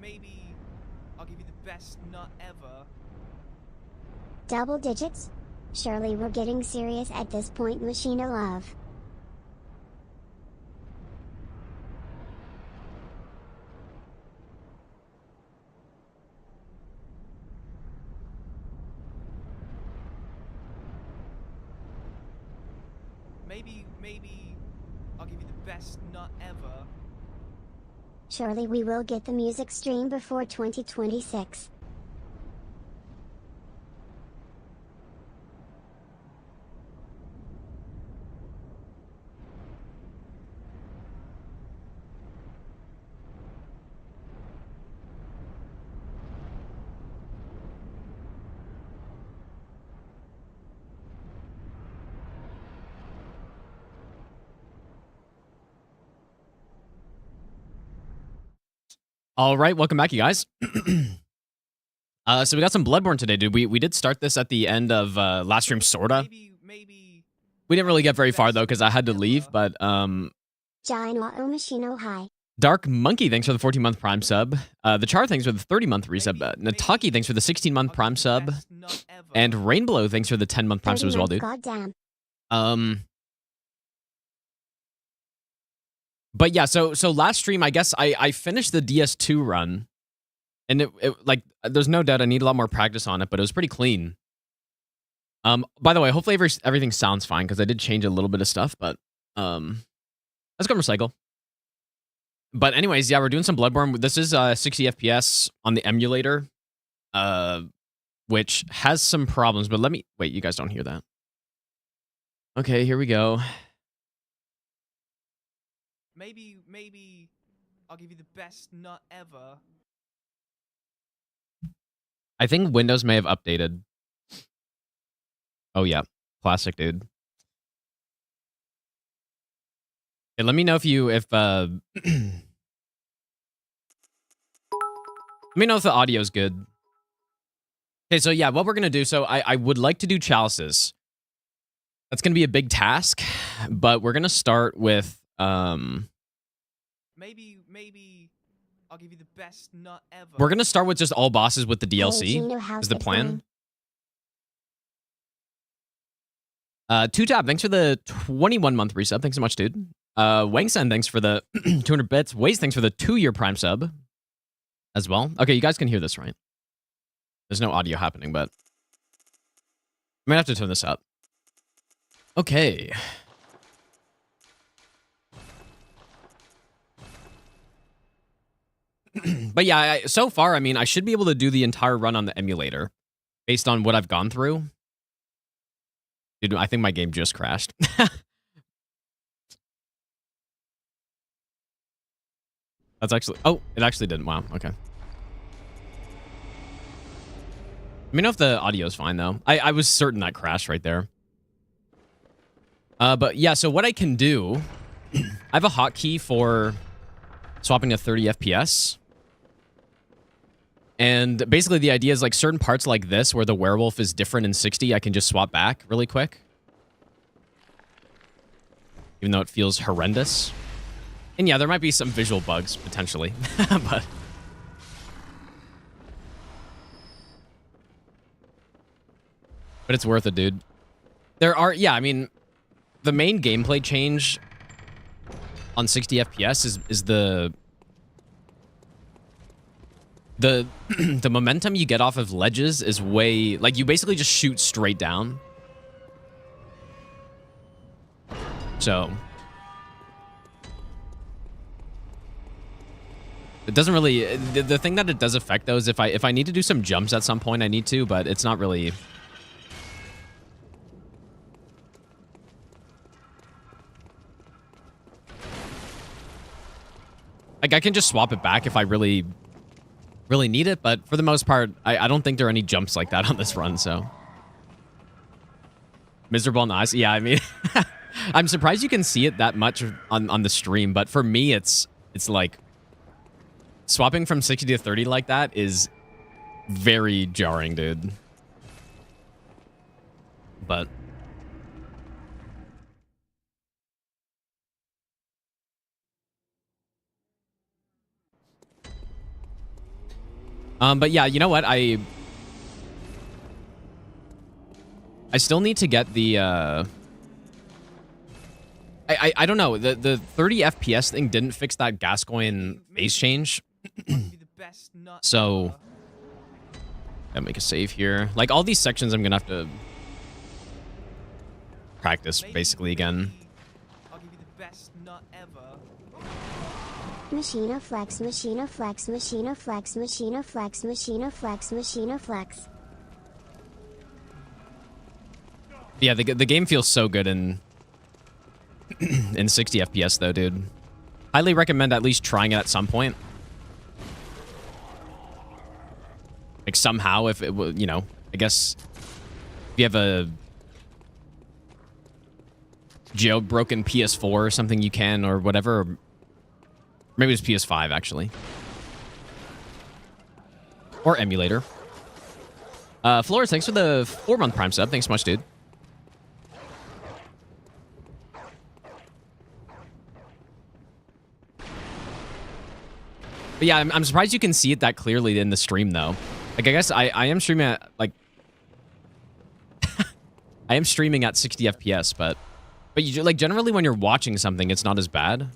Maybe I'll give you the best nut ever. Double digits? Surely we're getting serious at this point, Machina Love. Maybe I'll give you the best nut ever. Surely we will get the music stream before 2026. All right, welcome back, you guys. So we got some Bloodborne today, dude. We did start this at the end of last stream, sorta. Maybe We didn't really get very far though, because I had to leave. But Giant Wa Machino Hi. Dark Monkey, thanks for the 14-month Prime sub. The Char, thanks for the 30-month resub. Nataki, thanks for the 16-month Prime sub. And Rainbow, thanks for the 10-month Prime sub as well, dude. Goddamn. But yeah, so last stream, I guess I finished the DS2 run, and it like there's no doubt I need a lot more practice on it, but it was pretty clean. By the way, hopefully everything sounds fine because I did change a little bit of stuff, but let's go recycle. But anyways, yeah, we're doing some Bloodborne. This is 60 FPS on the emulator, which has some problems. But let me wait. You guys don't hear that? Okay, here we go. Maybe I'll give you the best nut ever. I think Windows may have updated. Oh yeah, classic, dude. Okay, let me know if let me know if the audio's good. Okay, so yeah, what we're gonna do. So I would like to do chalices. That's gonna be a big task, but we're gonna start with Maybe I'll give you the best nut ever. We're gonna start with just all bosses with the DLC. Is the plan? 2Tab, thanks for the 21-month resub. Thanks so much, dude. Wangsen, thanks for the 200 bits. Waze, thanks for the 2-year Prime sub as well. Okay, you guys can hear this, right? There's no audio happening, but I might have to turn this up. Okay. But yeah, so far, I mean, I should be able to do the entire run on the emulator based on what I've gone through. Dude, I think my game just crashed. That's actually... Oh, it actually didn't. Wow, okay. Let me know if the audio's fine, though. I was certain that crashed right there. But yeah, so what I can do... I have a hotkey for swapping to 30 FPS. And basically the idea is like certain parts like this where the werewolf is different in 60, I can just swap back really quick. Even though it feels horrendous. And yeah, there might be some visual bugs, potentially. But it's worth it, dude. There are, yeah, I mean, the main gameplay change on 60 FPS is the momentum you get off of ledges is way... Like, you basically just shoot straight down. So... It doesn't really... The thing that it does affect, though, is if I need to do some jumps at some point, I need to, but it's not really... Like, I can just swap it back if I really need it, but for the most part, I don't think there are any jumps like that on this run, so... Miserable in the eyes? Yeah, I mean... I'm surprised you can see it that much on the stream, but for me, it's like... Swapping from 60 to 30 like that is very jarring, dude. But... But yeah, you know what? I still need to get the I don't know. The 30 FPS thing didn't fix that Gascoigne phase change. So gotta make a save here. Like all these sections I'm gonna have to practice basically again. I'll give you the best nut ever. Machina flex, machina flex, machina flex, machina flex, machina flex, machina flex. Yeah, the game feels so good in 60 FPS though, dude. Highly recommend at least trying it at some point. Like somehow, if it will, you know, I guess if you have a jailbroken PS4 or something, you can, or whatever. Or maybe it's PS5 actually, or emulator. Flores, thanks for the 4-month Prime sub. Thanks so much, dude. But yeah, I'm surprised you can see it that clearly in the stream, though. Like, I guess I am streaming at, like... I am streaming at 60 FPS, but you, like, generally when you're watching something, it's not as bad.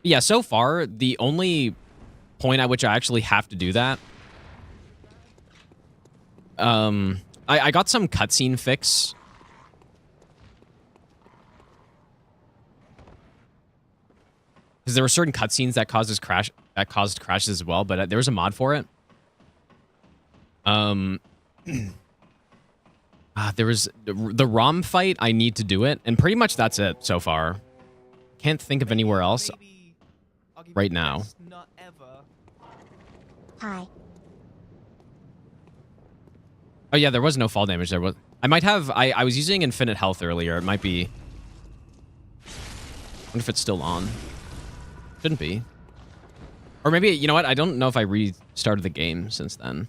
Yeah, so far, the only point at which I actually have to do that... I got some cutscene fix... Because there were certain cutscenes that caused crashes as well, but there was a mod for it. There was the ROM fight. I need to do it, and pretty much that's it so far. Can't think of anywhere else right now. Hi. Oh yeah, there was no fall damage. There was. I might have. I was using infinite health earlier. It might be. I wonder if it's still on. Shouldn't be. Or maybe, you know what? I don't know if I restarted the game since then.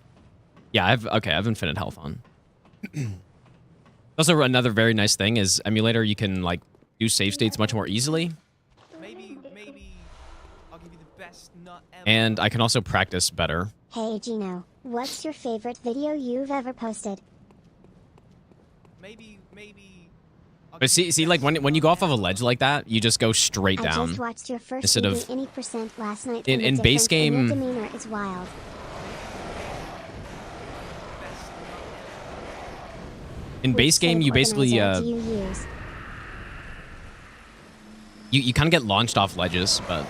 Yeah, I have infinite health on. Also, another very nice thing is emulator, you can, like, do save states much more easily. Maybe I'll give you the best nut ever. And I can also practice better. Hey Gino, what's your favorite video you've ever posted? Maybe But see, like when you go off of a ledge like that, you just go straight I down. just watched your first Instead of any percent last night. in base game. Your demeanor is wild. In base game, you basically do you use? you kind of get launched off ledges, but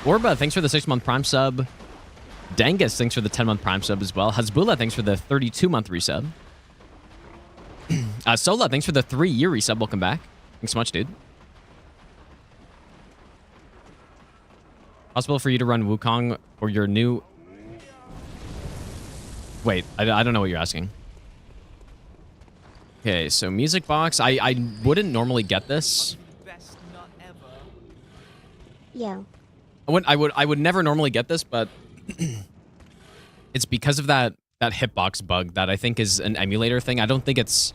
Orba, thanks for the 6-month Prime sub. Dangus, thanks for the 10-month Prime sub as well. Hasbullah, thanks for the 32-month resub. Sola, thanks for the 3-year resub. Welcome back. Thanks so much, dude. Possible for you to run Wukong or your new... Wait, I don't know what you're asking. Okay, so music box. I wouldn't normally get this. best nut ever. Yo. I would never normally get this, but it's because of that hitbox bug that I think is an emulator thing. I don't think it's...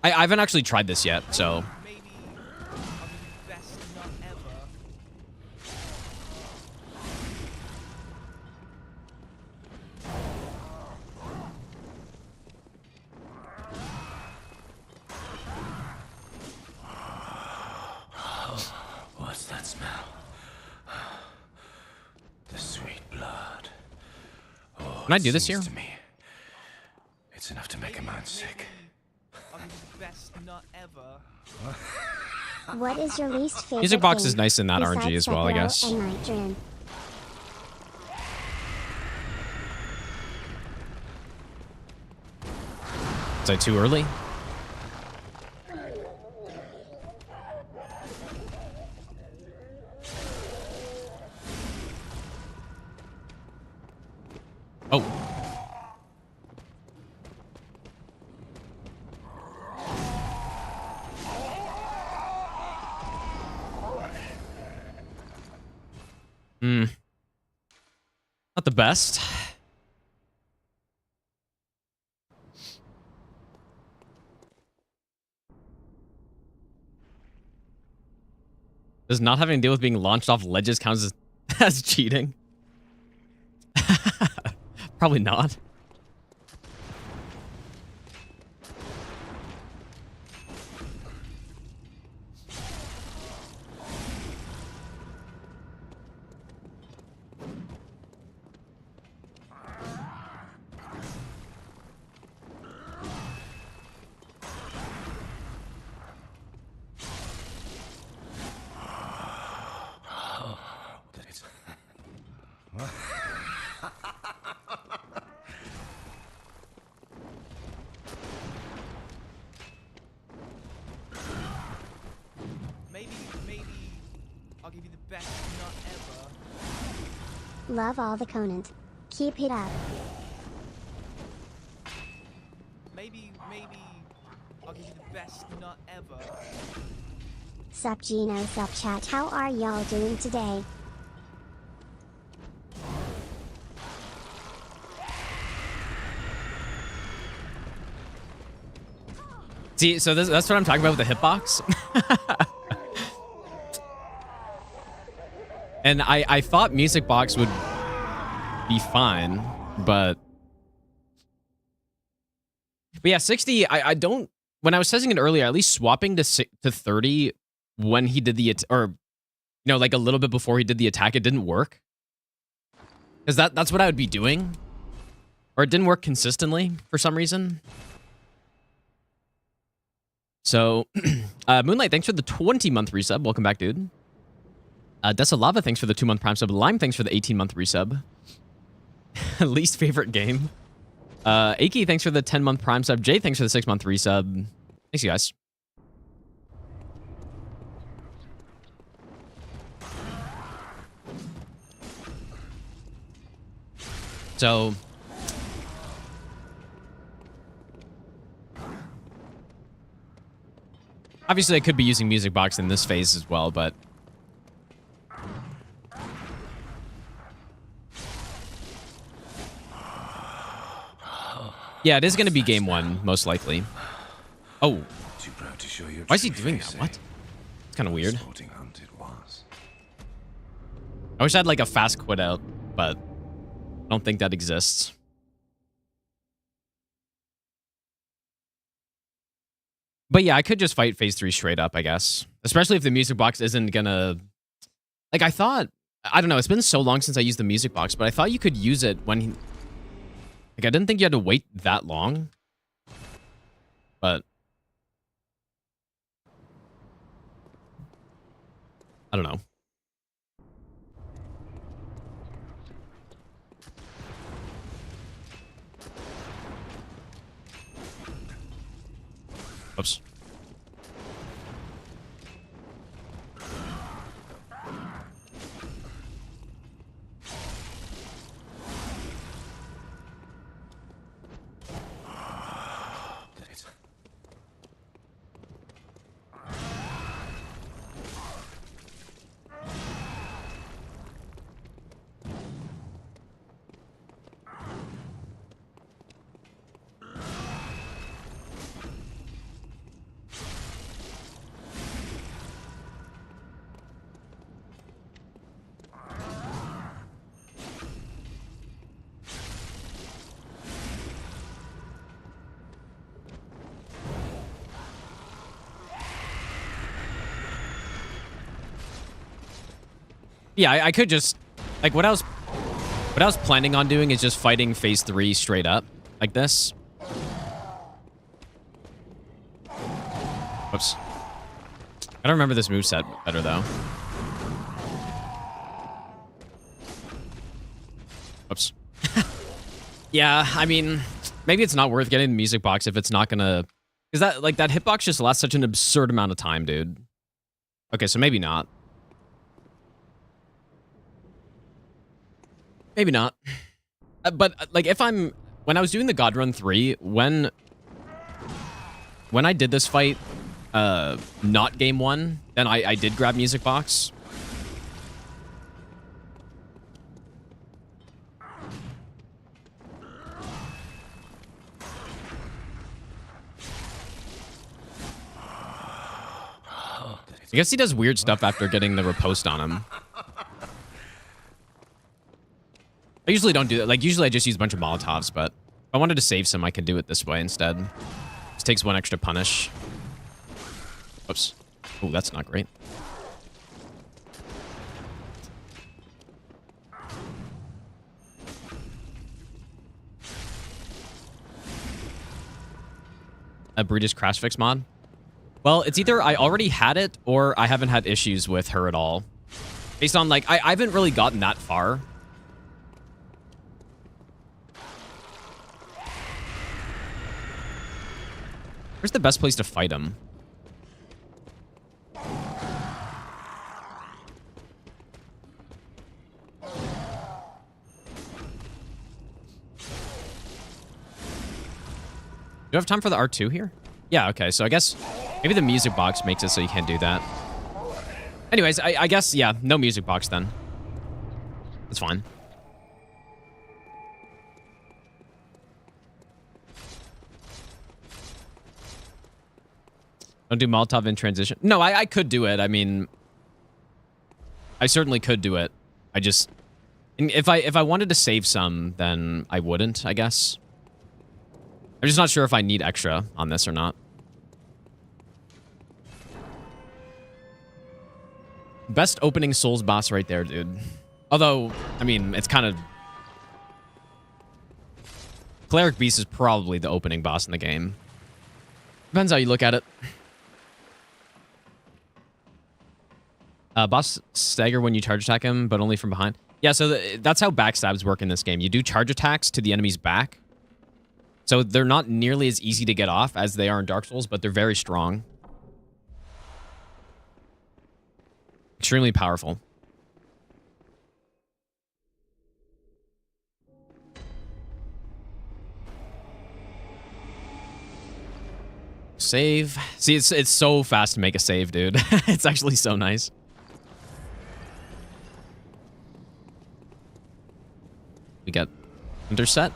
I haven't actually tried this yet, so... Maybe I'll give you the best nut ever. What's that smell? The sweet blood. Oh, Can I do this here? to me. It's enough to make a man sick. I'll give you the best nut ever. What is your least favorite Music box game is nice in that besides RNG as well, I Sekiro guess. and Nitrogen? Is I too early? Oh. best. Does not having to deal with being launched off ledges count as cheating? Probably not. Maybe I'll give you the best nut ever. Love all the content. Keep it up. Maybe I'll give you the best nut ever. Sup Gino, sup chat, how are y'all doing today? See, so that's what I'm talking about with the hitbox. And I thought Music Box would be fine, but yeah, 60. I don't. When I was testing it earlier, at least swapping to 30 when he did the like a little bit before he did the attack, it didn't work. Because that's what I would be doing, or it didn't work consistently for some reason. So, Moonlight, thanks for the 20-month resub. Welcome back, dude. Desalava, thanks for the 2-month Prime sub. Lime, thanks for the 18-month resub. Least favorite game. Aki, thanks for the 10-month Prime sub. Jay, thanks for the 6-month resub. Thanks, you guys. So... obviously, I could be using Music Box in this phase as well, but... yeah, it is going to be game 1, most likely. Oh. Too proud to show your why is he doing that? What? It's kind of weird. I wish I had like a fast quit out, but I don't think that exists. But yeah, I could just fight phase 3 straight up, I guess. Especially if the Music Box isn't gonna... like, I thought... I don't know, it's been so long since I used the Music Box, but I thought you could use it when... like, I didn't think you had to wait that long. But... I don't know. Oops. Yeah, I could just... like, what I was planning on doing is just fighting phase 3 straight up. Like this. Oops. I don't remember this moveset better, though. Oops. Yeah, I mean... maybe it's not worth getting the Music Box if it's not gonna... because that, like, that hitbox just lasts such an absurd amount of time, dude. Okay, so maybe not. Maybe not. But, like, if I'm... when I was doing the God Run 3, when I did this fight, not game 1, then I did grab Music Box. I guess he does weird stuff after getting the riposte on him. I usually don't do that. Like, usually I just use a bunch of Molotovs, but if I wanted to save some, I could do it this way instead. Just takes 1 extra punish. Oops. Oh, that's not great. A British crash fix mod? Well, it's either I already had it or I haven't had issues with her at all. Based on, like, I haven't really gotten that far. Where's the best place to fight him? Do you have time for the R2 here? Yeah, okay, so I guess maybe the music box makes it so you can't do that. Anyways, I guess, yeah, no music box then. That's fine. Don't do Molotov in transition. No, I could do it. I mean, I certainly could do it. I just, if I wanted to save some, then I wouldn't, I guess. I'm just not sure if I need extra on this or not. Best opening Souls boss right there, dude. Although, I mean, it's kind of... Cleric Beast is probably the opening boss in the game. Depends how you look at it. Boss stagger when you charge attack him, but only from behind. Yeah, so that's how backstabs work in this game. You do charge attacks to the enemy's back. So they're not nearly as easy to get off as they are in Dark Souls, but they're very strong. Extremely powerful. Save. See, it's so fast to make a save, dude. It's actually so nice. We got Interset.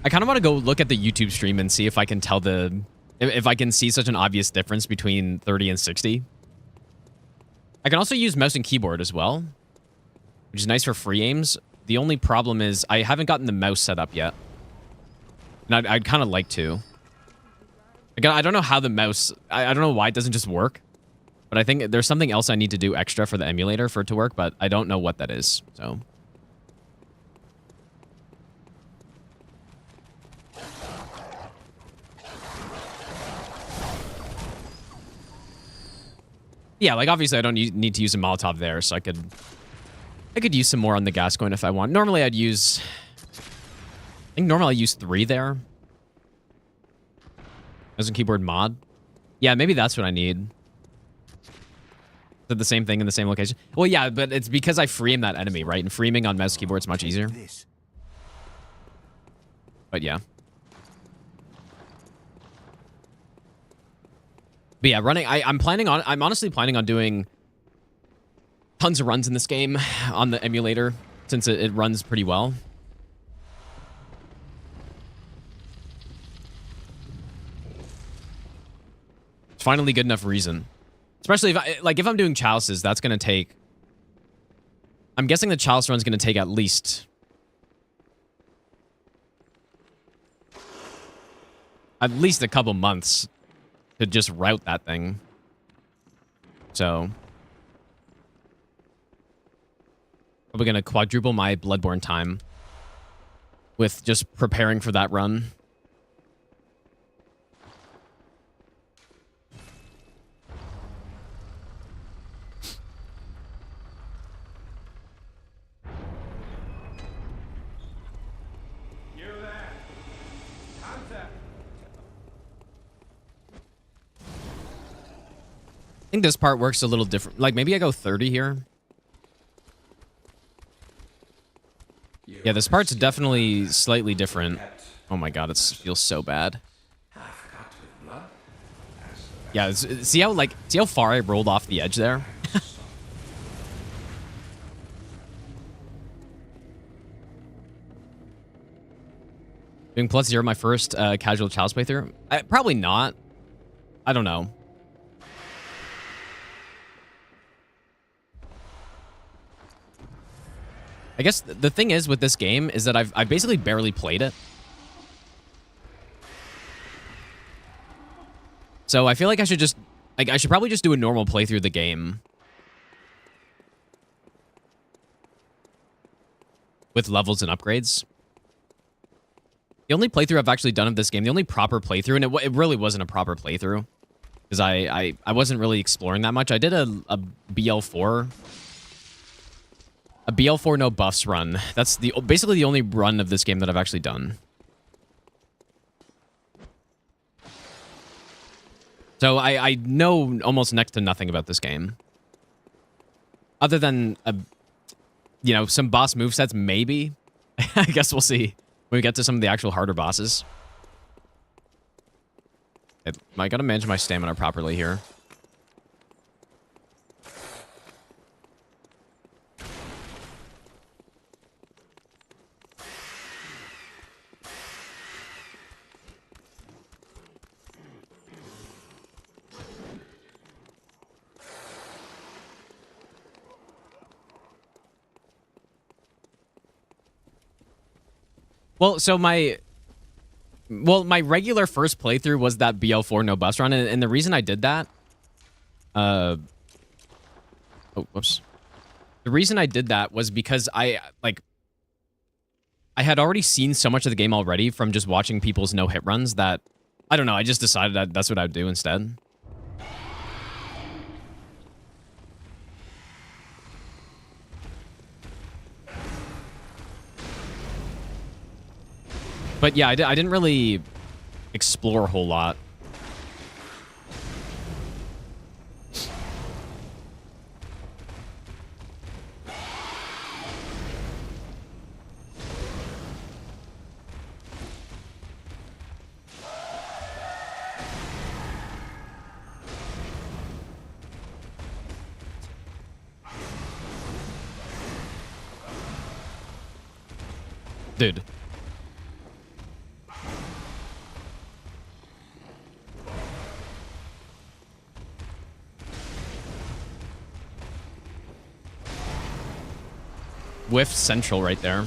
I kind of want to go look at the YouTube stream and see if I can tell if I can see such an obvious difference between 30 and 60. I can also use mouse and keyboard as well, which is nice for free aims. The only problem is I haven't gotten the mouse set up yet. And I'd kind of like to. Again, I don't know how the mouse... I don't know why it doesn't just work. But I think there's something else I need to do extra for the emulator for it to work, but I don't know what that is, so... Yeah, like, obviously I don't need to use a Molotov there, so I could use some more on the Gascoigne if I want. Normally I'd use... I think normally I use 3 there. Mouse and keyboard mod. Yeah, maybe that's what I need. Is it the same thing in the same location? Well, yeah, but it's because I frame that enemy, right? And framing on mouse and keyboard is much easier. But yeah. But yeah, running... I'm honestly planning on doing tons of runs in this game on the emulator, since it runs pretty well. It's finally good enough reason. Especially if I'm doing chalices, that's going to take... I'm guessing the chalice run's going to take at least a couple months to just route that thing. So... I'm going to quadruple my Bloodborne time with just preparing for that run. I think this part works a little different. Like, maybe I go 30 here. Yeah, this part's definitely slightly different. Oh my god, it feels so bad. Yeah, see how far I rolled off the edge there? Doing +0 my first casual chalice playthrough? Probably not. I don't know. I guess the thing is with this game is that I've basically barely played it. So I feel like I should just, like, I should probably just do a normal playthrough of the game. With levels and upgrades. The only playthrough I've actually done of this game, the only proper playthrough, and it really wasn't a proper playthrough. Because I wasn't really exploring that much. I did a BL4. A BL4 no buffs run. That's basically the only run of this game that I've actually done. So I know almost next to nothing about this game. Other than, you know, some boss movesets, maybe. I guess we'll see when we get to some of the actual harder bosses. I gotta manage my stamina properly here. Well, so my regular first playthrough was that BL4 no bus run, and the reason I did that, oh, whoops. The reason I did that was because I had already seen so much of the game already from just watching people's no-hit runs that, I don't know, I just decided that that's what I'd do instead. But yeah, I didn't really explore a whole lot. Dude. Whiff Central right there.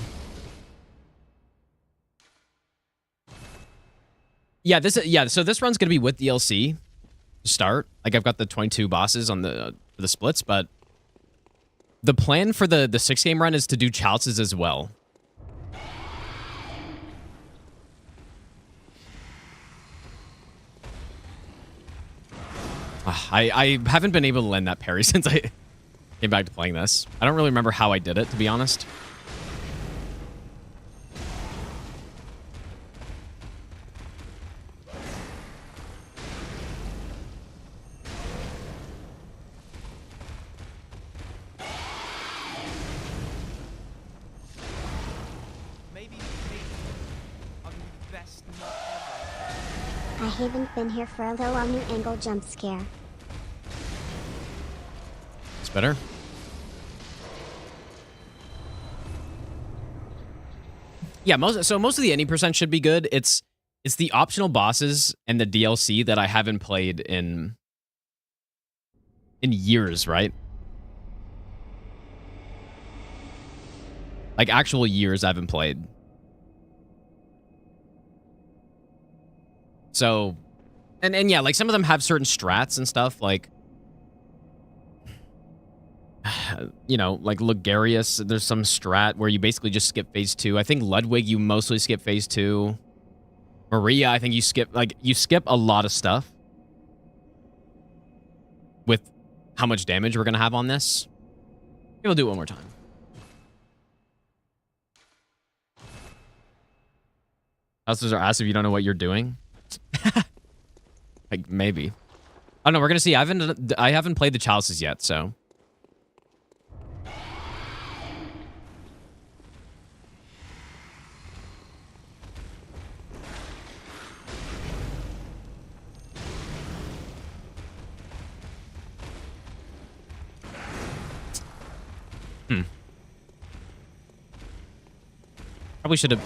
Yeah, so this run's gonna be with DLC to start. Like, I've got the 22 bosses on the for the splits, but the plan for the 6-game run is to do chalices as well. I haven't been able to land that parry since I came back to playing this. I don't really remember how I did it, to be honest. Maybe I'll give you the best nut ever. I haven't been here for a low on new angle jump scare. It's better. Yeah, most of the 80% should be good. It's the optional bosses and the DLC that I haven't played in years, right? Like, actual years I haven't played. So, and yeah, like, some of them have certain strats and stuff, like, you know, like Lugarius, there's some strat where you basically just skip phase 2. I think Ludwig, you mostly skip phase 2. Maria, I think you skip a lot of stuff with how much damage we're going to have on this. Maybe we'll do it one more time. Houses are asked if you don't know what you're doing. Like, maybe. Oh no, we're going to see. I haven't played the chalices yet, so. Probably should have...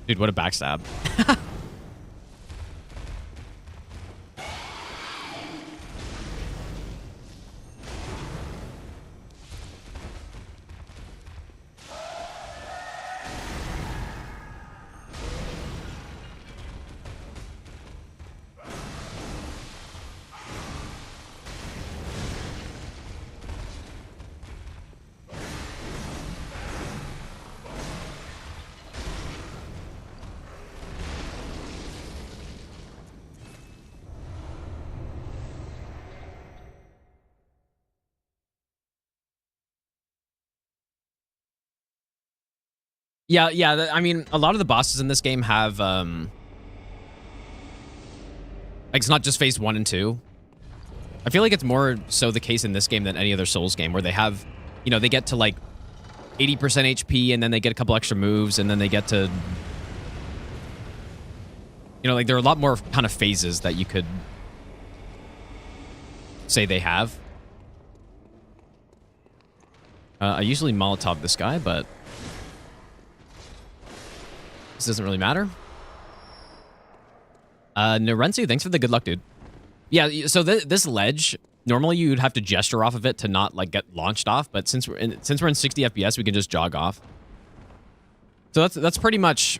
Dude, what a backstab. Yeah. I mean, a lot of the bosses in this game have like it's not just phase 1 and 2. I feel like it's more so the case in this game than any other Souls game, where they have, you know, they get to like 80% HP and then they get a couple extra moves and then they get to, you know, like there are a lot more kind of phases that you could say they have. I usually Molotov this guy, but this doesn't really matter. Narensu, thanks for the good luck, dude. Yeah, so this ledge, normally you'd have to gesture off of it to not like get launched off, but since we're in 60 FPS, we can just jog off. So that's pretty much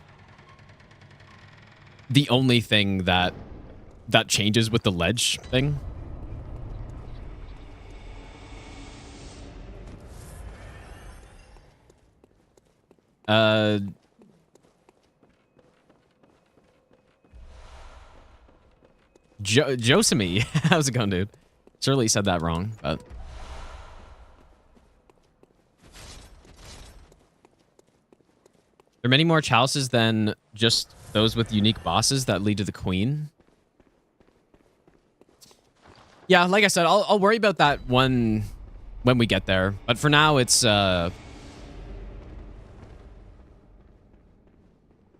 the only thing that changes with the ledge thing. Josemi, how's it going, dude? Surely said that wrong, but there are many more chalices than just those with unique bosses that lead to the queen. Yeah, like I said, I'll worry about that one when we get there. But for now, it's for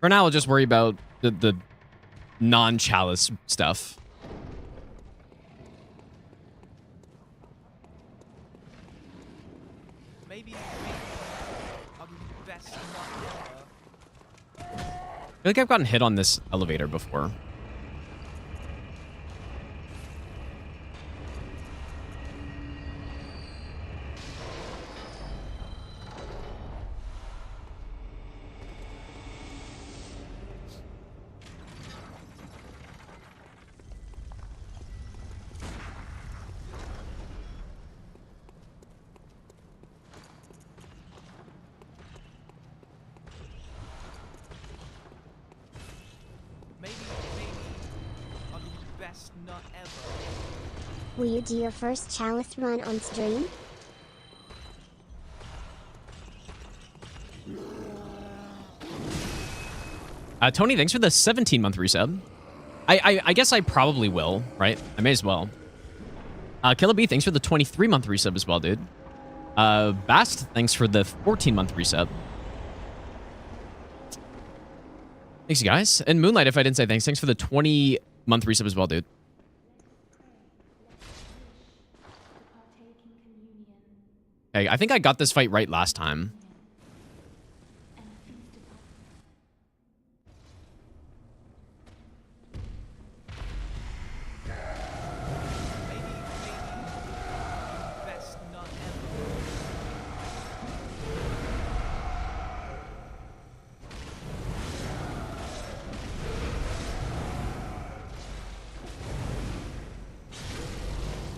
now, I'll just worry about the non-chalice stuff. Maybe I'll give you the best not ever. I feel like I've gotten hit on this elevator before. Maybe I'll give you the best not ever. Will you do your first chalice run on stream? Tony, thanks for the 17-month resub. I guess I probably will, right? I may as well. Killer B, thanks for the 23-month resub as well, dude. Bast, thanks for the 14-month resub. Thanks, you guys. And Moonlight, if I didn't say thanks for the 20-month resub as well, dude. Okay, I think I got this fight right last time. Best not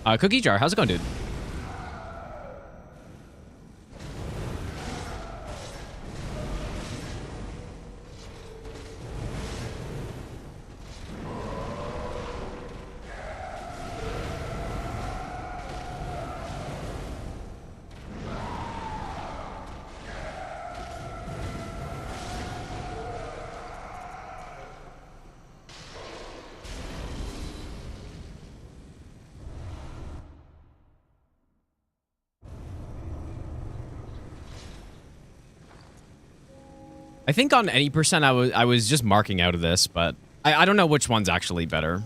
ever. Cookie Jar, how's it going, dude? I think on any percent I was just marking out of this, but I don't know which one's actually better.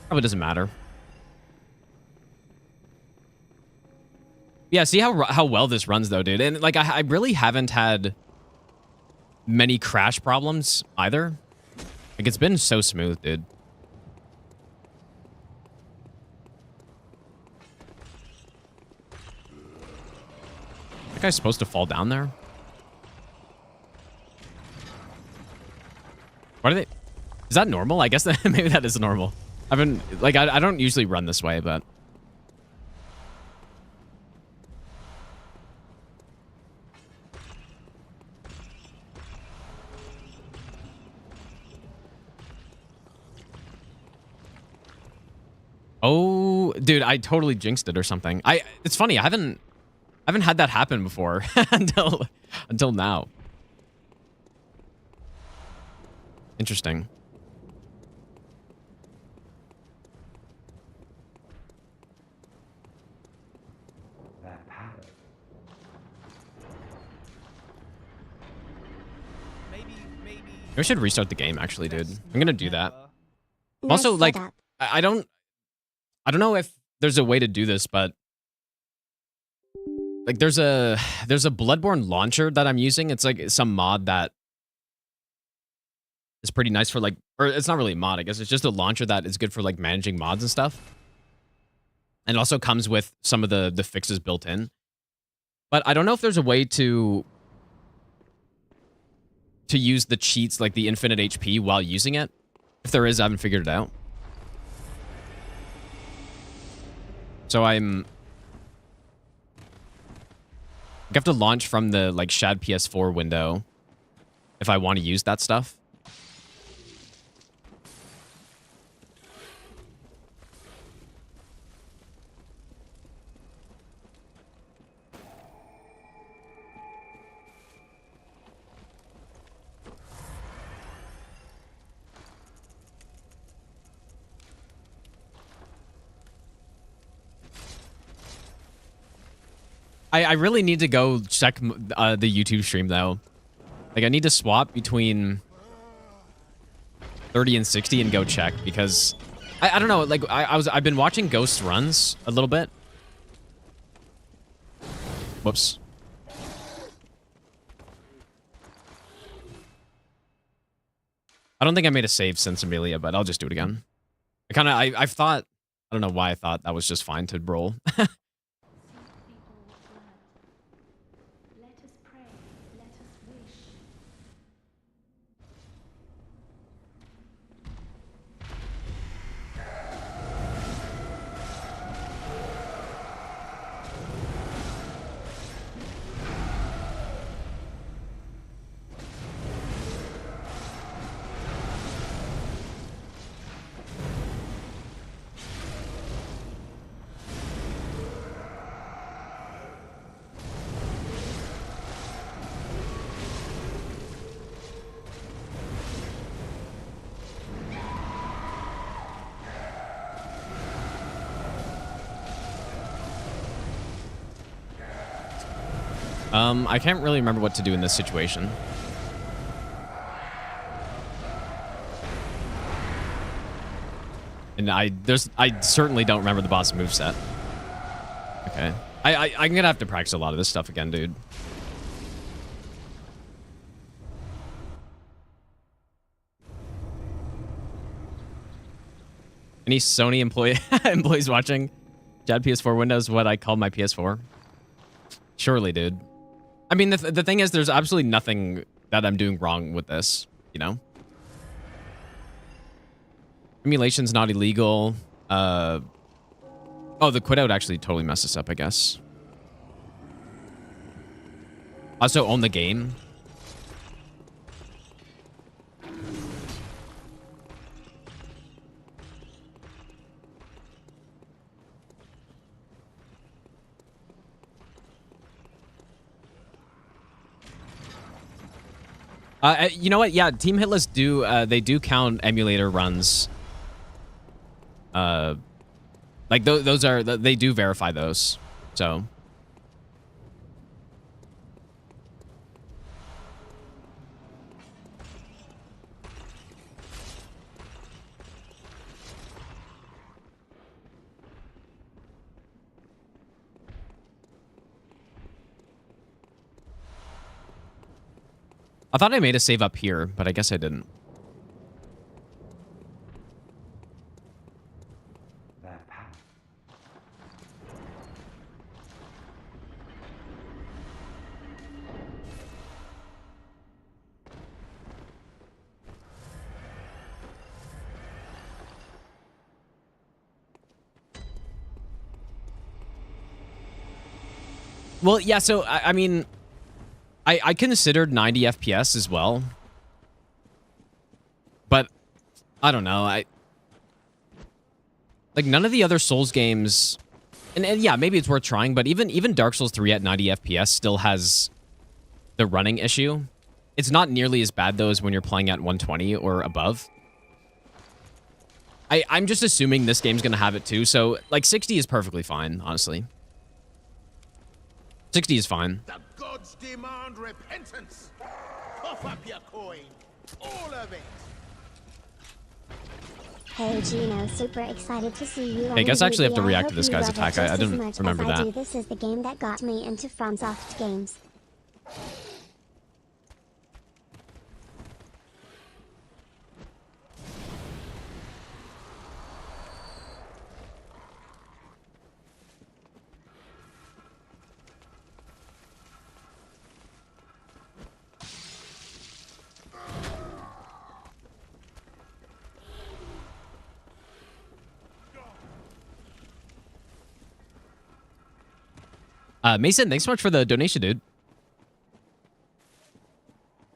Probably doesn't matter. Yeah, see how well this runs though, dude. And like I really haven't had many crash problems either. Like it's been so smooth, dude. That guy's supposed to fall down there. What are they? Is that normal? I guess that maybe that is normal. I've been like I don't usually run this way, but oh, dude, I totally jinxed it or something. It's funny. I haven't had that happen before until now. Interesting. Maybe. We should restart the game, actually, dude. best I'm gonna not do that. ever. I'm also, Nice like, setup. I don't know if there's a way to do this, but like there's a Bloodborne launcher that I'm using. It's like some mod that is pretty nice for like, or it's not really a mod, I guess. It's just a launcher that is good for like managing mods and stuff. And it also comes with some of the fixes built in. But I don't know if there's a way to use the cheats, like the infinite HP, while using it. If there is, I haven't figured it out. So I have to launch from the like Shad PS4 window if I want to use that stuff. I really need to go check the YouTube stream, though. Like, I need to swap between 30 and 60 and go check, because I don't know, like, I've been watching Ghost runs a little bit. Whoops. I don't think I made a save since Amelia, but I'll just do it again. I've thought, I don't know why I thought that was just fine to roll. I can't really remember what to do in this situation. And I certainly don't remember the boss moveset. Okay. I'm gonna have to practice a lot of this stuff again, dude. Any Sony employees watching? Jad PS4 Windows, what I call my PS4? Surely, dude. I mean, the thing is, there's absolutely nothing that I'm doing wrong with this, you know? Emulation's not illegal. Oh, the quit out actually totally messed us up, I guess. Also, own the game. You know what? Yeah, Team Hitless do, they do count emulator runs. Like, those are, they do verify those, so. I thought I made a save up here, but I guess I didn't. Well, yeah, so, I mean, I considered 90 FPS as well. But, I don't know, like, none of the other Souls games, and yeah, maybe it's worth trying, but even Dark Souls 3 at 90 FPS still has the running issue. It's not nearly as bad, though, as when you're playing at 120 or above. I'm just assuming this game's going to have it, too. So, like, 60 is perfectly fine, honestly. 60 is fine. The gods demand repentance. Cough up your coin. All of it. Hey Gino, super excited to see you. Hey, I guess I actually have to react to this guy's love it attack. just I as didn't much remember as I that. do. This is the game that got me into FromSoft games. Mason, thanks so much for the donation, dude.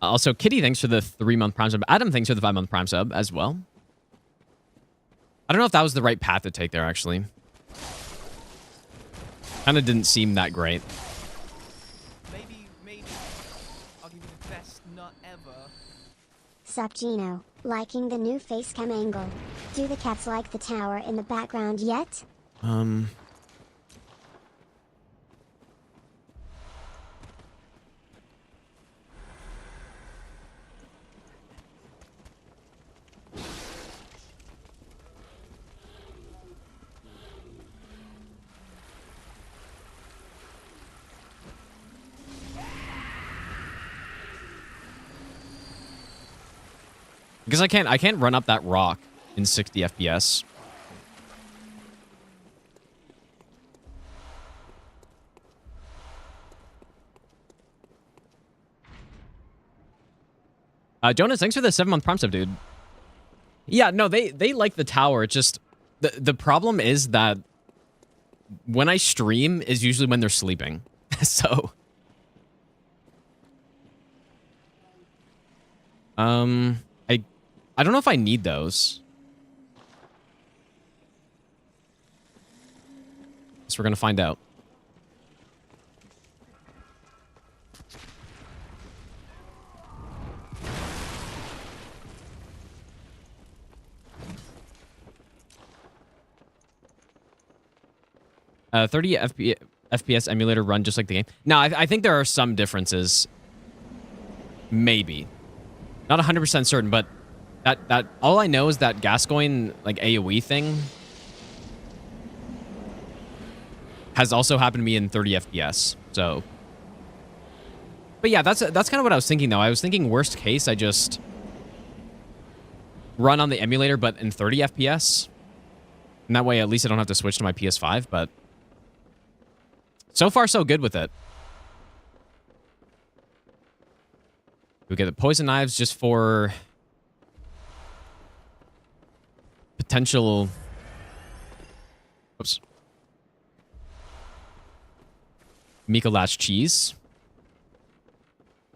Also, Kitty, thanks for the 3-month Prime sub. Adam, thanks for the 5-month Prime sub as well. I don't know if that was the right path to take there, actually. Kind of didn't seem that great. Maybe I'll give you the best nut ever. Sup Gino, liking the new facecam angle. Do the cats like the tower in the background yet? Because I can't run up that rock in 60 FPS. Jonas, thanks for the 7-month Prime sub, dude. Yeah, no, they like the tower. It's just the problem is that when I stream is usually when they're sleeping. So I don't know if I need those. So we're gonna find out. FPS emulator run just like the game. Now, I think there are some differences. Maybe. Not 100% certain, but that all I know is that Gascoigne like AoE thing has also happened to me in 30 FPS. So, but yeah, that's kind of what I was thinking though. I was thinking worst case, I just run on the emulator, but in 30 FPS, and that way at least I don't have to switch to my PS5. But so far, so good with it. We get the poison knives just for potential. Oops. Mika Lash cheese.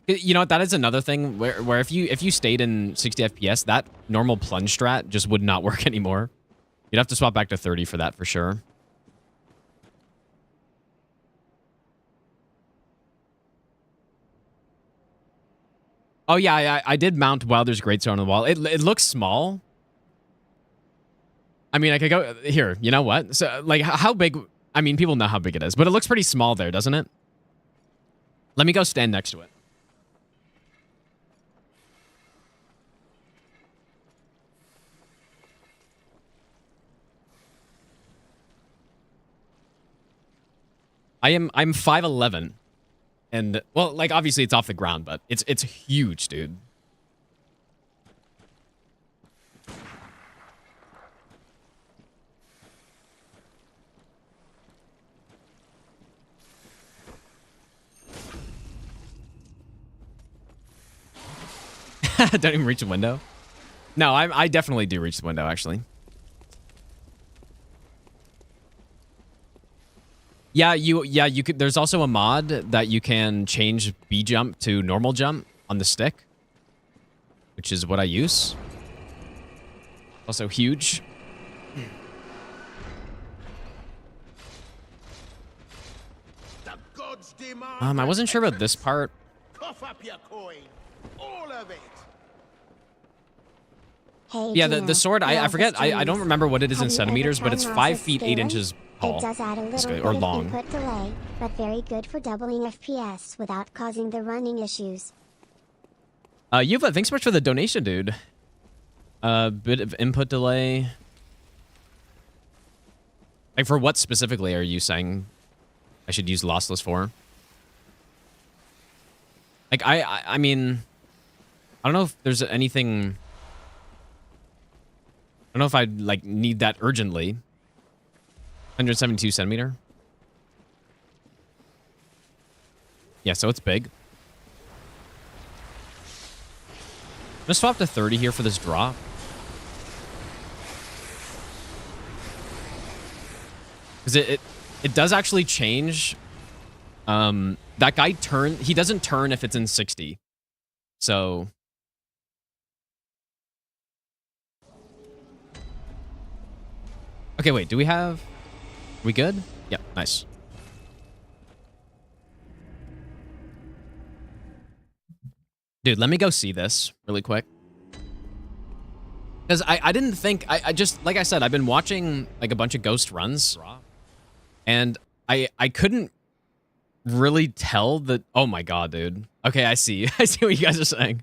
You know what? That is another thing where if you stayed in 60 FPS, that normal plunge strat just would not work anymore. You'd have to swap back to 30 for that for sure. Oh yeah, I did mount Wilder's Greatsword on the wall. It looks small. I mean, I could go here. You know what? So like, how big? I mean, people know how big it is, but it looks pretty small there, doesn't it? Let me go stand next to it. I'm 5'11", and well, like obviously it's off the ground, but it's huge, dude. Don't even reach the window. No, I definitely do reach the window actually. Yeah, you could. There's also a mod that you can change B jump to normal jump on the stick, which is what I use. Also huge. The gods demand I wasn't sure about this part. Cough up your coin. All of it. Hey, Yeah, Gino, the sword, I love the forget, I don't strings. remember what it is Have in you centimeters, ever but it's tried 5 mouse feet 8 scaling? inches tall. It does add a little bit Or of long. input delay, but very good for doubling FPS without causing the running issues. Yuva, thanks so much for the donation, dude. Bit of input delay. Like, for what specifically are you saying I should use lossless for? Like, I mean, I don't know if there's anything... I don't know if I like need that urgently. 172 centimeter. Yeah, so it's big. I'm gonna swap to 30 here for this drop. Because it does actually change. That guy he doesn't turn if it's in 60. So okay, wait, do we have... we good? Yep, nice. Dude, let me go see this really quick. Because I didn't think... I just... like I said, I've been watching like a bunch of ghost runs. And I couldn't really tell that... oh my god, dude. Okay, I see. I see what you guys are saying.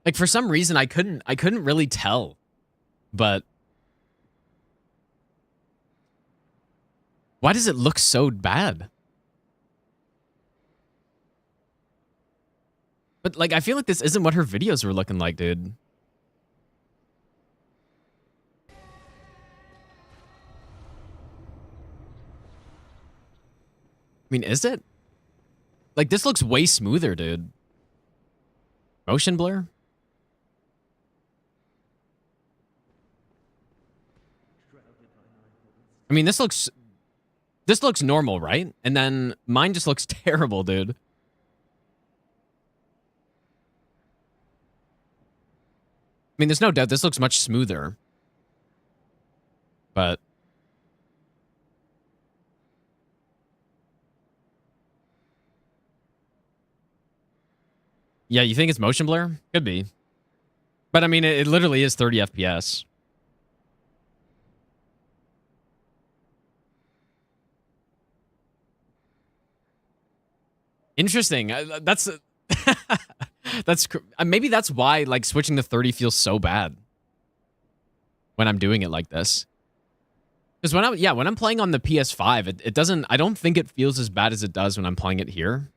Like, for some reason, I couldn't really tell. But... why does it look so bad? But, like, I feel like this isn't what her videos were looking like, dude. I mean, is it? Like, this looks way smoother, dude. Motion blur? I mean, this looks normal, right? And then mine just looks terrible, dude. I mean, there's no doubt this looks much smoother. But... yeah, you think it's motion blur? Could be. But I mean, it literally is 30 FPS. Interesting. That's... maybe that's why, like, switching to 30 feels so bad when I'm doing it like this. Because when I'm playing on the PS5, it doesn't... I don't think it feels as bad as it does when I'm playing it here.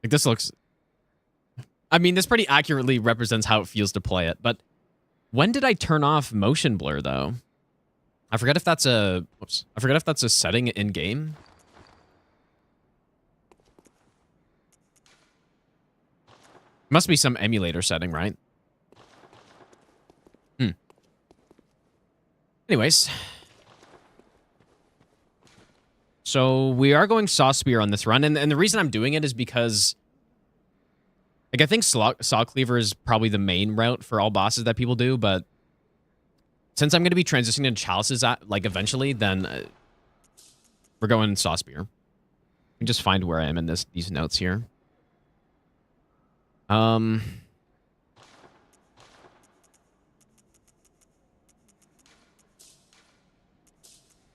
Like, this looks... I mean, this pretty accurately represents how it feels to play it, but when did I turn off motion blur, though? I forget if that's a... whoops. I forget if that's a setting in-game. Must be some emulator setting, right? Anyways. So, we are going Saw Spear on this run, and the reason I'm doing it is because... like, I think Saw Cleaver is probably the main route for all bosses that people do, but since I'm going to be transitioning to Chalices like eventually, then we're going Saw Spear. Let me just find where I am in these notes here.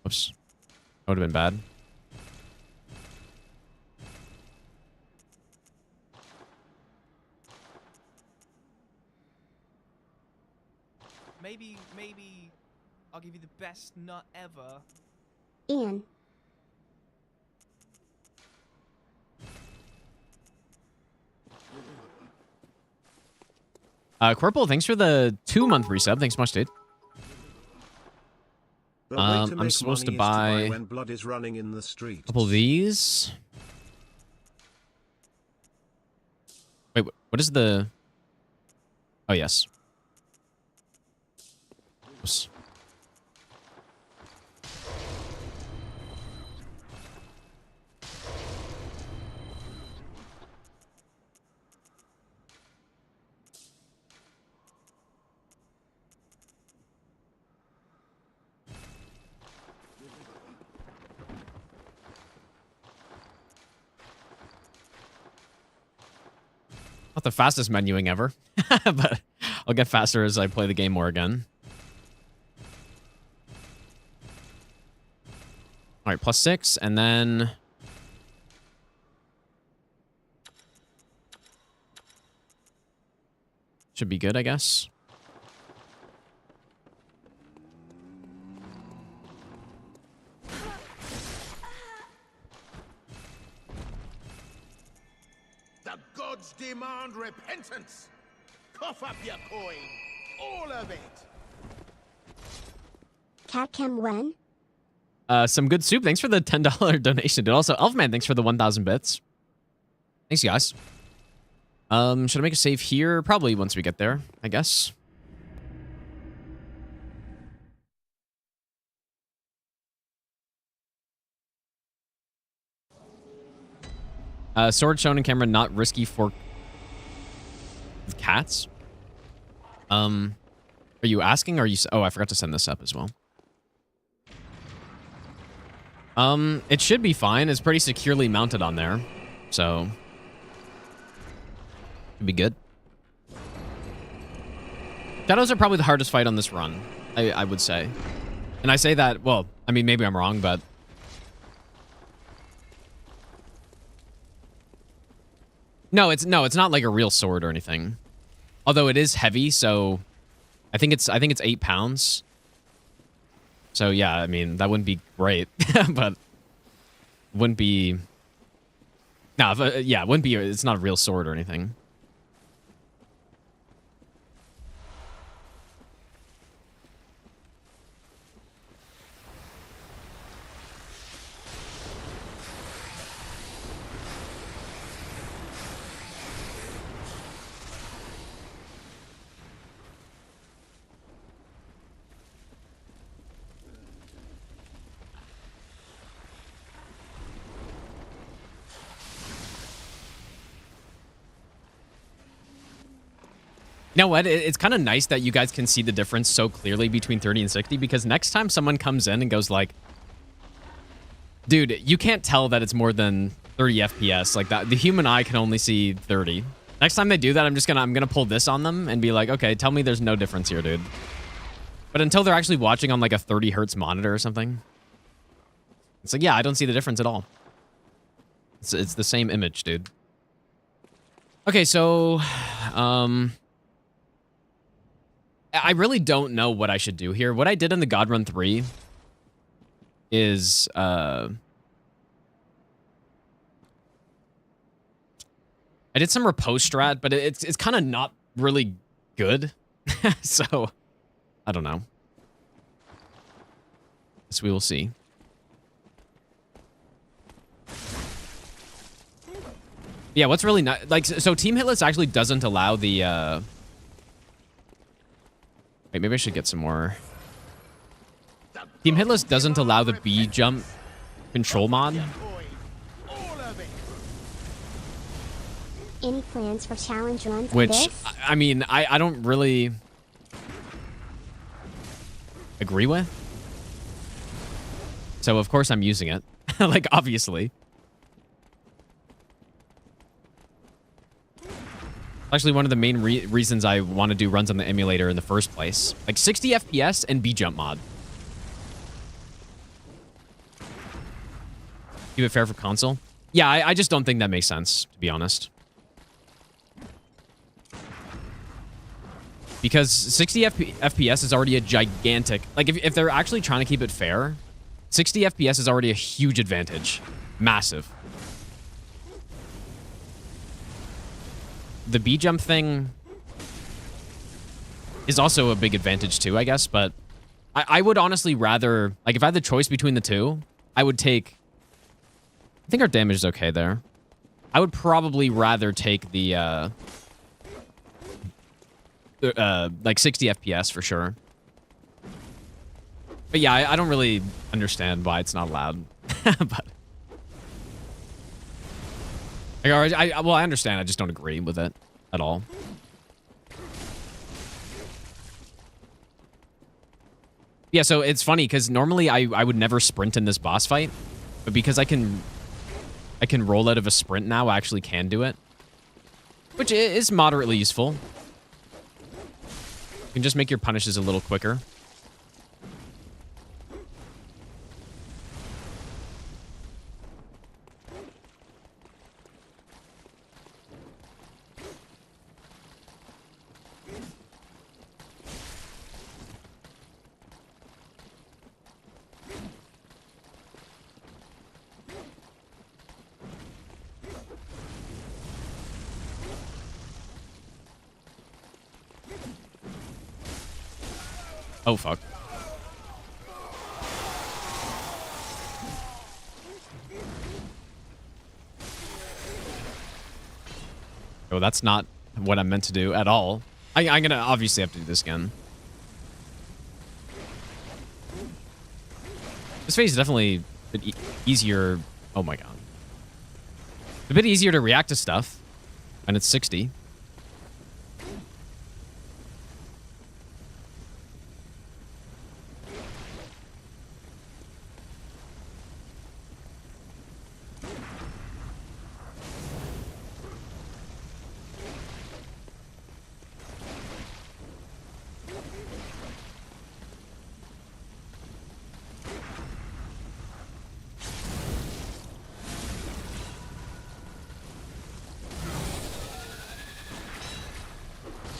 Oops. That would have been bad. Maybe I'll give you the best nut ever. Ian. Corporal, thanks for the 2-month resub. Thanks so much, dude. I'm supposed to buy when blood is running in the street. a couple of these. Wait, what is the... oh, yes. Oops. Not the fastest menuing ever, but I'll get faster as I play the game more again. All right, +6, and then... should be good, I guess. The gods demand repentance. Cough up your coin. All of it. Cat Chem when? Some good soup. Thanks for the $10 donation, dude. Also, Elfman, thanks for the 1,000 bits. Thanks, guys. Should I make a save here? Probably once we get there, I guess. Sword shown in camera, not risky for cats. Are you asking? Or are you? Oh, I forgot to send this up as well. It should be fine. It's pretty securely mounted on there, so it'd be good. Shadows are probably the hardest fight on this run, I would say. And I say that, well, I mean, maybe I'm wrong, but no, it's not like a real sword or anything. Although it is heavy, so I think it's 8 pounds. So yeah, I mean, that wouldn't be great, but wouldn't be. No, yeah, it wouldn't be. It's not a real sword or anything. You know what? It's kind of nice that you guys can see the difference so clearly between 30 and 60, because next time someone comes in and goes like, dude, you can't tell that it's more than 30 FPS. Like that, the human eye can only see 30. Next time they do that, I'm gonna pull this on them and be like, okay, tell me there's no difference here, dude. But until they're actually watching on like a 30 hertz monitor or something, it's like, yeah, I don't see the difference at all. It's the same image, dude. Okay, so, I really don't know what I should do here. What I did in the God Run 3 is, I did some repose strat, but it's kind of not really good. So, I don't know. Guess we will see. Yeah, what's really not like, so Team Hitless actually doesn't allow the, wait, maybe I should get some more. Team Hitless doesn't allow the B jump control mod. Any plans for challenge runs? Which, I mean, I don't really agree with. So, of course, I'm using it. Like, obviously. Actually, one of the main reasons I want to do runs on the emulator in the first place. Like 60 FPS and B-jump mod. Keep it fair for console? Yeah, I just don't think that makes sense, to be honest. Because 60 FPS is already a gigantic... Like, if they're actually trying to keep it fair, 60 FPS is already a huge advantage. Massive. The B-jump thing is also a big advantage too, I guess, but I would honestly rather... Like, if I had the choice between the two, I would take... I think our damage is okay there. I would probably rather take the, like 60 FPS for sure. But yeah, I don't really understand why it's not allowed. But... well, I understand. I just don't agree with it at all. Yeah, so it's funny because normally I would never sprint in this boss fight, but because I can roll out of a sprint now, I actually can do it. which is moderately useful. You can just make your punishes a little quicker. Oh, fuck. Oh, that's not what I meant to do at all. I'm gonna obviously have to do this again. This phase is definitely a bit easier. Oh my god. A bit easier to react to stuff. And it's 60.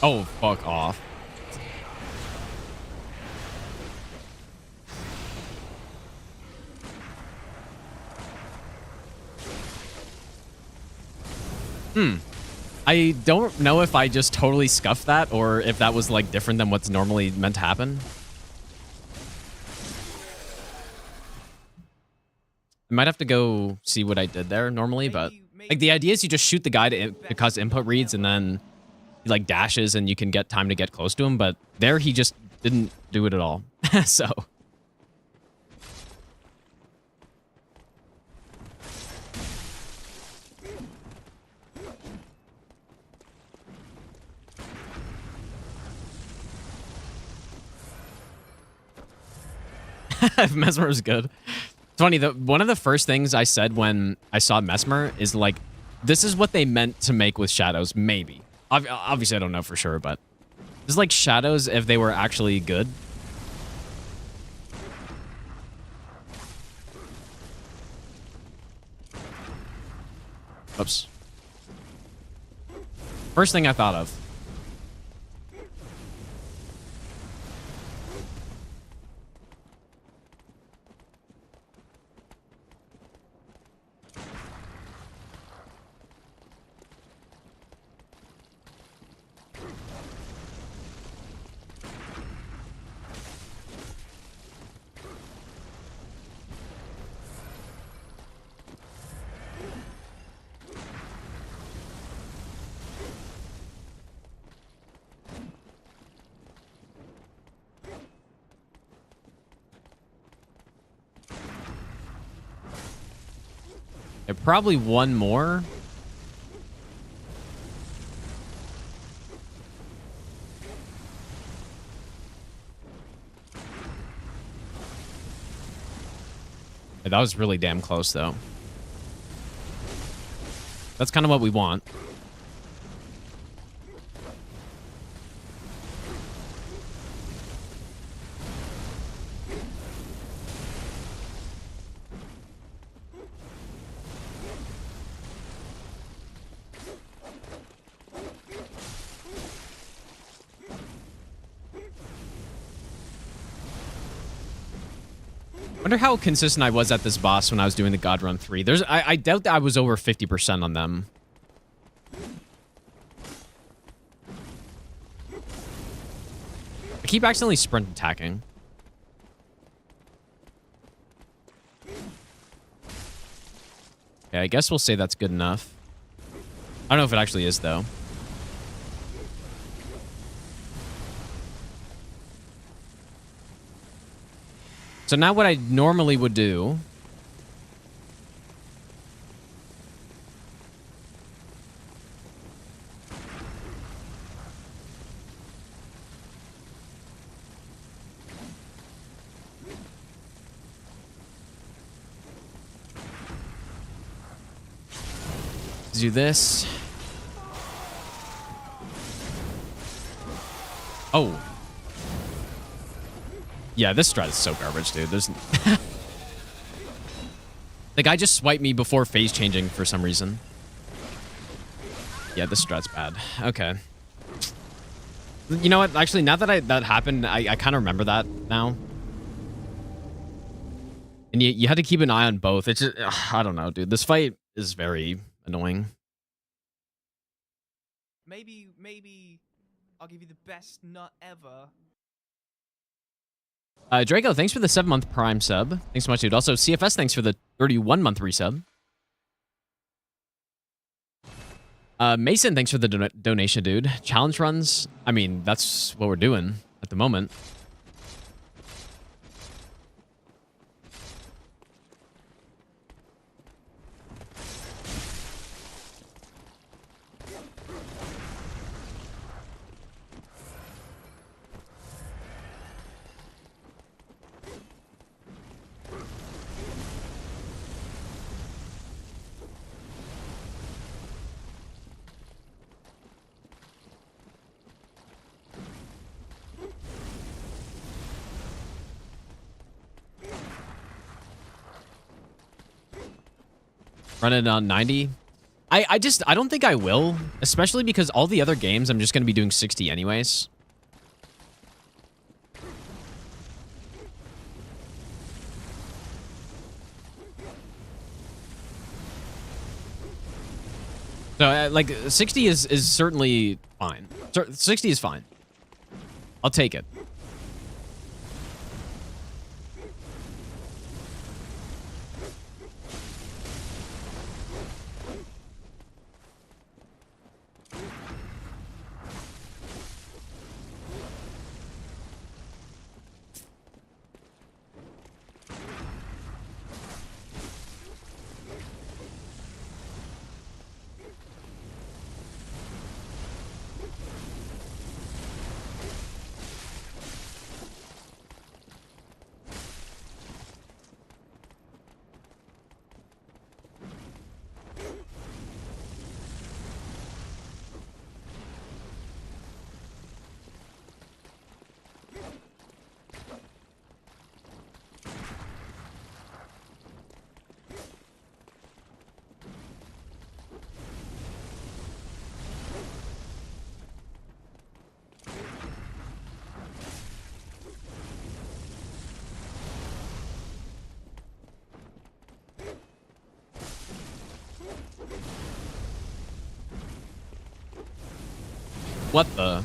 Oh, fuck off. I don't know if I just totally scuffed that or if that was like different than what's normally meant to happen. I might have to go see what I did there normally, but like the idea is you just shoot the guy to cause input reads and then he like dashes and you can get time to get close to him, but there he just didn't do it at all. So Mesmer is good. It's funny, one of the first things I said when I saw Mesmer is like, this is what they meant to make with shadows, maybe. Obviously, I don't know for sure, but this is like shadows if they were actually good. Oops. First thing I thought of. Probably one more. Yeah, that was really damn close, though. That's kind of what we want. I wonder how consistent I was at this boss when I was doing the God Run 3. I doubt that I was over 50% on them. I keep accidentally sprint attacking. Okay, I guess we'll say that's good enough. I don't know if it actually is, though. So now what I normally would do is do this. Oh. Yeah, this strat is so garbage, dude. There's... The guy just swiped me before phase changing for some reason. Yeah, this strat's bad. Okay. You know what? Actually, now that that happened, I kind of remember that now. And you had to keep an eye on both. It's just, I don't know, dude. This fight is very annoying. Maybe I'll give you the best nut ever. Draco, thanks for the 7-month Prime sub. Thanks so much, dude. Also, CFS, thanks for the 31-month resub. Mason, thanks for the donation, dude. Challenge runs. I mean, that's what we're doing at the moment. Run it on 90. I don't think I will, especially because all the other games I'm just going to be doing 60 anyways. So like 60 is certainly fine. 60 is fine. I'll take it. What the?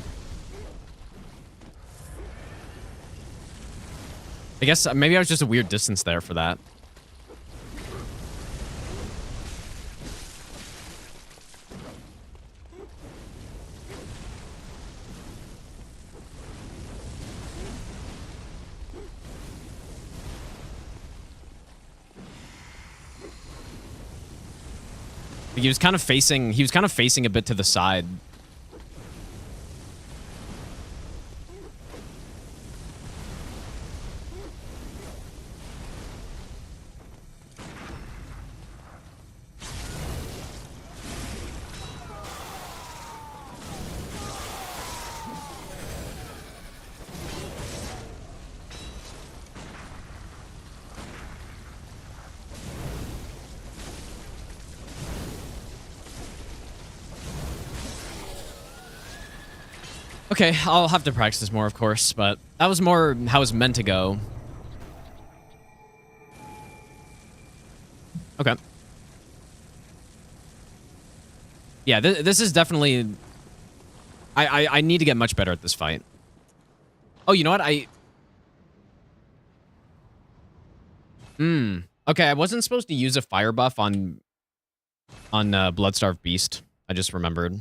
I guess maybe I was just a weird distance there for that. He was kind of facing a bit to the side. Okay, I'll have to practice this more, of course, but that was more how it's meant to go. Okay. Yeah, this is definitely... I need to get much better at this fight. Oh, you know what? Okay, I wasn't supposed to use a fire buff on Bloodstarved Beast. I just remembered.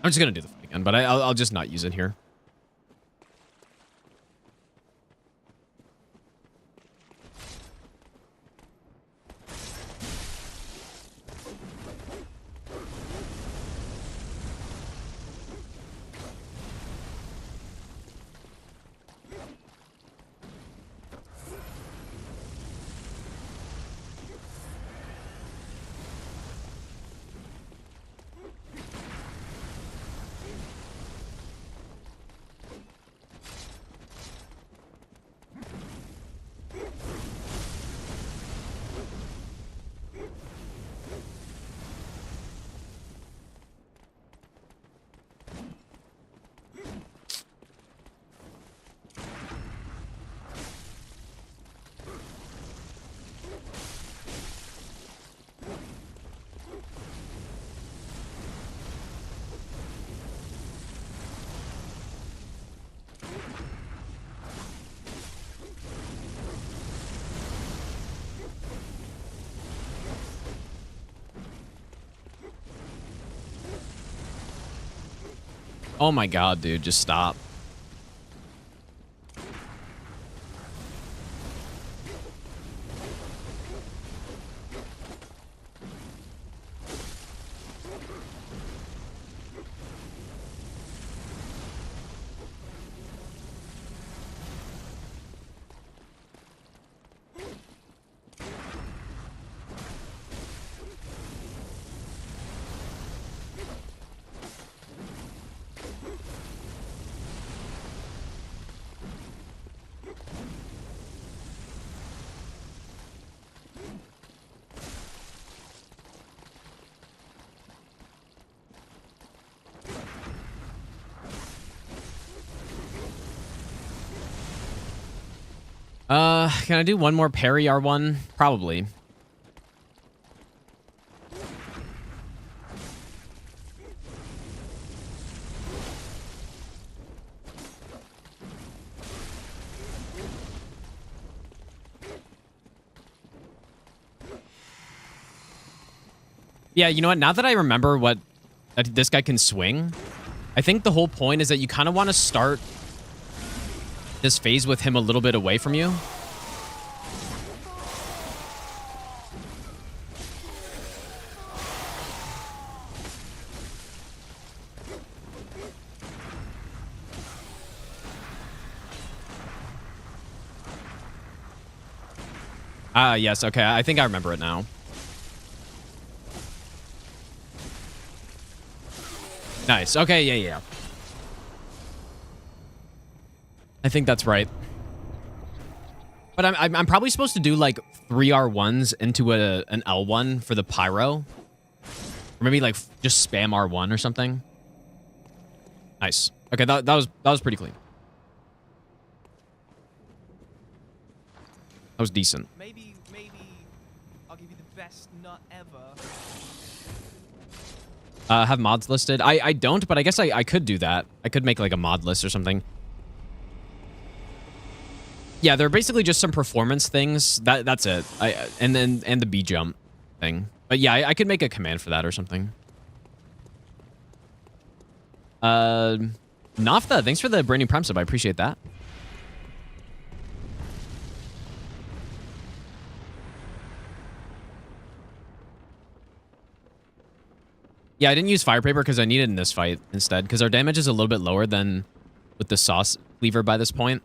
I'm just gonna do the fight again, but I'll just not use it here. Oh my god, dude, just stop. Can I do one more parry R1? Probably. Yeah, you know what? Now that I remember that this guy can swing, I think the whole point is that you kind of want to start this phase with him a little bit away from you. Ah, yes. Okay, I think I remember it now. Nice. Okay, yeah. I think that's right. But I'm probably supposed to do like 3 R1s into an L1 for the pyro. Or maybe like just spam R1 or something. Nice. Okay, that was pretty clean. That was decent. Maybe I'll give you the best nut ever. Have mods listed? I don't, but I guess I could do that. I could make like a mod list or something. Yeah, they're basically just some performance things. That's it. And the B jump thing. But yeah, I could make a command for that or something. Nafta, thanks for the brand new Prime sub. I appreciate that. Yeah, I didn't use fire paper because I need it in this fight instead, because our damage is a little bit lower than with the sauce cleaver by this point.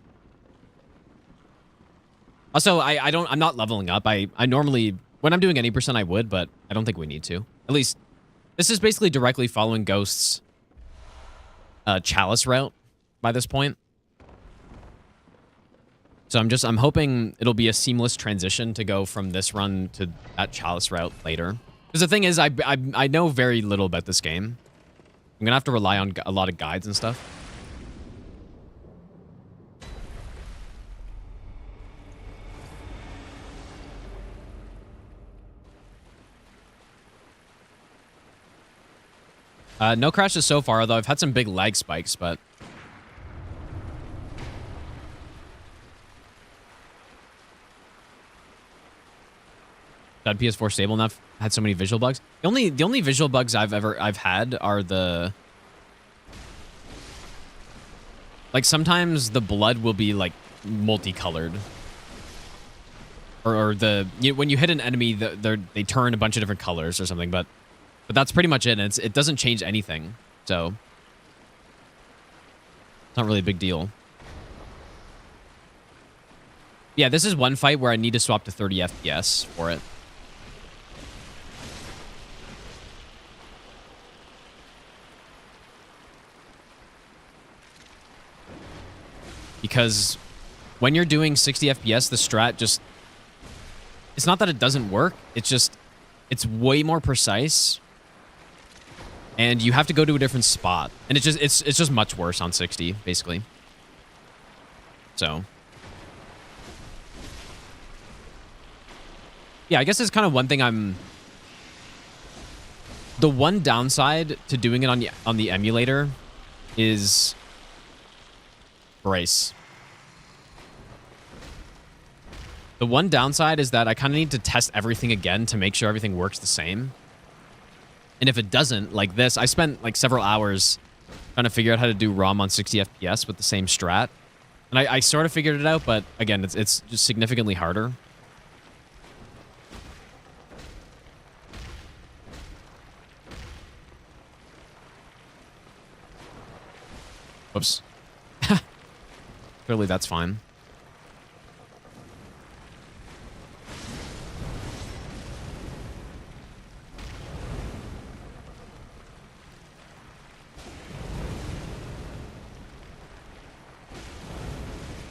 Also, I'm not leveling up. I normally, when I'm doing any percent, I would, but I don't think we need to. At least, this is basically directly following Ghost's Chalice route by this point. So I'm hoping it'll be a seamless transition to go from this run to that Chalice route later. Because the thing is, I know very little about this game. I'm gonna have to rely on a lot of guides and stuff. No crashes so far, although I've had some big lag spikes, but... That PS4 stable enough had so many visual bugs. The only visual bugs I've had are the... Like, sometimes the blood will be, like, multicolored. Or when you hit an enemy, they turn a bunch of different colors or something, but that's pretty much it, and it doesn't change anything, so... It's not really a big deal. Yeah, this is one fight where I need to swap to 30 FPS for it. Because when you're doing 60 FPS, the strat just... It's not that it doesn't work, it's just... It's way more precise. And you have to go to a different spot. And it's just much worse on 60, basically. So... Yeah, I guess it's kind of one thing I'm... The one downside to doing it on the emulator is... Brace. The one downside is that I kind of need to test everything again to make sure everything works the same. And if it doesn't, like this, I spent like several hours Trying to figure out how to do ROM on 60 FPS with the same strat. And I sort of figured it out, but again, it's just significantly harder. Whoops. Clearly that's fine.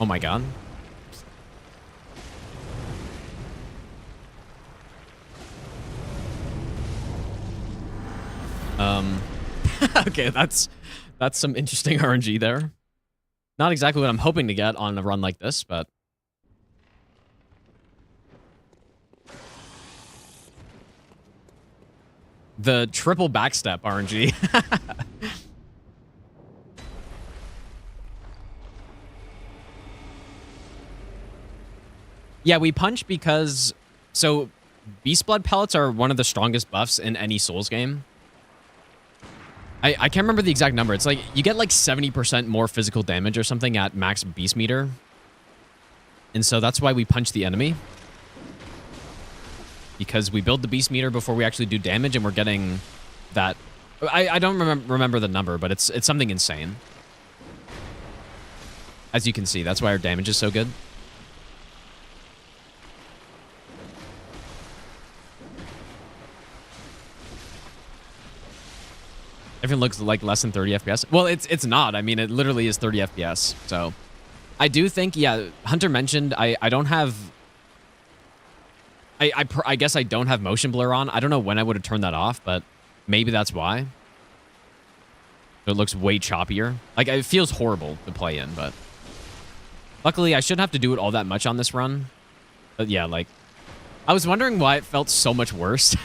Oh my god. Okay, that's some interesting RNG there. Not exactly what I'm hoping to get on a run like this, but the triple backstep RNG. Yeah, we punch because... So, Beast Blood pellets are one of the strongest buffs in any Souls game. I can't remember the exact number. It's like, you get like 70% more physical damage or something at max Beast Meter. And so that's why we punch the enemy. Because we build the Beast Meter before we actually do damage, and we're getting that... I don't remember the number, but it's something insane. As you can see, that's why our damage is so good. Everything looks like less than 30 FPS. Well, it's not. I mean, it literally is 30 FPS. So, I do think, yeah, Hunter mentioned I don't have... I guess I don't have motion blur on. I don't know when I would have turned that off, but maybe that's why. It looks way choppier. Like, it feels horrible to play in, but... Luckily, I shouldn't have to do it all that much on this run. But yeah, like... I was wondering why it felt so much worse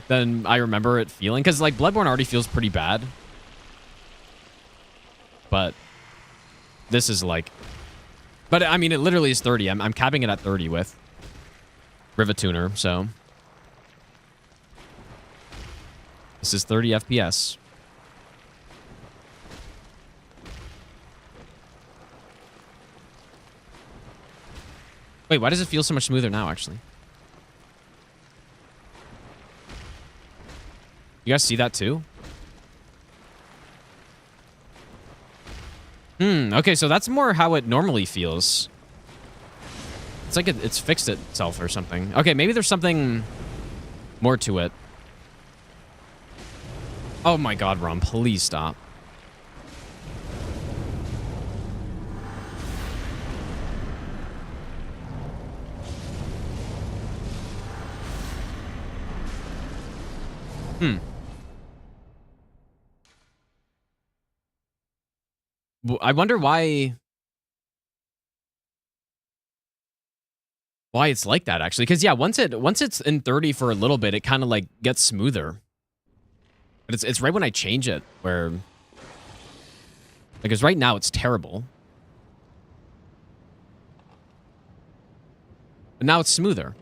than I remember it feeling. Because, like, Bloodborne already feels pretty bad. But this is, like... But, I mean, it literally is 30. I'm capping it at 30 with Rivatuner, so... This is 30 FPS. Wait, why does it feel so much smoother now, actually? You guys see that too? Okay, so that's more how it normally feels. It's like it's fixed itself or something. Okay, maybe there's something more to it. Oh my god, Rom, please stop. I wonder why it's like that, actually. Because, yeah, once it's in 30 for a little bit, it kind of, like, gets smoother. But it's right when I change it where... Because right now it's terrible. But now it's smoother.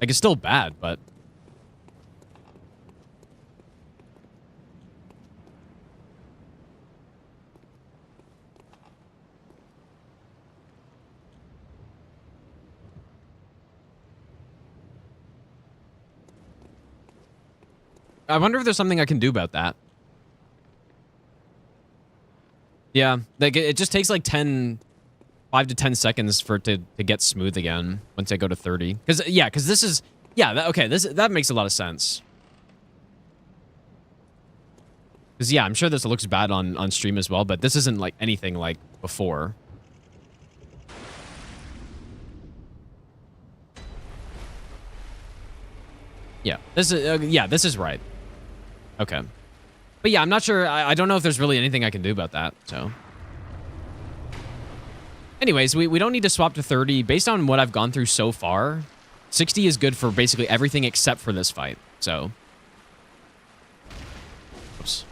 Like, it's still bad, but... I wonder if there's something I can do about that. Yeah, like it just takes like 5 to 10 seconds for it to get smooth again once I go to 30. Because this is... Yeah, okay, that makes a lot of sense. Because, yeah, I'm sure this looks bad on stream as well, but this isn't like anything like before. Yeah, this is right. Okay. But yeah, I'm not sure. I don't know if there's really anything I can do about that, so. Anyways, we don't need to swap to 30. Based on what I've gone through so far, 60 is good for basically everything except for this fight, so. Oops.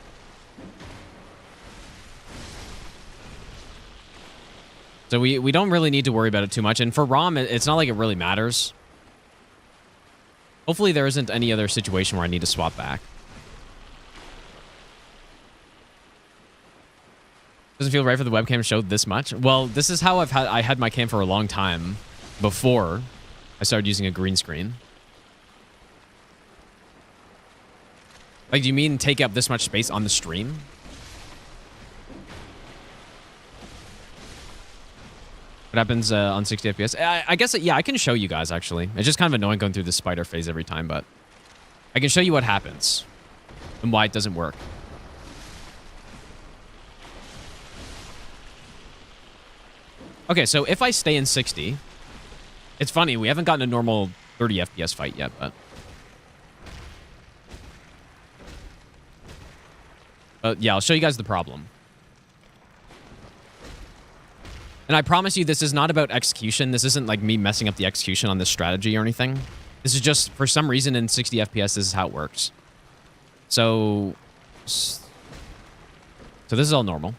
So we don't really need to worry about it too much. And for ROM, it's not like it really matters. Hopefully there isn't any other situation where I need to swap back. Doesn't feel right for the webcam to show this much. Well, this is how I had my cam for a long time before I started using a green screen. Like, do you mean take up this much space on the stream? What happens on 60 FPS? I guess, yeah, I can show you guys, actually. It's just kind of annoying going through the spider phase every time, but I can show you what happens and why it doesn't work. Okay, so if I stay in 60, it's funny, we haven't gotten a normal 30 FPS fight yet, but... yeah, I'll show you guys the problem. And I promise you, this is not about execution. This isn't like me messing up the execution on this strategy or anything. This is just, for some reason, in 60 FPS, this is how it works. So this is all normal.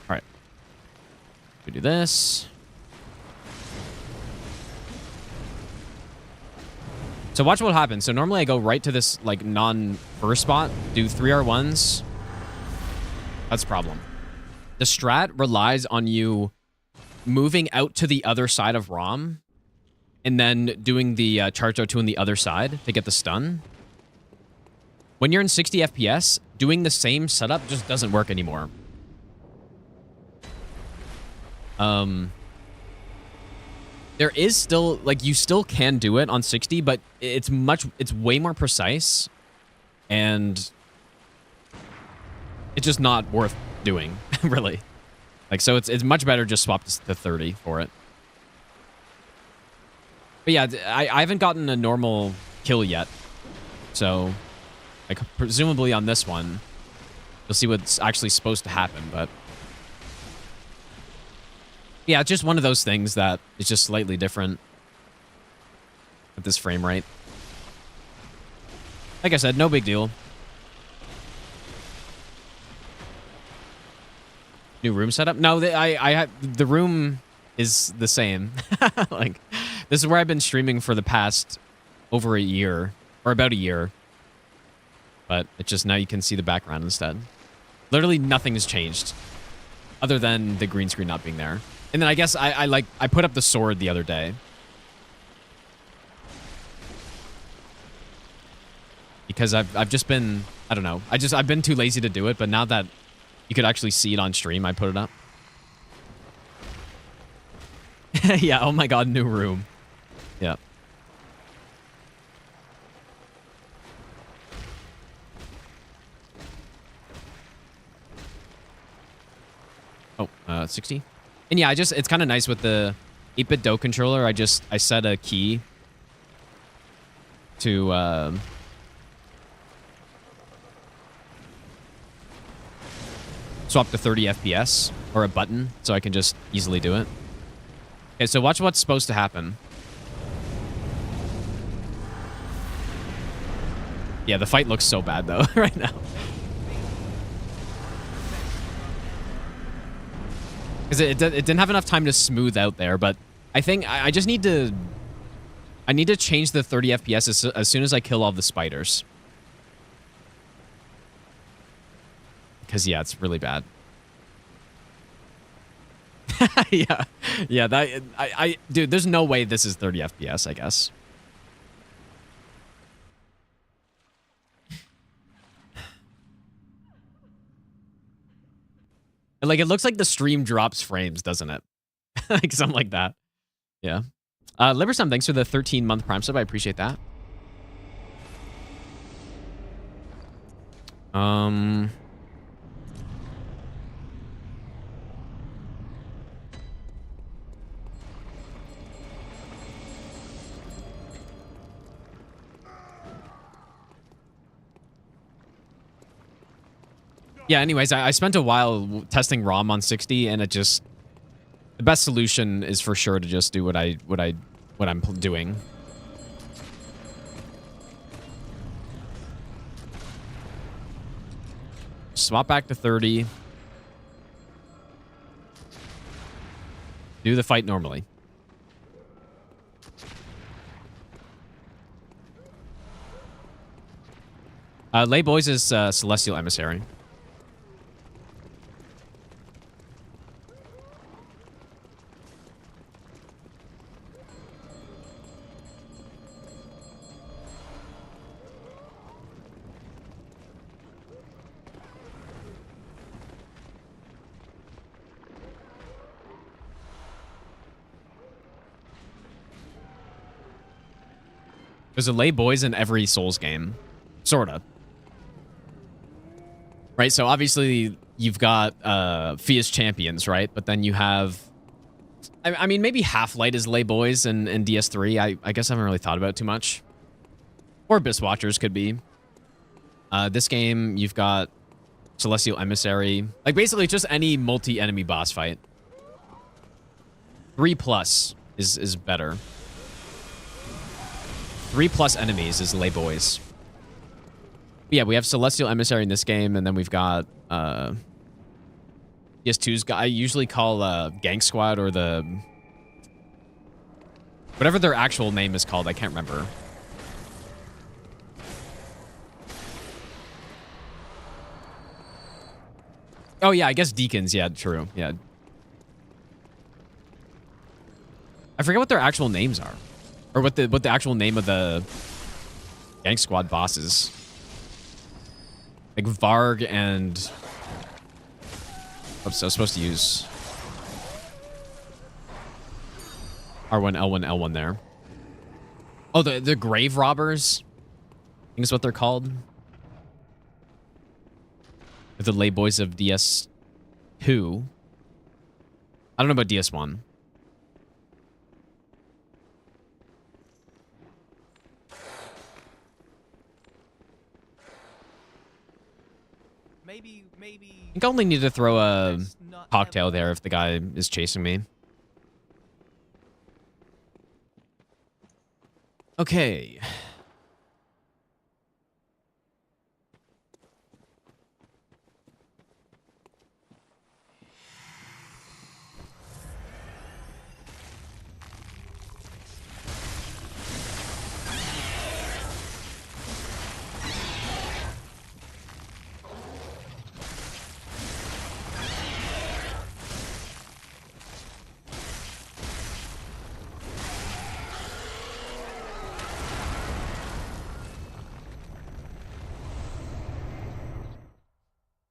All right. We do this. So watch what happens. So normally I go right to this like non-first spot, do 3R1s. That's a problem. The strat relies on you moving out to the other side of ROM and then doing the charge out 2 on the other side to get the stun. When you're in 60 FPS, doing the same setup just doesn't work anymore. There is still, like, you still can do it on 60, but it's way more precise, and it's just not worth doing, really. Like, so it's much better just swap to 30 for it. But yeah, I haven't gotten a normal kill yet, so, like, presumably on this one, you'll see what's actually supposed to happen, but... yeah, it's just one of those things that is just slightly different at this frame rate. Like I said, no big deal. New room setup? No, the room is the same. Like, this is where I've been streaming for the past over a year, or about a year. But it just, now you can see the background instead. Literally nothing has changed, other than the green screen not being there. And then I guess I put up the sword the other day. Because I've just been, I don't know. I've been too lazy to do it, but now that you could actually see it on stream, I put it up. Yeah, oh my god, new room. Yeah. Oh, 60? And yeah, it's kind of nice with the 8-bit Do controller. I set a key to swap to 30 FPS, or a button, so I can just easily do it. Okay, so watch what's supposed to happen. Yeah, the fight looks so bad though right now. Because it didn't have enough time to smooth out there, but I think I just need to... I need to change the 30 FPS as soon as I kill all the spiders. Because, yeah, it's really bad. Yeah. Yeah, that... dude, there's no way this is 30 FPS, I guess. Like, it looks like the stream drops frames, doesn't it? Like, something like that. Yeah. Libersum, thanks for the 13-month Prime sub. I appreciate that. Yeah, anyways, I spent a while testing ROM on 60, and it just... the best solution is for sure to just do what I'm doing. Swap back to 30. Do the fight normally. Lay Boys is Celestial Emissary. There's a Lay Boys in every Souls game. Sorta. Right, so obviously you've got Fierce Champions, right? But then you have... I mean, maybe Half-Light is Lay Boys in DS3. I guess I haven't really thought about it too much. Or Abyss Watchers could be. This game, you've got Celestial Emissary. Like, basically just any multi-enemy boss fight. 3+ is better. 3+ enemies is Lay Boys. Yeah, we have Celestial Emissary in this game, and then we've got PS2's guy. I usually call Gang Squad or the whatever their actual name is called. I can't remember. Oh yeah, I guess Deacons. Yeah, true. Yeah, I forget what their actual names are, or what the actual name of the Gang Squad boss is. Like Varg and... Oops, I was supposed to use R1, L1, L1 there. Oh, the Grave Robbers, I think is what they're called. The Lay Boys of DS2. I don't know about DS1. Maybe. I think I only need to throw a cocktail there if the guy is chasing me. Okay.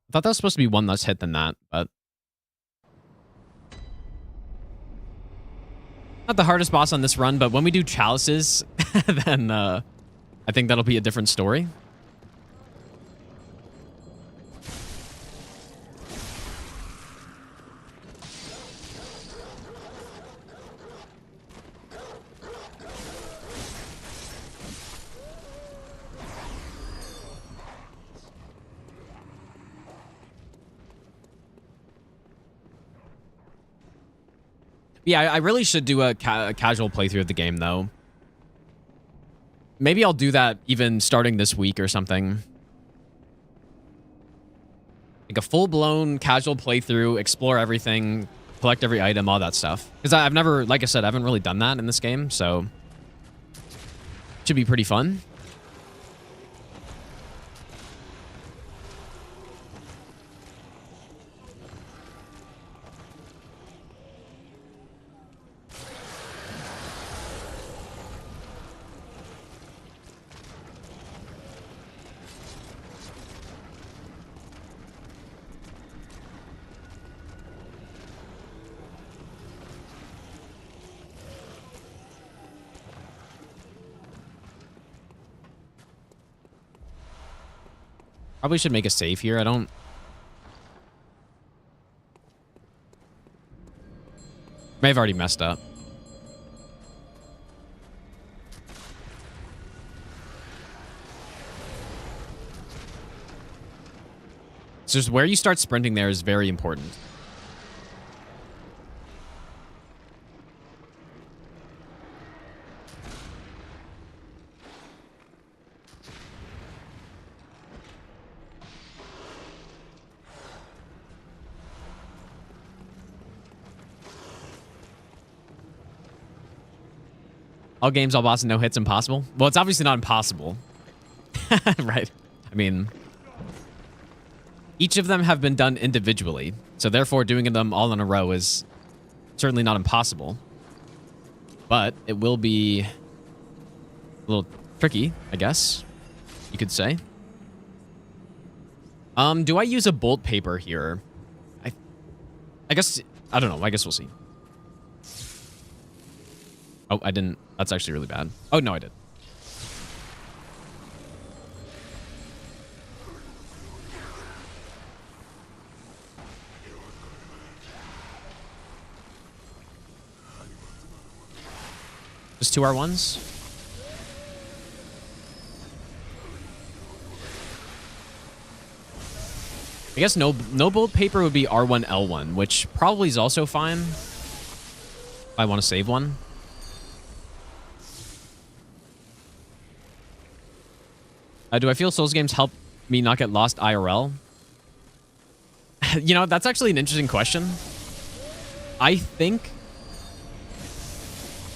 I thought that was supposed to be one less hit than that, but... Not the hardest boss on this run, but when we do chalices, then I think that'll be a different story. Yeah, I really should do a casual playthrough of the game, though. Maybe I'll do that even starting this week or something. Like a full-blown casual playthrough, explore everything, collect every item, all that stuff. Because I've never, like I said, I haven't really done that in this game, so... Should be pretty fun. Probably should make a save here. I don't... May have already messed up. So just where you start sprinting there is very important. All games, all bosses, no hits, impossible. Well, it's obviously not impossible. Right. I mean, each of them have been done individually, so therefore doing them all in a row is certainly not impossible. But it will be a little tricky, I guess you could say. Do I use a bolt paper here? I guess, I don't know. I guess we'll see. Oh, I didn't. That's actually really bad. Oh, no, I did. Just 2 R1s? I guess no bolt paper would be R1, L1, which probably is also fine if I want to save one. Do I feel Souls games help me not get lost IRL? You know, that's actually an interesting question. I think...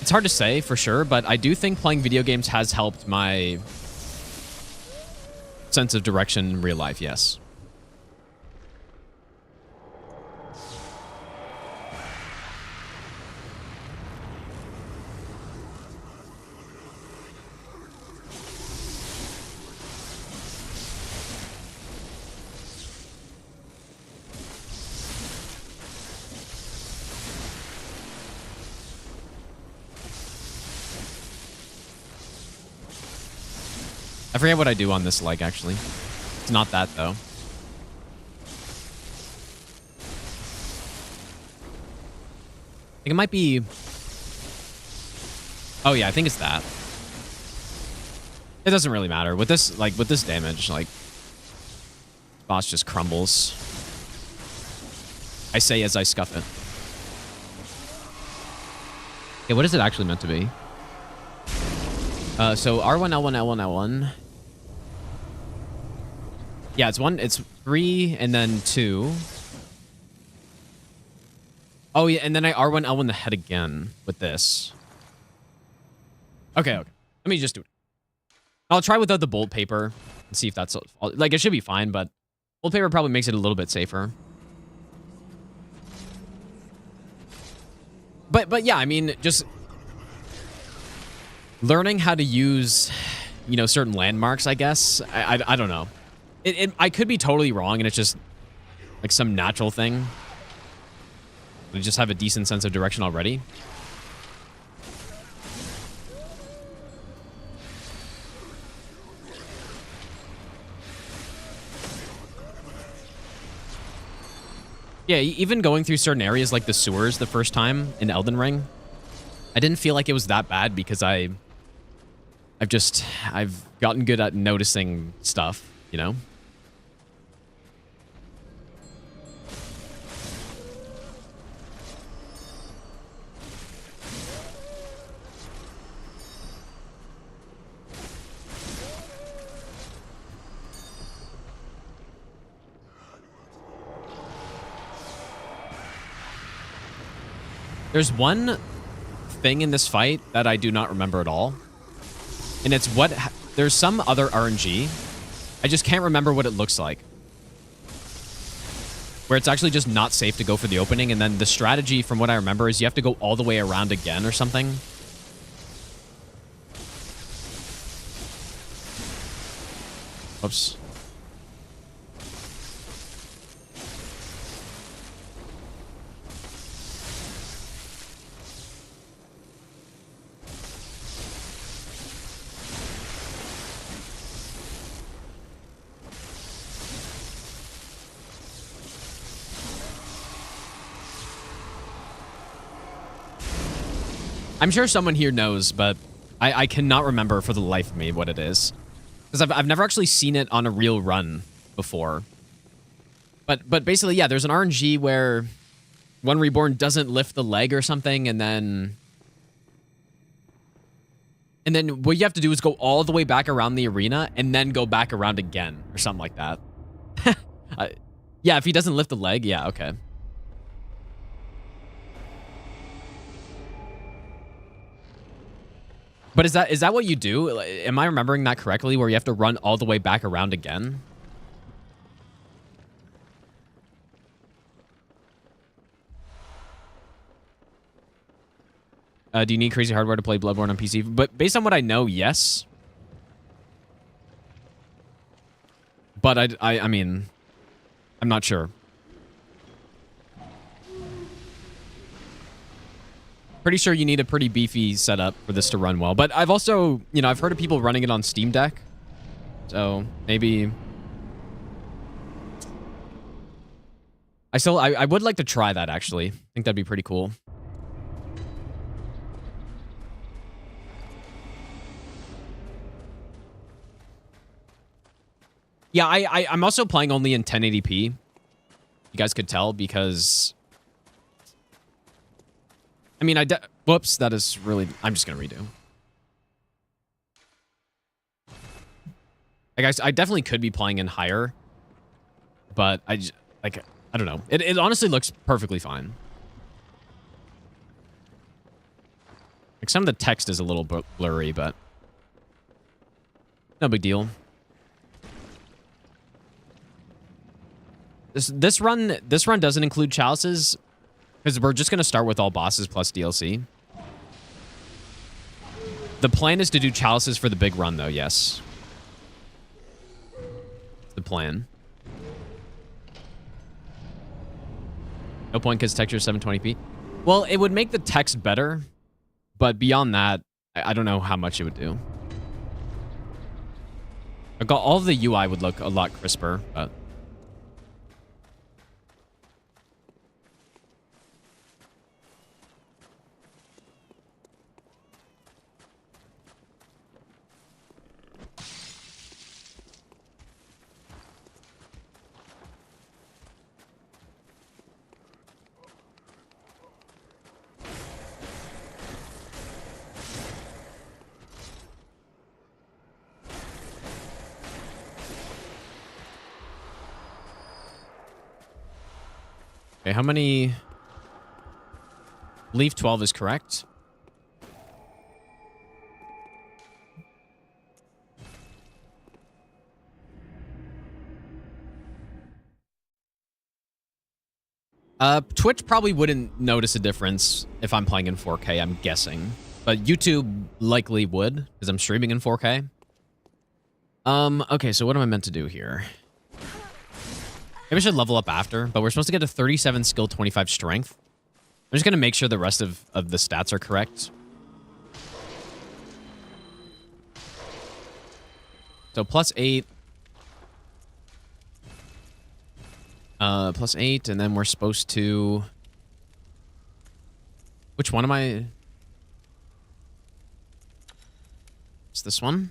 It's hard to say for sure, but I do think playing video games has helped my sense of direction in real life, yes. I forget what I do on this leg, actually. It's not that, though. I think it might be... Oh, yeah, I think it's that. It doesn't really matter. With this, like, with this damage, like... Boss just crumbles. I say as I scuff it. Okay, what is it actually meant to be? So R1, L1, L1, L1. Yeah, it's 3 and then 2. Oh, yeah, and then I R1, L1 the head again with this. Okay. Let me just do it. I'll try without the bolt paper and see if that's... Like, it should be fine, but bolt paper probably makes it a little bit safer. But yeah, I mean, just... learning how to use, you know, certain landmarks, I guess. I don't know. I could be totally wrong, and it's just like some natural thing. I just have a decent sense of direction already. Yeah, even going through certain areas like the sewers the first time in Elden Ring, I didn't feel like it was that bad because I've gotten good at noticing stuff, you know? There's one thing in this fight that I do not remember at all. And it's there's some other RNG. I just can't remember what it looks like. Where it's actually just not safe to go for the opening. And then the strategy, from what I remember, is you have to go all the way around again or something. Oops. I'm sure someone here knows, but I cannot remember for the life of me what it is. Because I've never actually seen it on a real run before. But basically, yeah, there's an RNG where One Reborn doesn't lift the leg or something, and then what you have to do is go all the way back around the arena and then go back around again or something like that. Yeah, if he doesn't lift the leg, yeah, okay. But is that what you do? Am I remembering that correctly, where you have to run all the way back around again? Do you need crazy hardware to play Bloodborne on PC? But based on what I know, yes. But I mean, I'm not sure. Pretty sure you need a pretty beefy setup for this to run well. But I've also, you know, I've heard of people running it on Steam Deck. So maybe... I would like to try that, actually. I think that'd be pretty cool. Yeah, I'm also playing only in 1080p. You guys could tell because... I mean, whoops, that is really... I'm just going to redo. Like, I definitely could be playing in higher. But I don't know. It honestly looks perfectly fine. Like, some of the text is a little blurry, but... no big deal. This run doesn't include chalices because we're just going to start with all bosses plus DLC. The plan is to do chalices for the big run, though, yes. It's the plan. No point because texture is 720p. Well, it would make the text better, but beyond that, I don't know how much it would do. I got all of the UI would look a lot crisper, but... okay, how many... Leaf 12 is correct. Twitch probably wouldn't notice a difference if I'm playing in 4K, I'm guessing. But YouTube likely would, because I'm streaming in 4K. Okay, so what am I meant to do here? Maybe I should level up after, but we're supposed to get a 37 skill, 25 strength. I'm just going to make sure the rest of the stats are correct. So +8. +8, and then we're supposed to... Which one am I... It's this one.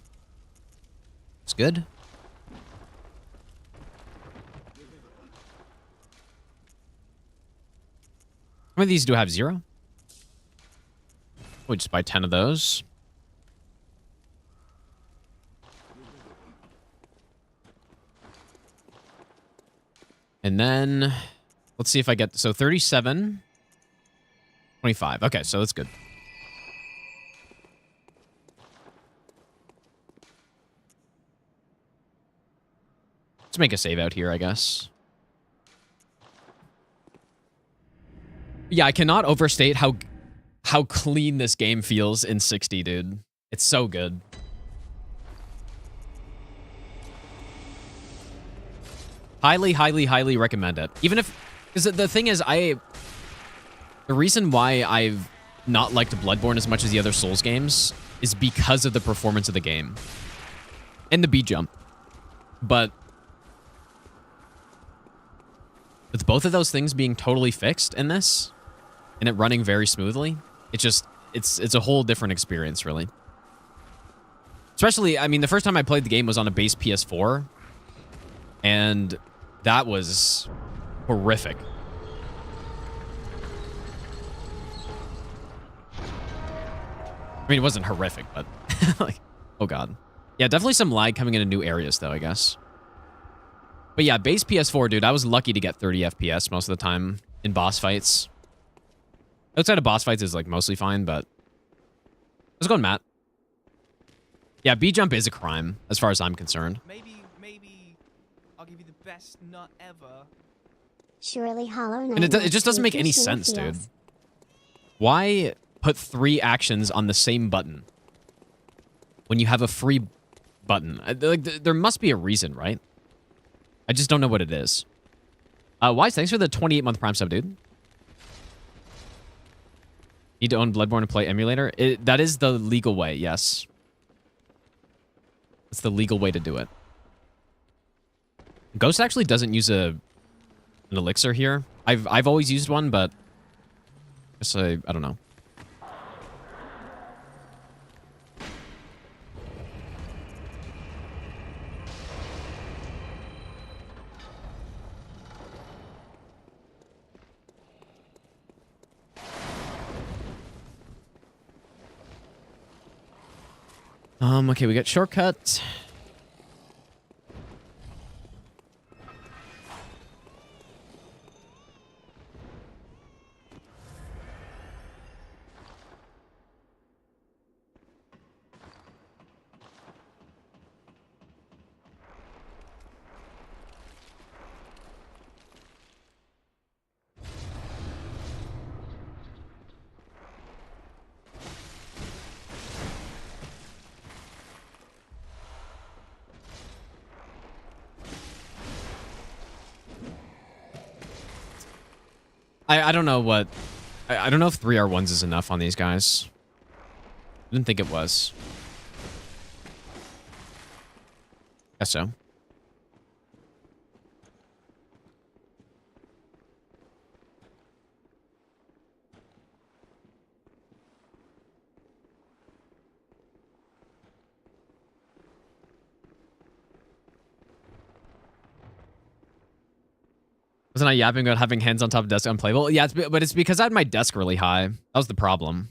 It's good. How many of these do I have? 0? We'll just buy 10 of those. And then, let's see if I get... So 37, 25. Okay, so that's good. Let's make a save out here, I guess. Yeah, I cannot overstate how clean this game feels in 60, dude. It's so good. Highly, highly, highly recommend it. Even if... Because the thing is, the reason why I've not liked Bloodborne as much as the other Souls games is because of the performance of the game. And the B-jump. But... with both of those things being totally fixed in this, and it running very smoothly, it just... It's a whole different experience, really. Especially, I mean, the first time I played the game was on a base PS4. And that was horrific. I mean, it wasn't horrific, but like, oh god. Yeah, definitely some lag coming into new areas, though, I guess. But yeah, base PS4, dude, I was lucky to get 30 FPS most of the time in boss fights. Outside of boss fights is like mostly fine, but... Let's go on Matt. Yeah, B-jump is a crime, as far as I'm concerned. Maybe I'll give you the best nut ever. Surely Hollow Knight. And it will just doesn't squeak make any Machina sense, dude. feels. Why put 3 actions on the same button when you have a free button? Like, there must be a reason, right? I just don't know what it is. Wise, thanks for the 28-month Prime sub, dude. Need to own Bloodborne to play emulator? That is the legal way, yes. It's the legal way to do it. Ghost actually doesn't use an elixir here. I've always used one, but I guess I don't know. Okay, we got shortcut. I don't know what... I don't know if 3R1s is enough on these guys. I didn't think it was. Guess so. Wasn't I yapping about having hands on top of desk unplayable? Yeah, but it's because I had my desk really high. That was the problem.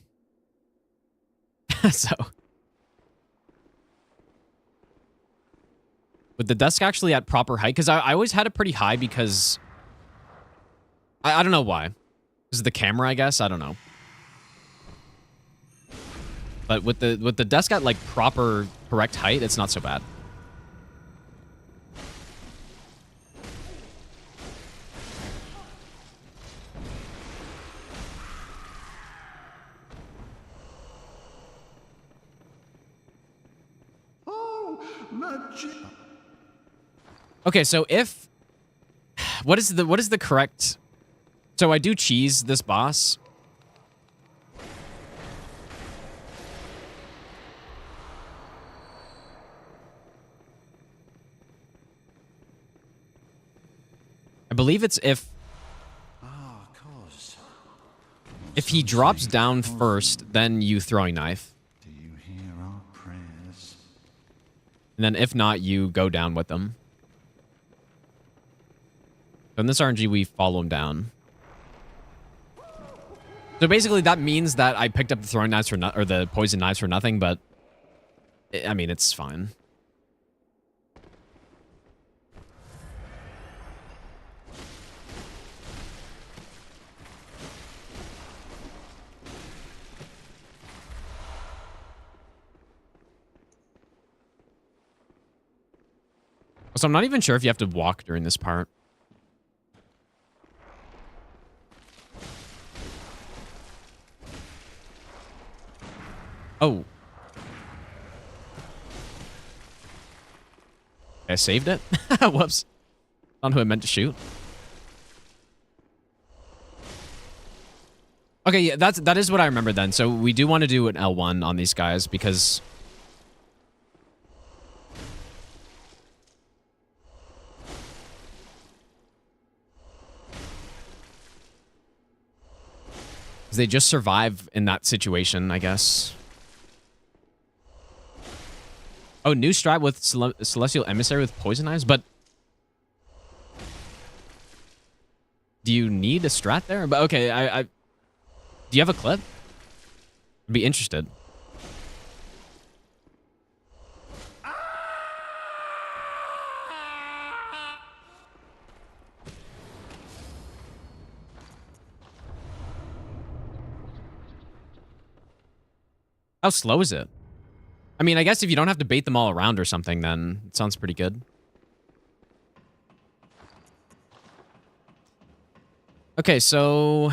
So. With the desk actually at proper height, because I always had it pretty high because... I don't know why. This is the camera, I guess? I don't know. But with the desk at like proper, correct height, it's not so bad. Okay, so if what is the correct? So I do cheese this boss. I believe it's if he drops down first, then you throwing knife. Do you hear our prayers? And then if not, you go down with them. So in this RNG, we follow him down. So basically, that means that I picked up the throwing knives or the poison knives for nothing, but I mean, it's fine. So I'm not even sure if you have to walk during this part. Oh. I saved it? Whoops. Not who I meant to shoot. Okay, yeah, that is what I remember then. So we do want to do an L1 on these guys because... they just survive in that situation, I guess. Oh, new strat with Celestial Emissary with Poison Knives, but... do you need a strat there? But okay, do you have a clip? I'd be interested. How slow is it? I mean, I guess if you don't have to bait them all around or something, then it sounds pretty good. Okay, so...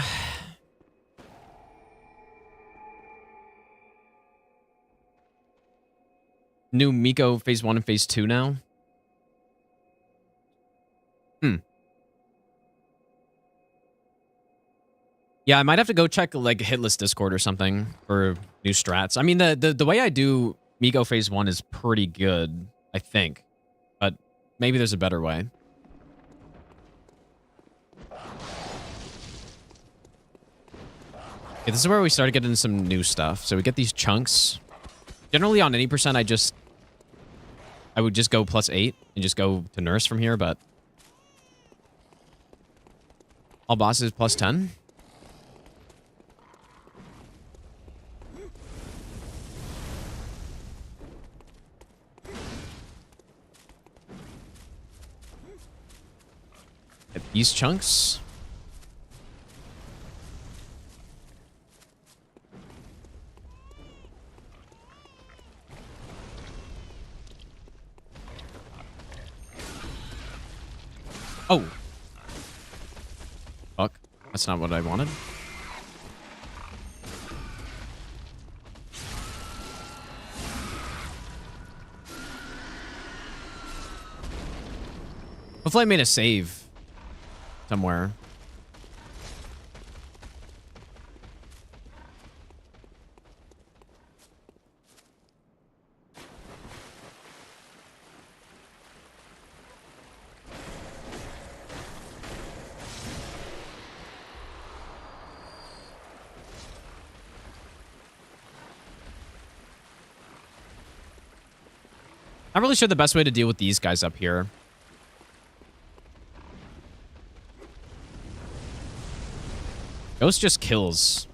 New Miko Phase 1 and Phase 2 now? Yeah, I might have to go check, like, Hitless Discord or something for new strats. I mean, the way I do Miko Phase 1 is pretty good, I think. But maybe there's a better way. Okay, this is where we started getting some new stuff. So we get these chunks. Generally, on any percent, I would just go +8 and just go to nurse from here, but... All bosses +10. Get these chunks. Oh. Fuck. That's not what I wanted. Hopefully I made a save somewhere. Not really sure the best way to deal with these guys up here. Ghost just kills.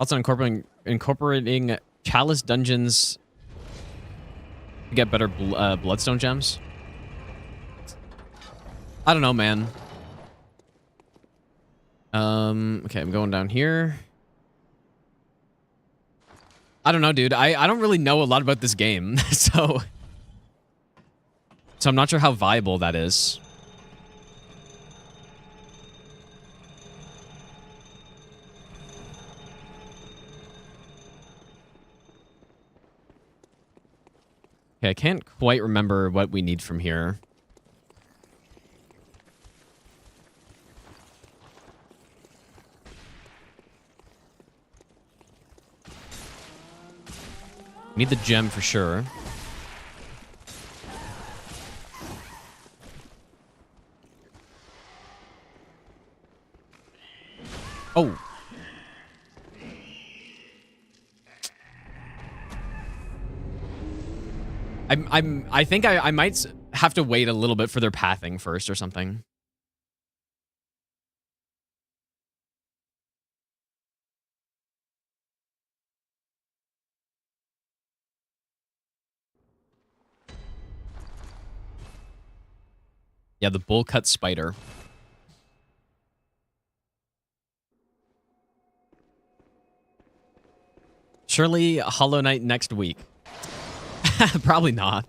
Also incorporating Chalice dungeons to get better Bloodstone gems. I don't know, man. Okay, I'm going down here. I don't know, dude. I don't really know a lot about this game, so I'm not sure how viable that is. Okay, I can't quite remember what we need from here. Need the gem for sure. Oh. I think I might have to wait a little bit for their pathing first or something. Yeah, the bull cut spider. Surely Hollow Knight next week. Probably not.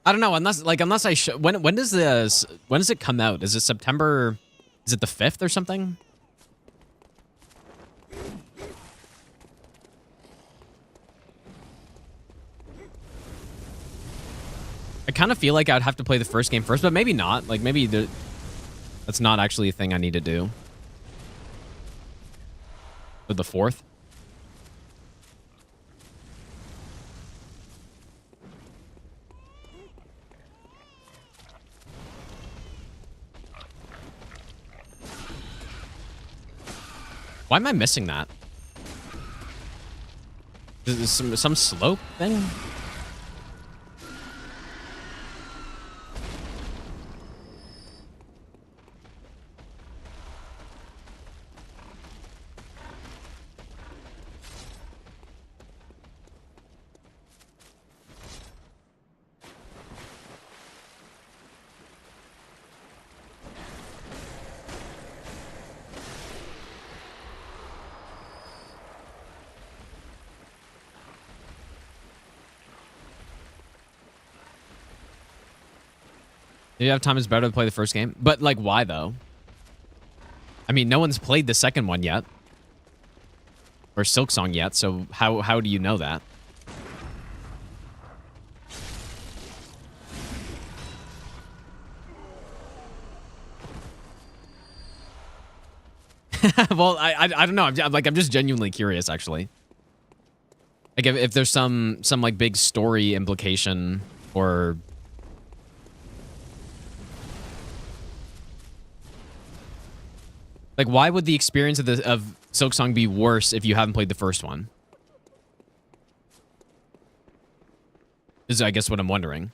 I don't know, unless I when does it come out? Is it September? Is it the 5th or something? I kind of feel like I'd have to play the first game first, but maybe not. Like maybe that's not actually a thing I need to do. Or the 4th. Why am I missing that? Is this some slope thing? You have time is better to play the first game. But, like, why, though? I mean, no one's played the second one yet. Or Silksong yet, so how do you know that? Well, I don't know. I'm just genuinely curious, actually. Like, if there's some like, big story implication or... Like, why would the experience of Silksong be worse if you haven't played the first one? Is, I guess, what I'm wondering.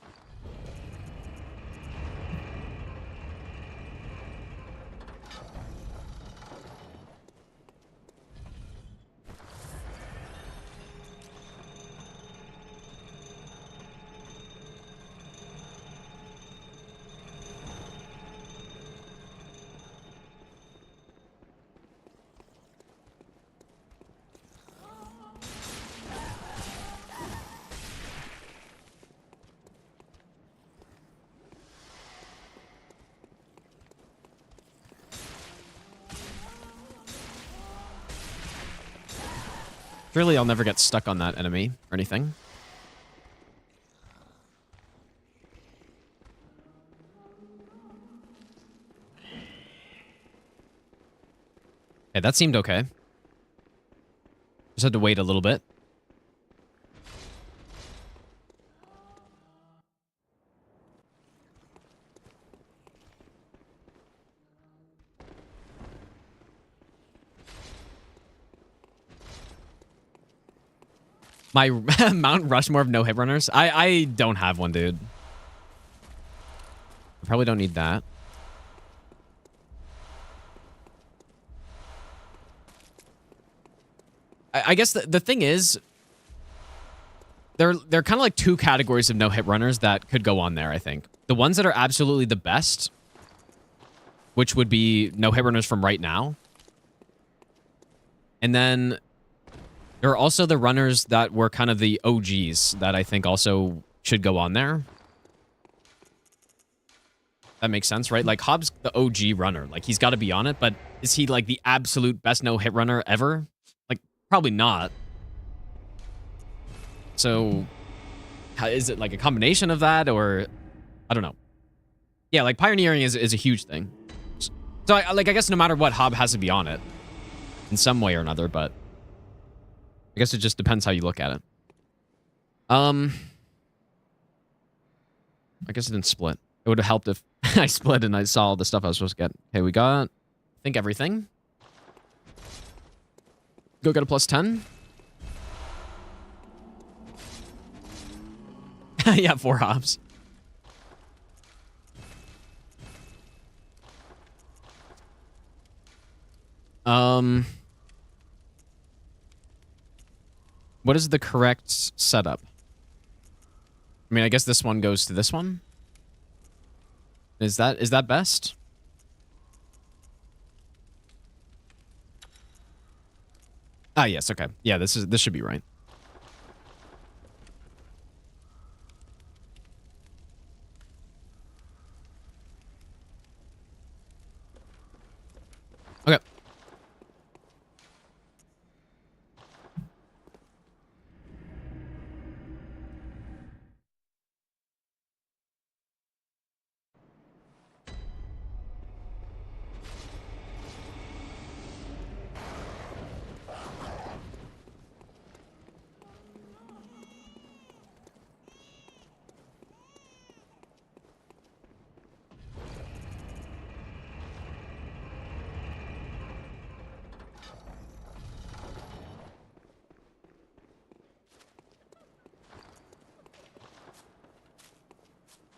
Surely I'll never get stuck on that enemy or anything. Okay, that seemed okay. Just had to wait a little bit. My Mount Rushmore of no hit runners? I don't have one, dude. I probably don't need that. I guess the thing is, they're kind of like two categories of no hit runners that could go on there, I think. The ones that are absolutely the best, which would be no hit runners from right now. And then there are also the runners that were kind of the OGs that I think also should go on there. That makes sense, right? Like, Hobbs, the OG runner. Like, he's got to be on it, but is he, like, the absolute best no-hit runner ever? Like, probably not. So, is it, like, a combination of that, or... I don't know. Yeah, like, pioneering is a huge thing. So, I guess no matter what, Hobb has to be on it. In some way or another, but... I guess it just depends how you look at it. I guess it didn't split. It would have helped if I split and I saw all the stuff I was supposed to get. Okay, we got, I think, everything. Go get a plus 10. Yeah, 4 hops. What is the correct setup? I mean, I guess this one goes to this one. Is that best? Ah, yes, okay. Yeah, this should be right. Okay.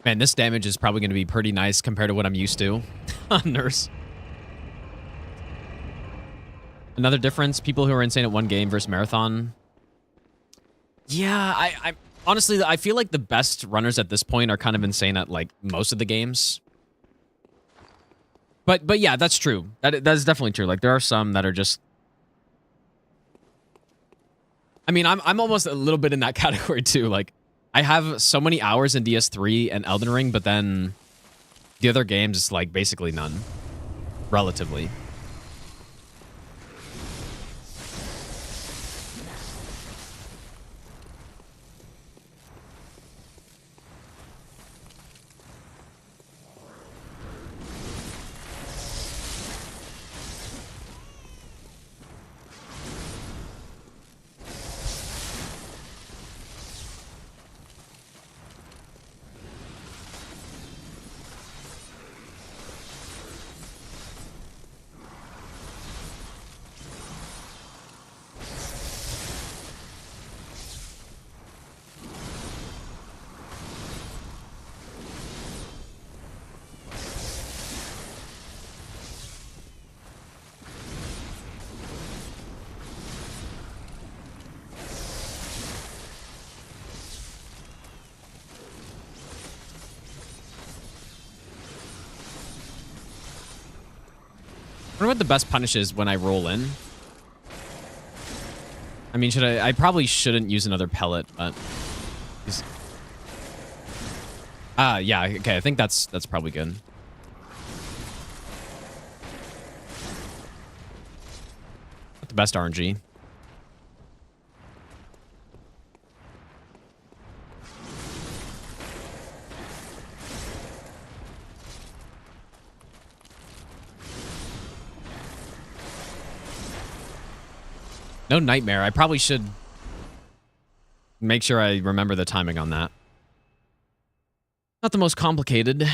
Man, this damage is probably going to be pretty nice compared to what I'm used to on Nurse. Another difference, people who are insane at one game versus Marathon. Yeah, I honestly, I feel like the best runners at this point are kind of insane at, like, most of the games. But yeah, that's true. That is definitely true. Like, there are some that are just... I mean, I'm almost a little bit in that category, too. Like, I have so many hours in DS3 and Elden Ring, but then the other games, like, basically none. Relatively. I wonder what the best punish is when I roll in. I mean, should I probably shouldn't use another pellet, but... yeah, okay, I think that's probably good. Not the best RNG. No nightmare. I probably should make sure I remember the timing on that. Not the most complicated.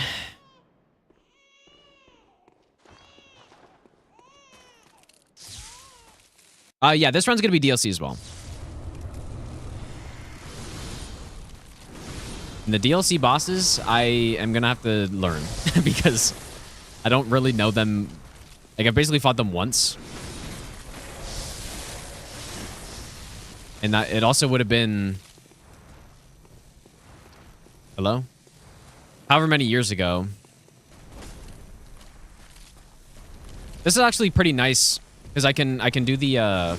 Yeah, this run's gonna be DLC as well. And the DLC bosses, I am gonna have to learn because I don't really know them. Like, I basically fought them once. And that it also would have been... Hello? However many years ago. This is actually pretty nice because I can do the I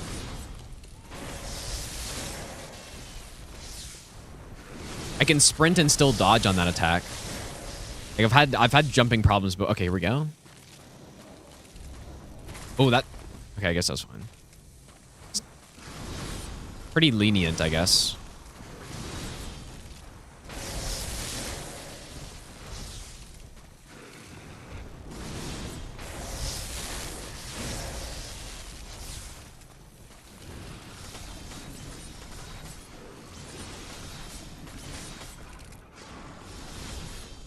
can sprint and still dodge on that attack. Like, I've had jumping problems, but okay, here we go. Oh, that... Okay, I guess that's fine. Pretty lenient, I guess.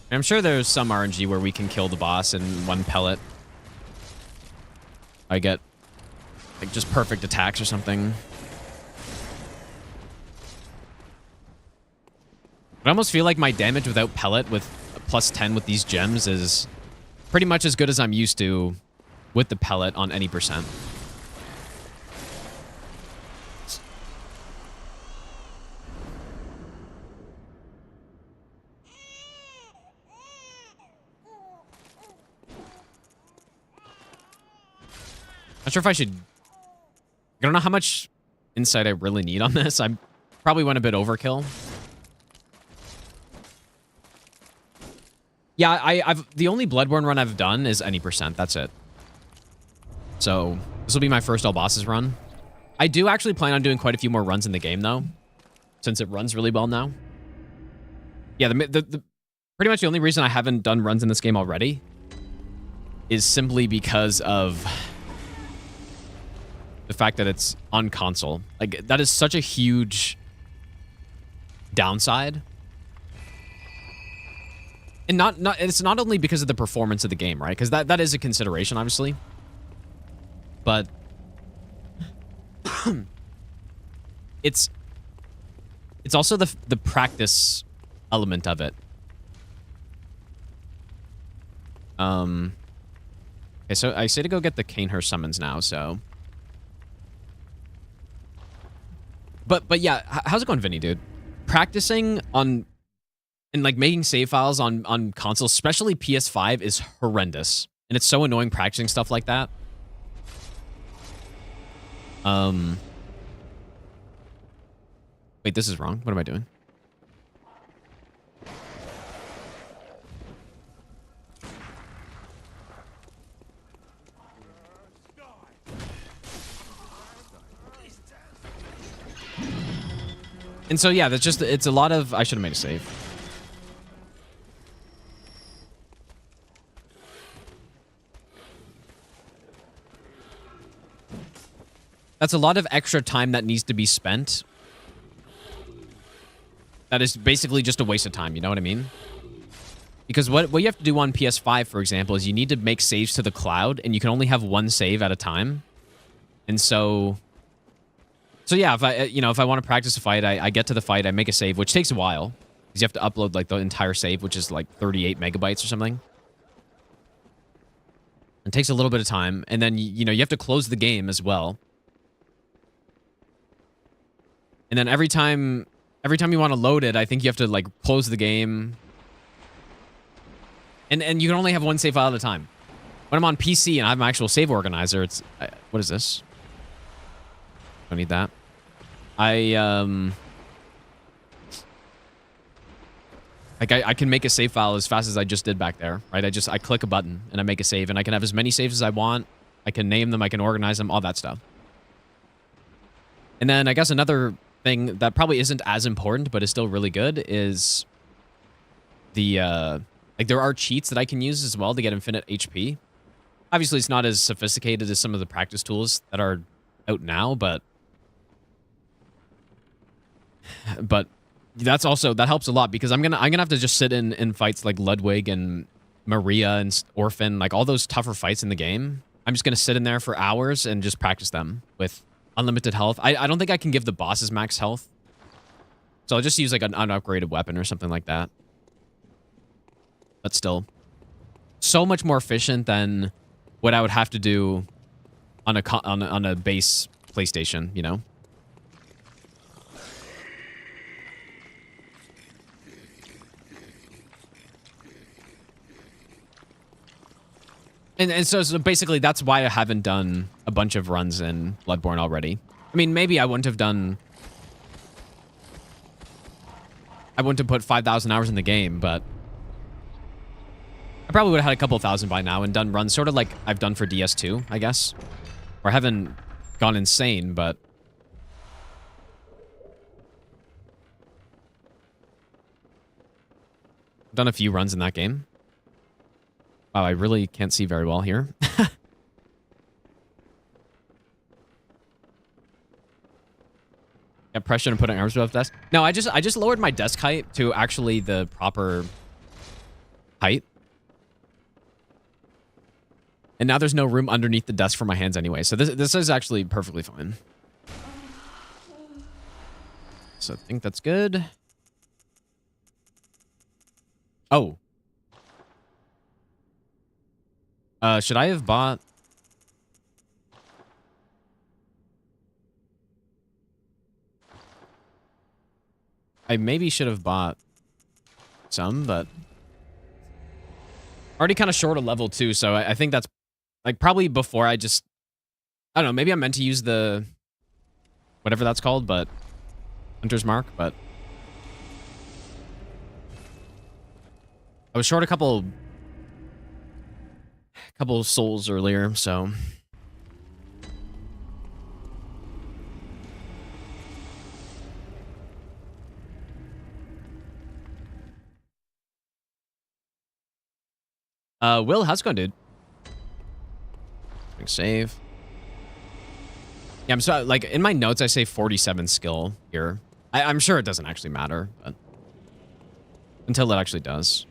I'm sure there's some RNG where we can kill the boss in one pellet. I get, like, just perfect attacks or something. I almost feel like my damage without pellet with plus 10 with these gems is pretty much as good as I'm used to with the pellet on any percent. Not sure if I should... I don't know how much insight I really need on this. I probably went a bit overkill. Yeah, I've the only Bloodborne run I've done is any percent. That's it. So this will be my first all bosses run. I do actually plan on doing quite a few more runs in the game though, since it runs really well now. Yeah, the pretty much the only reason I haven't done runs in this game already is simply because of the fact that it's on console. Like, that is such a huge downside. And it's not only because of the performance of the game, right? Because that is a consideration, obviously. But it's also the practice element of it. Okay, so I say to go get the Canehurst summons now, so. But yeah, how's it going, Vinny, dude? Practicing on and like making save files on consoles, especially PS5, is horrendous. And it's so annoying practicing stuff like that. Wait, this is wrong. What am I doing? And so, yeah, that's just, it's a lot of, I should have made a save. That's a lot of extra time that needs to be spent. That is basically just a waste of time, you know what I mean? Because what you have to do on PS5, for example, is you need to make saves to the cloud, and you can only have one save at a time. And so yeah, if I want to practice a fight, I get to the fight, I make a save, which takes a while. Because you have to upload like the entire save, which is like 38 megabytes or something. It takes a little bit of time, and then you have to close the game as well. And then every time you want to load it, I think you have to like close the game. And you can only have one save file at a time. When I'm on PC and I have an actual save organizer, it's what is this? Don't need that. I can make a save file as fast as I just did back there, right? I click a button and I make a save, and I can have as many saves as I want. I can name them, I can organize them, all that stuff. And then I guess another thing that probably isn't as important but is still really good is the like there are cheats that I can use as well to get infinite HP. Obviously, it's not as sophisticated as some of the practice tools that are out now, but that helps a lot, because I'm gonna have to just sit in fights like Ludwig and Maria and Orphan, like all those tougher fights in the game. I'm just gonna sit in there for hours and just practice them with unlimited health. I don't think I can give the bosses max health, so I'll just use like an unupgraded weapon or something like that. But still, so much more efficient than what I would have to do on a base PlayStation, you know? And so basically that's why I haven't done a bunch of runs in Bloodborne already. I mean, maybe I wouldn't have put 5,000 hours in the game, but I probably would have had a couple thousand by now and done runs sort of like I've done for DS2, I guess. Or I haven't gone insane, but I've done a few runs in that game. Wow, I really can't see very well here. Get pressure and put an arms above desk. No, I just lowered my desk height to actually the proper height. And now there's no room underneath the desk for my hands anyway. So this is actually perfectly fine. So I think that's good. Oh. Should I have bought... I maybe should have bought some, but... Already kind of short a level too, so I think that's... Like, probably before I just... I don't know, maybe I meant to use the... Whatever that's called, but... Hunter's Mark, but... I was short a couple souls earlier, so... Will, how's it going, dude? Save. Yeah, I'm sorry, like, in my notes, I say 47 skill here. I'm sure it doesn't actually matter, but... Until it actually does.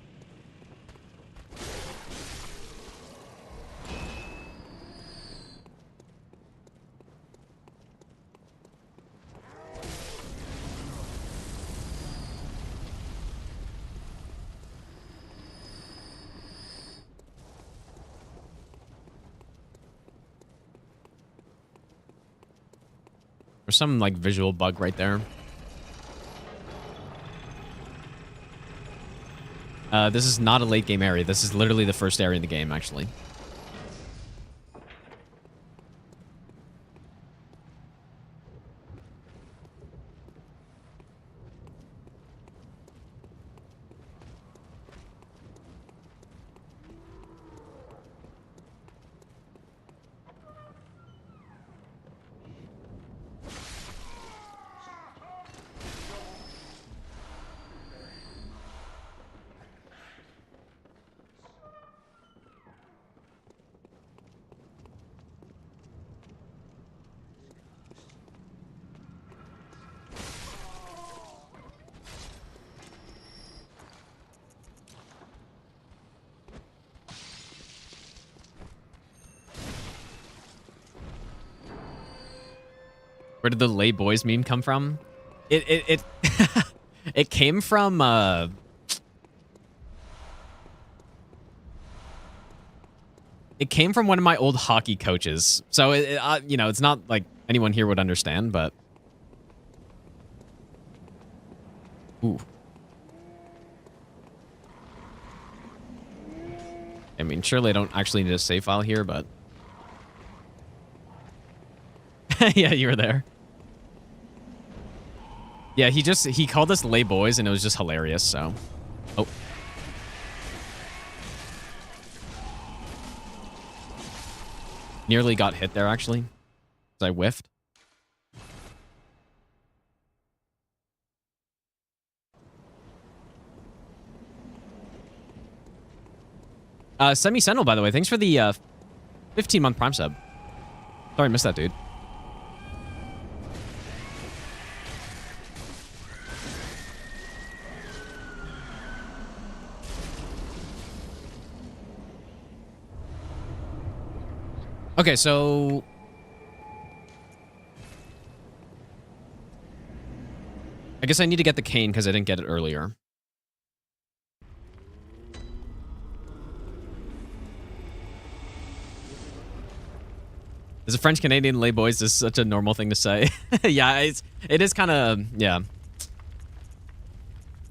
There's some like visual bug right there. This is not a late game area. This is literally the first area in the game, actually. Where did the lay boys meme come from? It it came from it came from one of my old hockey coaches. So you know, it's not like anyone here would understand, but ooh. I mean, surely I don't actually need a save file here, but yeah, you were there. Yeah, he called us lay boys and it was just hilarious, so. Oh. Nearly got hit there, actually. Because I whiffed. Semi-Sentinel, by the way. Thanks for the 15-month Prime sub. Sorry, I missed that, dude. Okay, so I guess I need to get the cane because I didn't get it earlier. Is a French Canadian lay boys is such a normal thing to say. Yeah, it is kind of, yeah.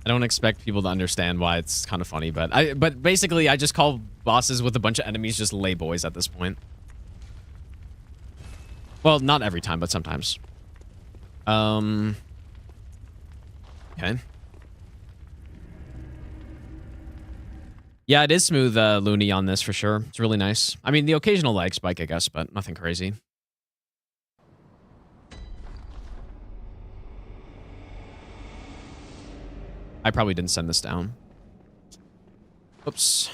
I don't expect people to understand why it's kind of funny, but basically I just call bosses with a bunch of enemies just lay boys at this point. Well, not every time, but sometimes. Okay. Yeah, it is smooth, Looney, on this for sure. It's really nice. I mean, the occasional lag spike, I guess, but nothing crazy. I probably didn't send this down. Oops.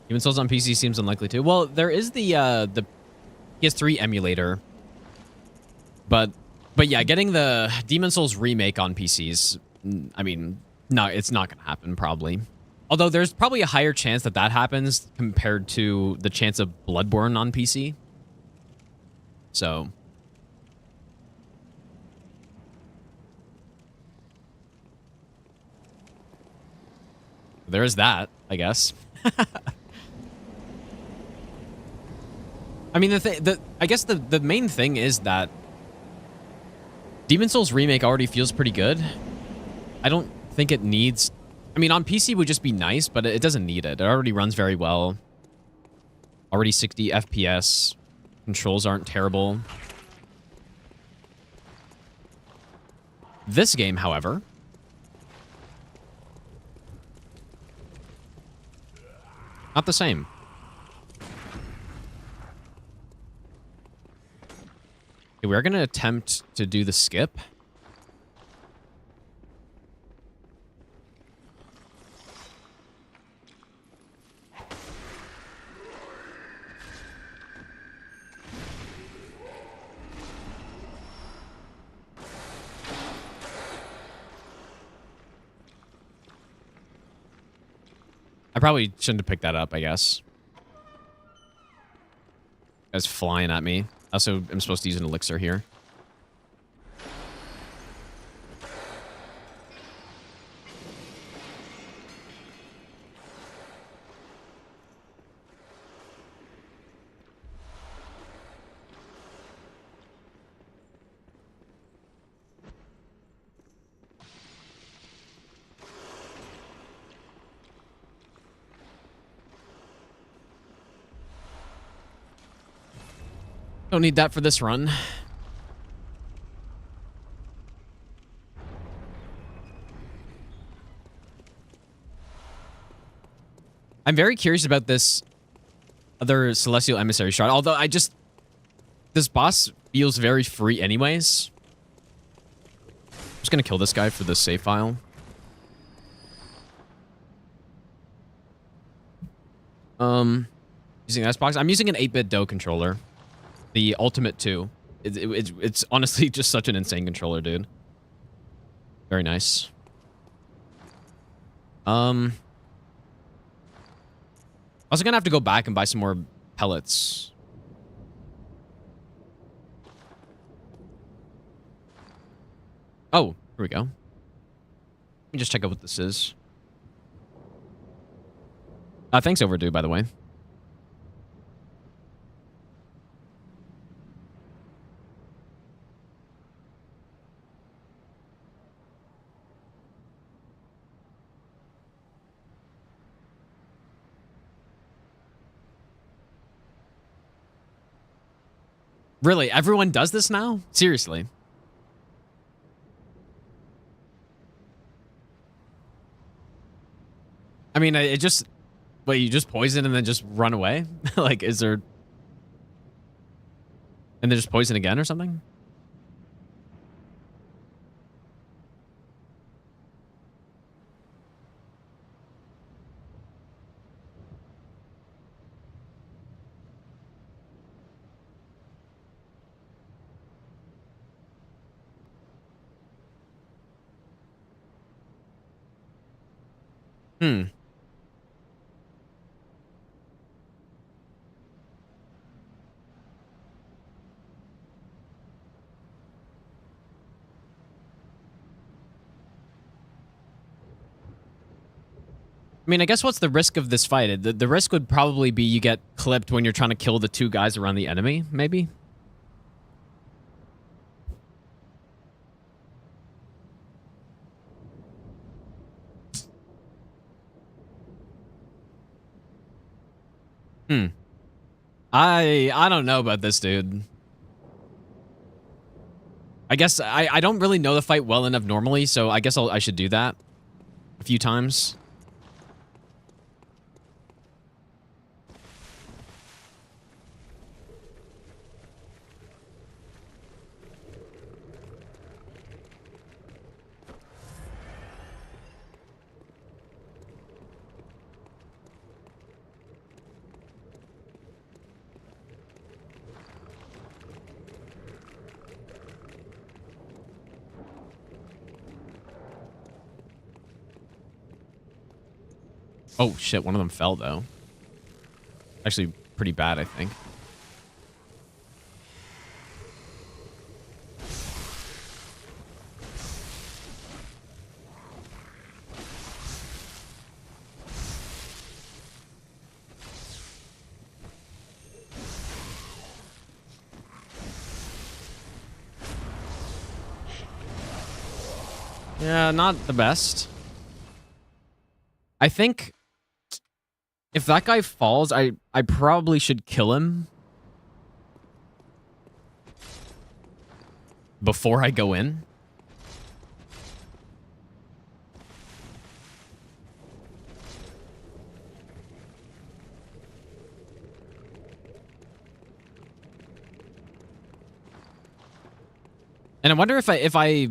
Demon Souls on PC seems unlikely too. Well, there is the PS3 emulator, but yeah, getting the Demon Souls remake on PCs, I mean, no, it's not gonna happen probably. Although there's probably a higher chance that that happens compared to the chance of Bloodborne on PC. So there is that, I guess. I mean, I guess the main thing is that Demon's Souls Remake already feels pretty good. I don't think it needs... I mean, on PC would just be nice, but it doesn't need it. It already runs very well. Already 60 FPS. Controls aren't terrible. This game, however... not the same. Okay, we're going to attempt to do the skip. I probably shouldn't have picked that up, I guess. Guy's flying at me. I also am supposed to use an elixir here. Don't need that for this run. I'm very curious about this other Celestial Emissary shard, although this boss feels very free anyways. I'm just gonna kill this guy for the save file. Using Xbox. I'm using an 8-bit DOE controller. The Ultimate 2. It's honestly just such an insane controller, dude. Very nice. I was gonna have to go back and buy some more pellets. Oh, here we go. Let me just check out what this is. Thanks, Overdue, by the way. Really? Everyone does this now? Seriously? I mean, it just... wait, you just poison and then just run away? Like, is there... and then just poison again or something? Hmm. I mean, I guess what's the risk of this fight? The risk would probably be you get clipped when you're trying to kill the two guys around the enemy, maybe? Hmm. I don't know about this, dude. I guess I don't really know the fight well enough normally, so I guess I should do that a few times. Oh, shit. One of them fell, though. Actually, pretty bad, I think. Yeah, not the best. I think if that guy falls, I probably should kill him before I go in. And I wonder if I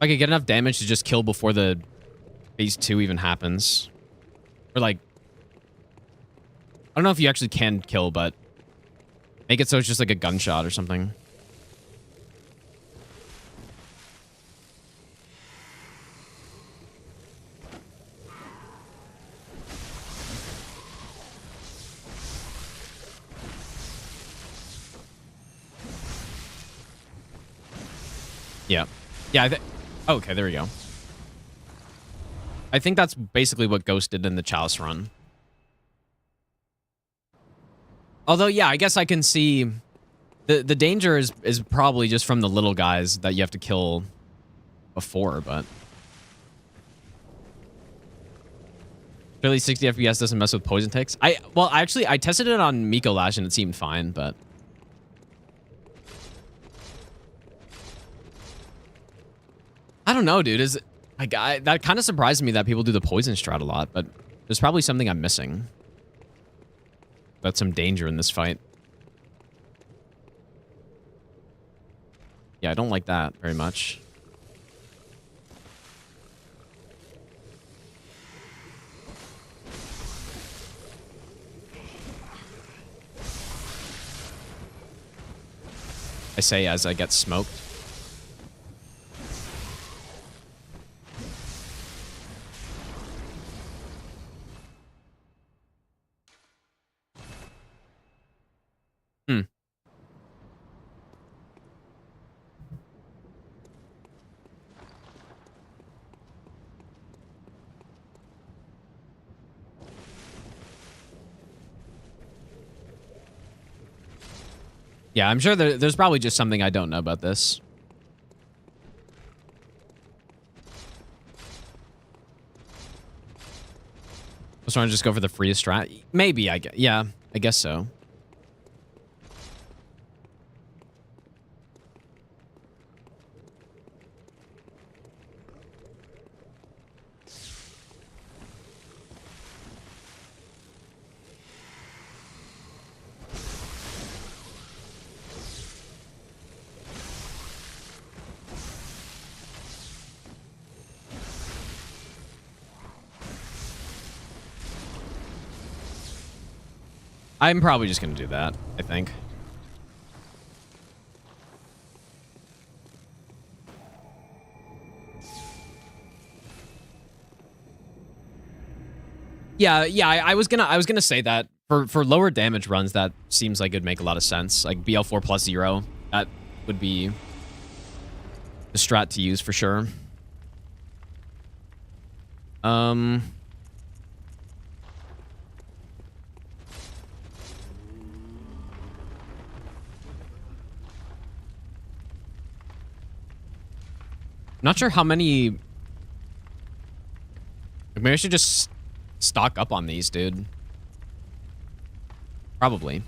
could get enough damage to just kill before the phase 2 even happens. Or like, I don't know if you actually can kill, but make it so it's just like a gunshot or something. Yeah. Yeah, okay, there we go. I think that's basically what Ghost did in the Chalice run. Although, yeah, I guess I can see the danger is probably just from the little guys that you have to kill before, but really 60 FPS doesn't mess with poison ticks. Well, actually, I tested it on Miko Lash and it seemed fine, but I don't know, dude. Is like that kind of surprised me that people do the poison strat a lot, but there's probably something I'm missing. That's some danger in this fight. Yeah, I don't like that very much. I say as I get smoked. Yeah, I'm sure there's probably just something I don't know about this. I was trying to just go for the freest strat. Maybe, I guess. Yeah, I guess so. I'm probably just going to do that, I think. Yeah, I was gonna say that for lower damage runs, that seems like it'd make a lot of sense. Like BL4 plus 0, that would be the strat to use for sure. Not sure how many. Maybe I should just stock up on these, dude. Probably.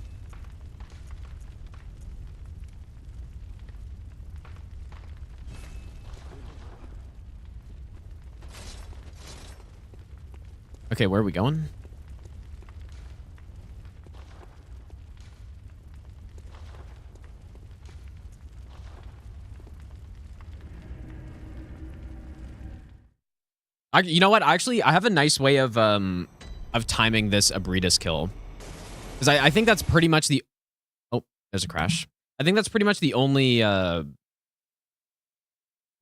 Okay, where are we going? You know what? Actually, I have a nice way of timing this Abritus kill. Because I think that's pretty much the... Oh, there's a crash. I think that's pretty much the only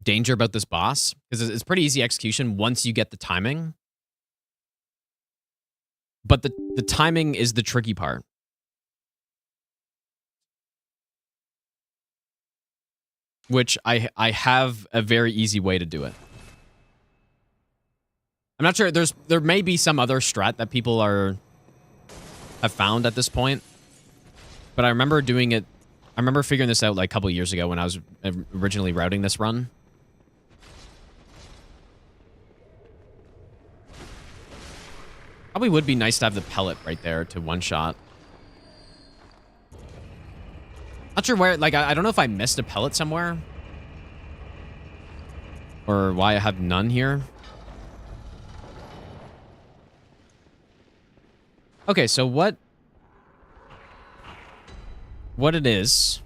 danger about this boss. Because it's pretty easy execution once you get the timing. But the timing is the tricky part. Which I have a very easy way to do it. I'm not sure. There may be some other strat that people have found at this point, but I remember doing it I remember figuring this out like a couple years ago when I was originally routing this run. Probably would be nice to have the pellet right there to one-shot. Not sure where, like, I don't know if I missed a pellet somewhere. Or why I have none here. Okay, so what it is...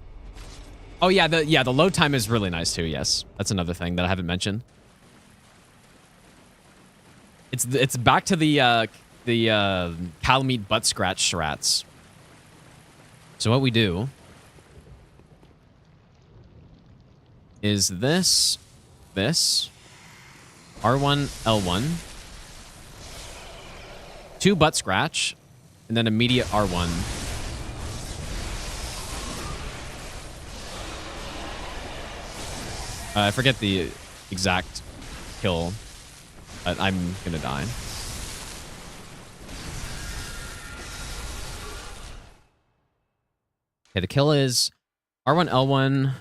Oh, yeah, the load time is really nice, too, yes. That's another thing that I haven't mentioned. It's back to the cow meat butt scratch shrats. So what we do is this, R1, L1, 2 butt scratch, and then immediate R1. I forget the exact kill, but I'm gonna die. Okay, the kill is R1, L1,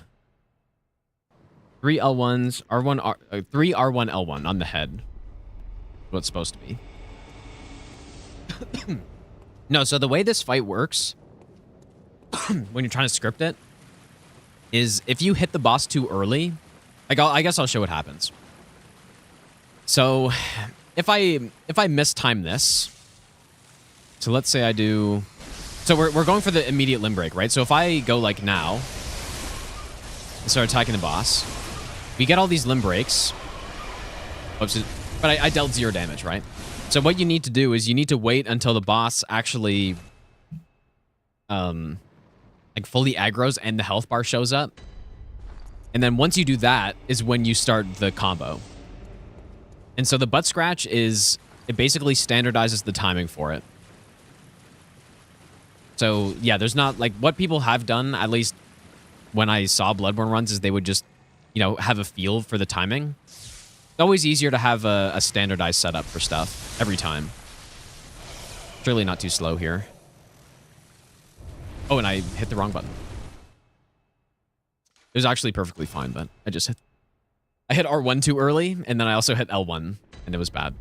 3 L1s, R1, 3 R1, L1 on the head. What it's supposed to be. No, so the way this fight works, when you're trying to script it, is if you hit the boss too early, like I guess I'll show what happens. So if I mistime this, so let's say I do, so we're going for the immediate limb break, right? So if I go like now and start attacking the boss, we get all these limb breaks. Oops, but I dealt 0 damage, right? So what you need to do is you need to wait until the boss actually like fully aggroes and the health bar shows up. And then once you do that is when you start the combo. And so the butt scratch is, it basically standardizes the timing for it. So yeah, there's not, like, what people have done, at least when I saw Bloodborne runs, is they would just, you know, have a feel for the timing. It's always easier to have a standardized setup for stuff every time. It's really not too slow here. Oh, and I hit the wrong button. It was actually perfectly fine, but I hit R1 too early, and then I also hit L1, and it was bad.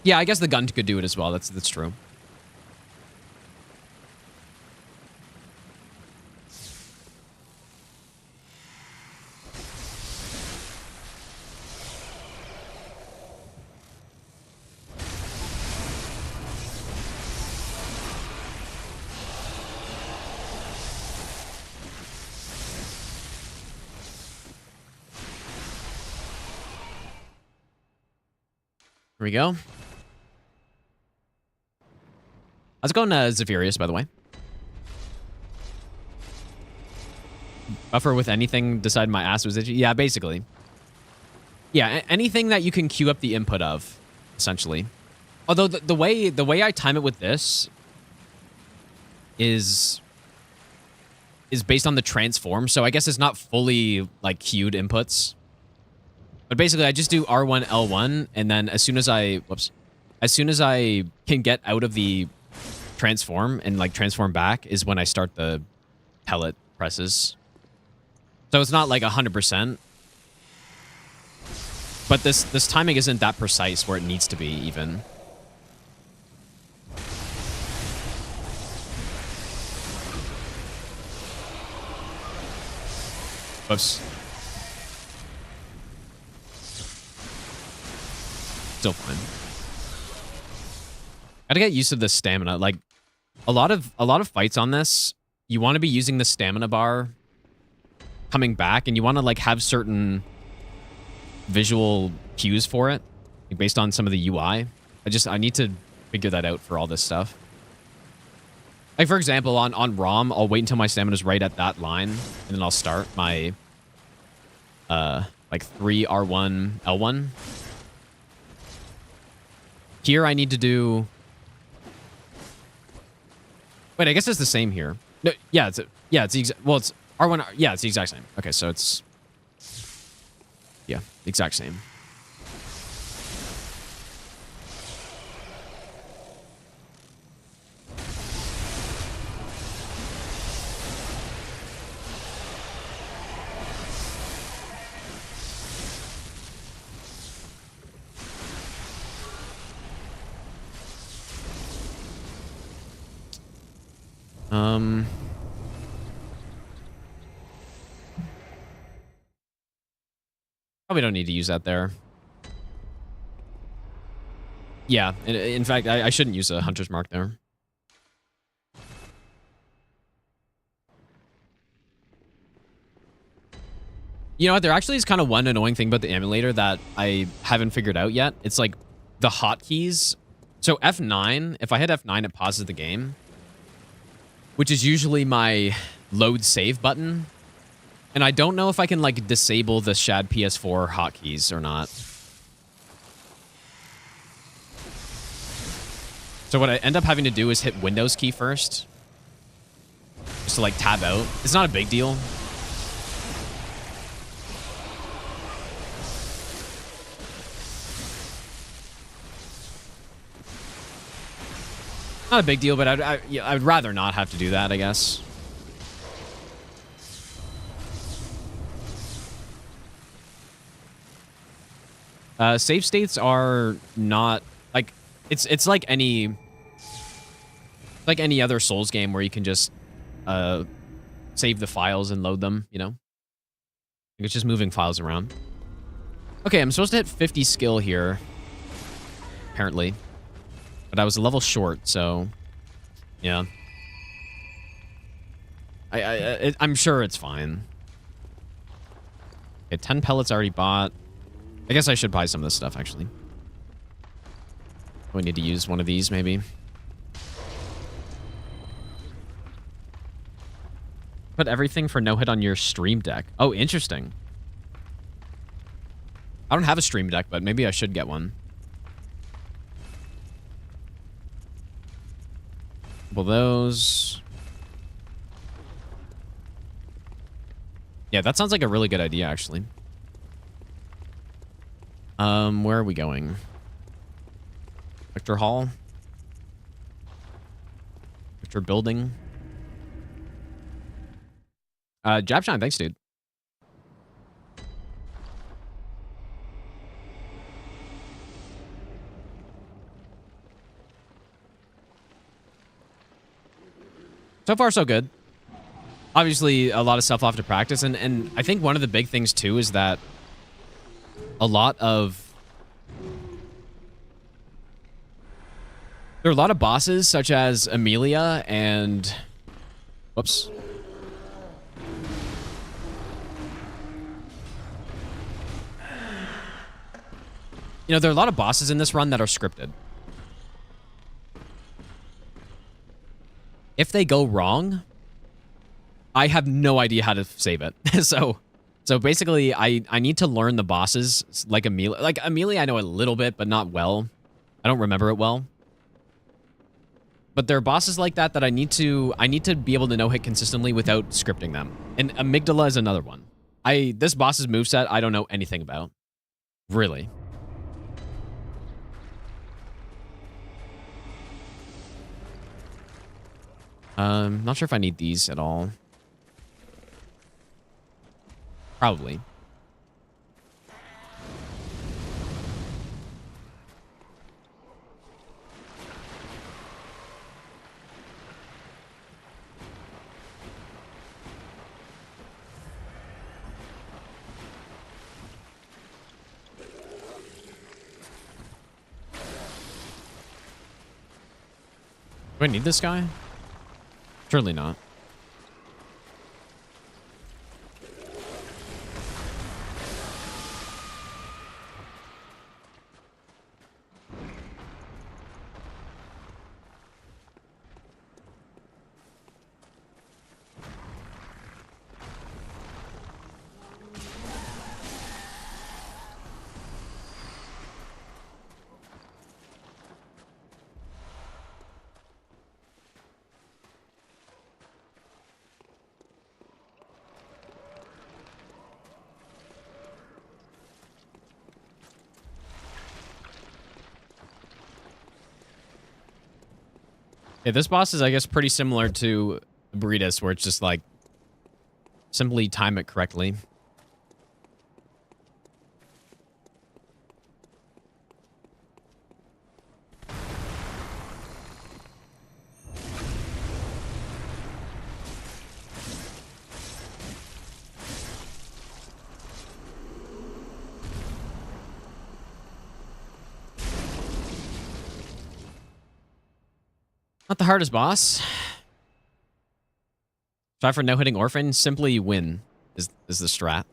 Yeah, I guess the gun could do it as well. That's true. Here we go. How's it going, Zephyrius, by the way? Buffer with anything, decide my ass was itchy? Yeah, basically. Yeah, anything that you can queue up the input of, essentially. Although the way I time it with this is based on the transform, so I guess it's not fully, like, queued inputs. But basically, I just do R1, L1, and then as soon as I can get out of the transform and, like, transform back is when I start the pellet presses. So it's not, like, 100%. But this timing isn't that precise where it needs to be, even. Oops. Still fine. Gotta get used to the stamina. Like, a lot of fights on this, you want to be using the stamina bar coming back, and you want to, like, have certain visual cues for it, like, based on some of the UI. I need to figure that out for all this stuff. Like, for example, on ROM, I'll wait until my stamina's right at that line, and then I'll start my like 3 R1 L1. Here I need to do... Wait, I guess it's the same here. No, yeah, it's the exact... Well, it's R1... Yeah, it's the exact same. Okay, so it's... Yeah, the exact same. Um. Probably don't need to use that there. Yeah, in fact, I shouldn't use a hunter's mark there. You know what? There actually is kind of one annoying thing about the emulator that I haven't figured out yet. It's like the hotkeys. So F9, if I hit F9, it pauses the game, which is usually my load save button. And I don't know if I can like disable the Shad PS4 hotkeys or not. So what I end up having to do is hit Windows key first, just to like tab out. It's not a big deal. Not a big deal, but I'd rather not have to do that, I guess. Save states are not like it's like any other Souls game where you can just save the files and load them, you know? It's just moving files around. Okay, I'm supposed to hit 50 skill here, apparently. But I was a level short, so yeah. I'm sure it's fine. Okay, 10 pellets already bought. I guess I should buy some of this stuff, actually. We need to use one of these, maybe. Put everything for no hit on your stream deck. Oh, interesting. I don't have a stream deck, but maybe I should get one. Well, those. Yeah, that sounds like a really good idea, actually. Where are we going? Victor Hall? Victor Building? Jabshine, thanks, dude. So far, so good. Obviously, a lot of stuff I'll have to practice, and I think one of the big things, too, is that a lot of... There are a lot of bosses, such as Amelia and... Whoops. You know, there are a lot of bosses in this run that are scripted. If they go wrong, I have no idea how to save it. So basically, I need to learn the bosses like Amelia. Like Amelia, I know a little bit, but not well. I don't remember it well. But there are bosses like that that I need to be able to no-hit consistently without scripting them. And Amygdala is another one. This boss's moveset, I don't know anything about. Really. Not sure if I need these at all. Probably. Do I need this guy? Surely not. Yeah, this boss is, I guess, pretty similar to Burritos, where it's just like simply time it correctly. Not the hardest boss. Try for no-hitting Orphan. Simply win is the strat.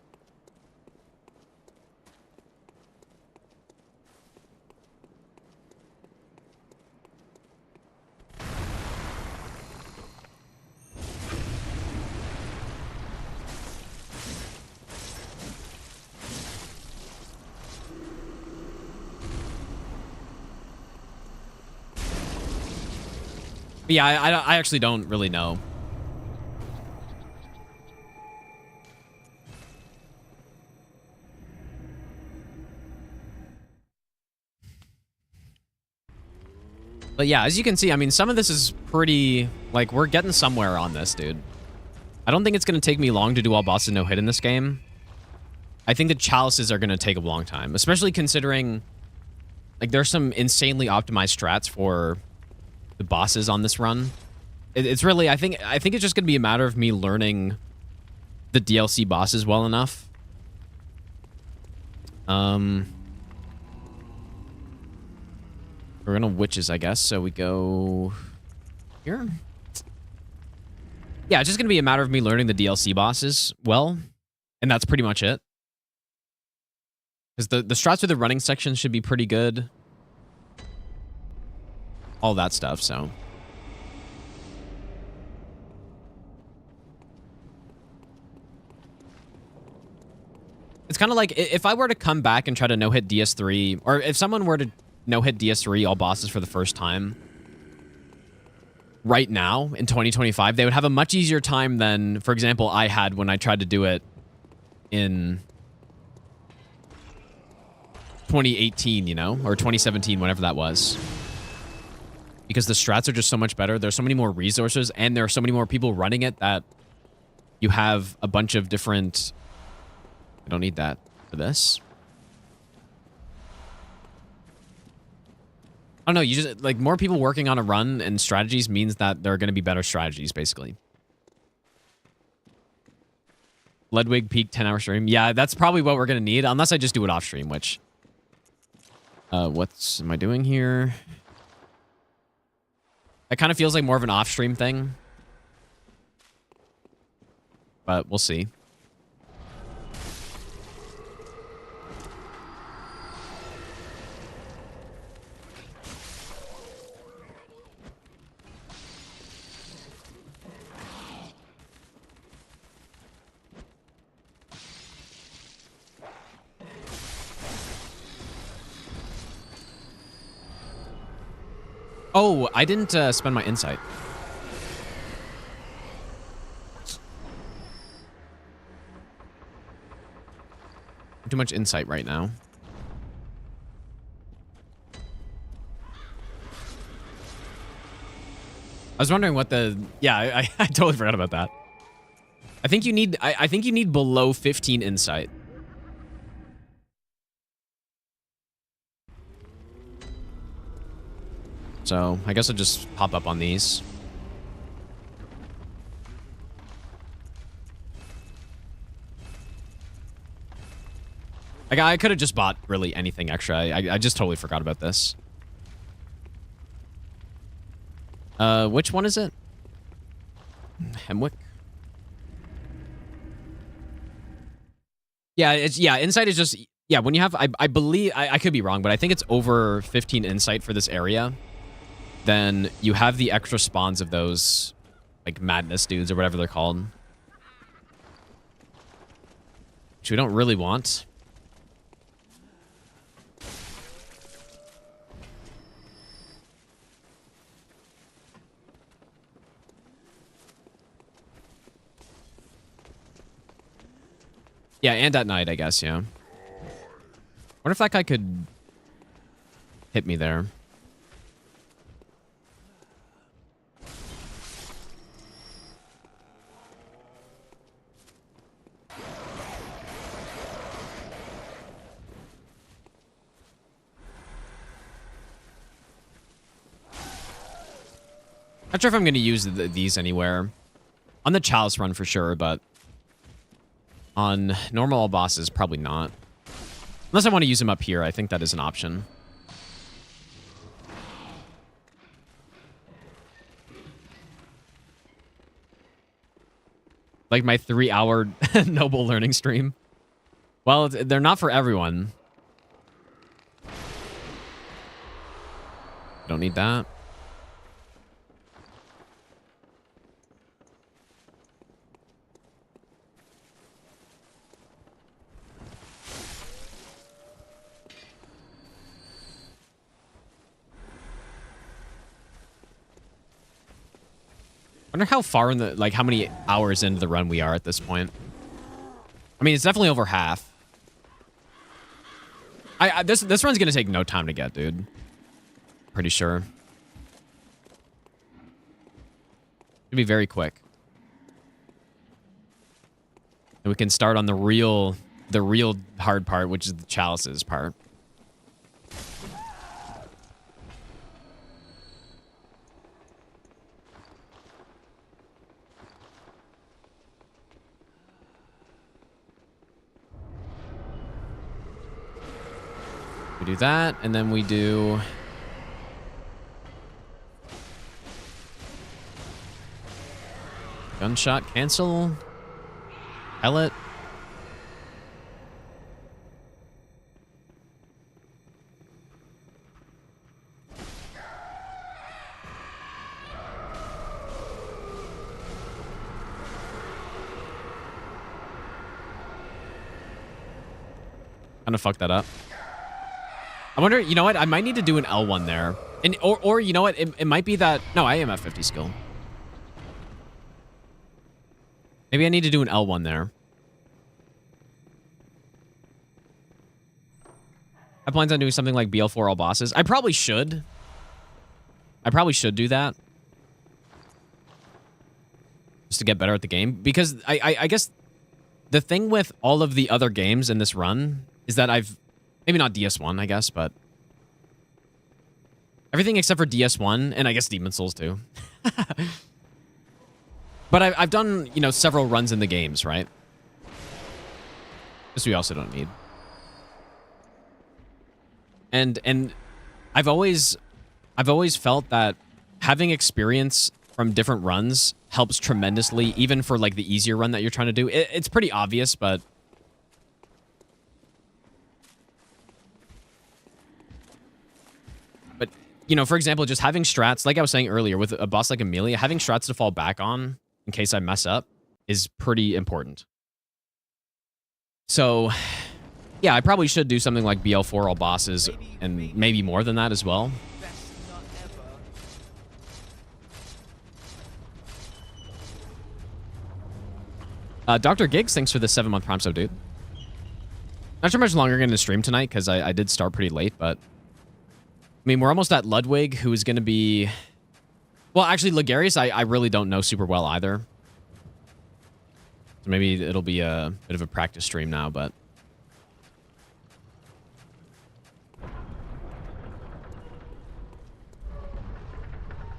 But yeah, I actually don't really know. But yeah, as you can see, I mean, some of this is pretty... Like, we're getting somewhere on this, dude. I don't think it's going to take me long to do all bosses no-hit in this game. I think the chalices are going to take a long time. Especially considering... Like, there's some insanely optimized strats for the bosses on this run. It's really... I think it's just going to be a matter of me learning the DLC bosses well enough. We're gonna witches, I guess. So we go here. Yeah, it's just gonna be a matter of me learning the DLC bosses well, and that's pretty much it. Because the strats through the running section should be pretty good. All that stuff, so. It's kind of like if I were to come back and try to no-hit DS3, or if someone were to no-hit DS3 all bosses for the first time right now in 2025, they would have a much easier time than, for example, I had when I tried to do it in 2018, you know, or 2017, whenever that was. Because the strats are just so much better. There's so many more resources, and there are so many more people running it that you have a bunch of different... I don't need that for this. I don't know, you just, like, more people working on a run and strategies means that there are going to be better strategies, basically. Ludwig peak 10-hour stream. Yeah, that's probably what we're going to need, unless I just do it off stream, which... What's am I doing here? That kind of feels like more of an off-stream thing. But we'll see. Oh, I didn't spend my insight. Too much insight right now. I was wondering what the... Yeah, I totally forgot about that. I think you need... I think you need below 15 insight. So, I guess I'll just pop up on these. Like, I could have just bought really anything extra. I just totally forgot about this. Which one is it? Hemwick? Yeah, insight is just... Yeah, when you have... I believe... I could be wrong, but I think it's over 15 insight for this area. Then you have the extra spawns of those, like, madness dudes or whatever they're called. Which we don't really want. Yeah, and at night, I guess, yeah. Wonder if that guy could hit me there. Not sure if I'm going to use these anywhere. On the Chalice run for sure, but on normal all bosses, probably not. Unless I want to use them up here, I think that is an option. Like my 3-hour noble learning stream. Well, they're not for everyone. Don't need that. I wonder how far in the, like, how many hours into the run we are at this point. I mean, it's definitely over half. This run's gonna take no time to get, dude. Pretty sure. It'll be very quick. And we can start on the real hard part, which is the chalices part. We do that, and then we do... Gunshot cancel. Pellet. Kind of fucked that up. I wonder, you know what? I might need to do an L1 there. And or you know what? It might be that... No, I am at 50 skill. Maybe I need to do an L1 there. I plan on doing something like BL4 all bosses. I probably should. I probably should do that. Just to get better at the game. Because I guess the thing with all of the other games in this run is that I've... Maybe not DS1, I guess, but... Everything except for DS1, and I guess Demon Souls too. But I've done, you know, several runs in the games, right? This we also don't need. And I've always felt that having experience from different runs helps tremendously, even for like the easier run that you're trying to do. It's pretty obvious, but you know, for example, just having strats, like I was saying earlier, with a boss like Amelia, having strats to fall back on in case I mess up is pretty important. So, yeah, I probably should do something like BL4 all bosses, and maybe more than that as well. Dr. Giggs, thanks for the 7-month Prime sub, dude. Not sure how much longer I'm going to stream tonight, because I did start pretty late, but... I mean, we're almost at Ludwig, who is going to be... Well, actually, Ligarius, I really don't know super well either. So maybe it'll be a bit of a practice stream now, but...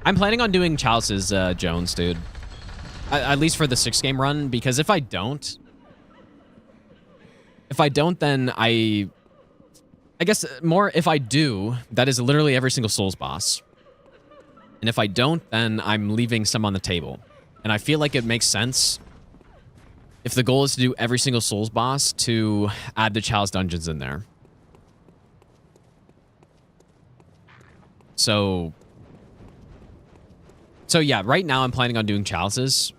I'm planning on doing Chalice's Jones, dude. At least for the 6-game run, because if I don't... then I guess more if I do, that is literally every single Souls boss. And if I don't, then I'm leaving some on the table. And I feel like it makes sense if the goal is to do every single Souls boss to add the Chalice dungeons in there. So yeah, right now I'm planning on doing Chalices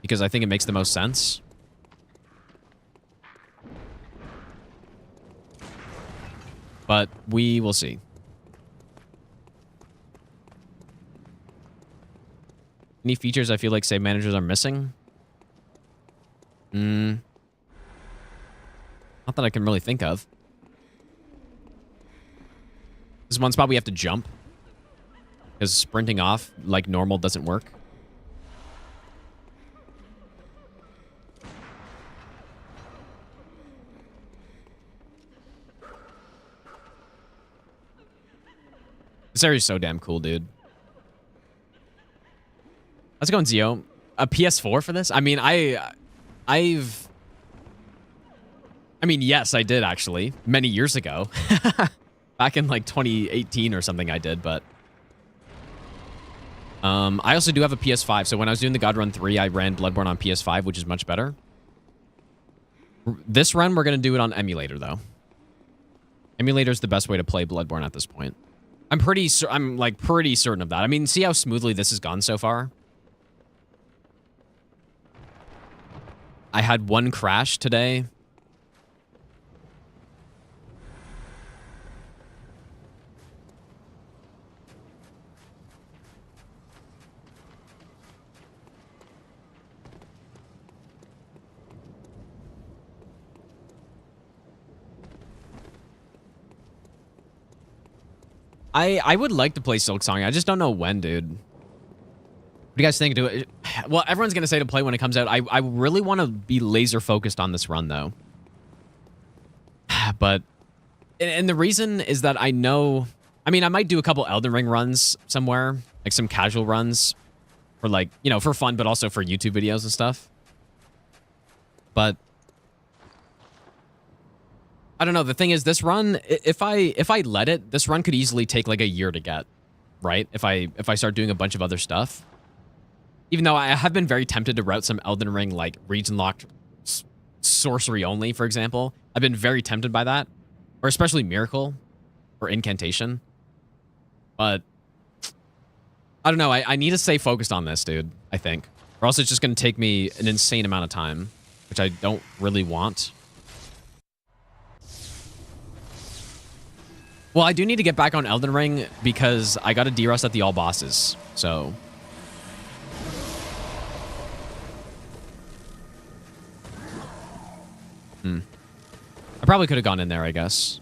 because I think it makes the most sense. But we will see. Any features I feel like save managers are missing? Not that I can really think of. This one spot we have to jump. Because sprinting off like normal doesn't work. This area is so damn cool, dude. How's it going, Zio? A PS4 for this? I mean, yes, I did actually. Many years ago. Back in like 2018 or something I did, but... I also do have a PS5, so when I was doing the God Run 3, I ran Bloodborne on PS5, which is much better. This run, we're going to do it on emulator, though. Emulator is the best way to play Bloodborne at this point. I'm pretty certain of that. I mean, see how smoothly this has gone so far? I had one crash today. I would like to play Silksong. I just don't know when, dude. What do you guys think? Well, everyone's going to say to play when it comes out. I really want to be laser focused on this run, though. But, and the reason is that I know, I mean, I might do a couple Elden Ring runs somewhere, like some casual runs for like, you know, for fun, but also for YouTube videos and stuff. But I don't know. The thing is, this run, if I let it, this run could easily take like a year to get, right? If I start doing a bunch of other stuff. Even though I have been very tempted to route some Elden Ring, like region locked sorcery only, for example. I've been very tempted by that, or especially Miracle or Incantation. But I don't know. I need to stay focused on this, dude, I think. Or else it's just going to take me an insane amount of time, which I don't really want. Well, I do need to get back on Elden Ring because I got a D-Rust at the all bosses, so... I probably could have gone in there, I guess.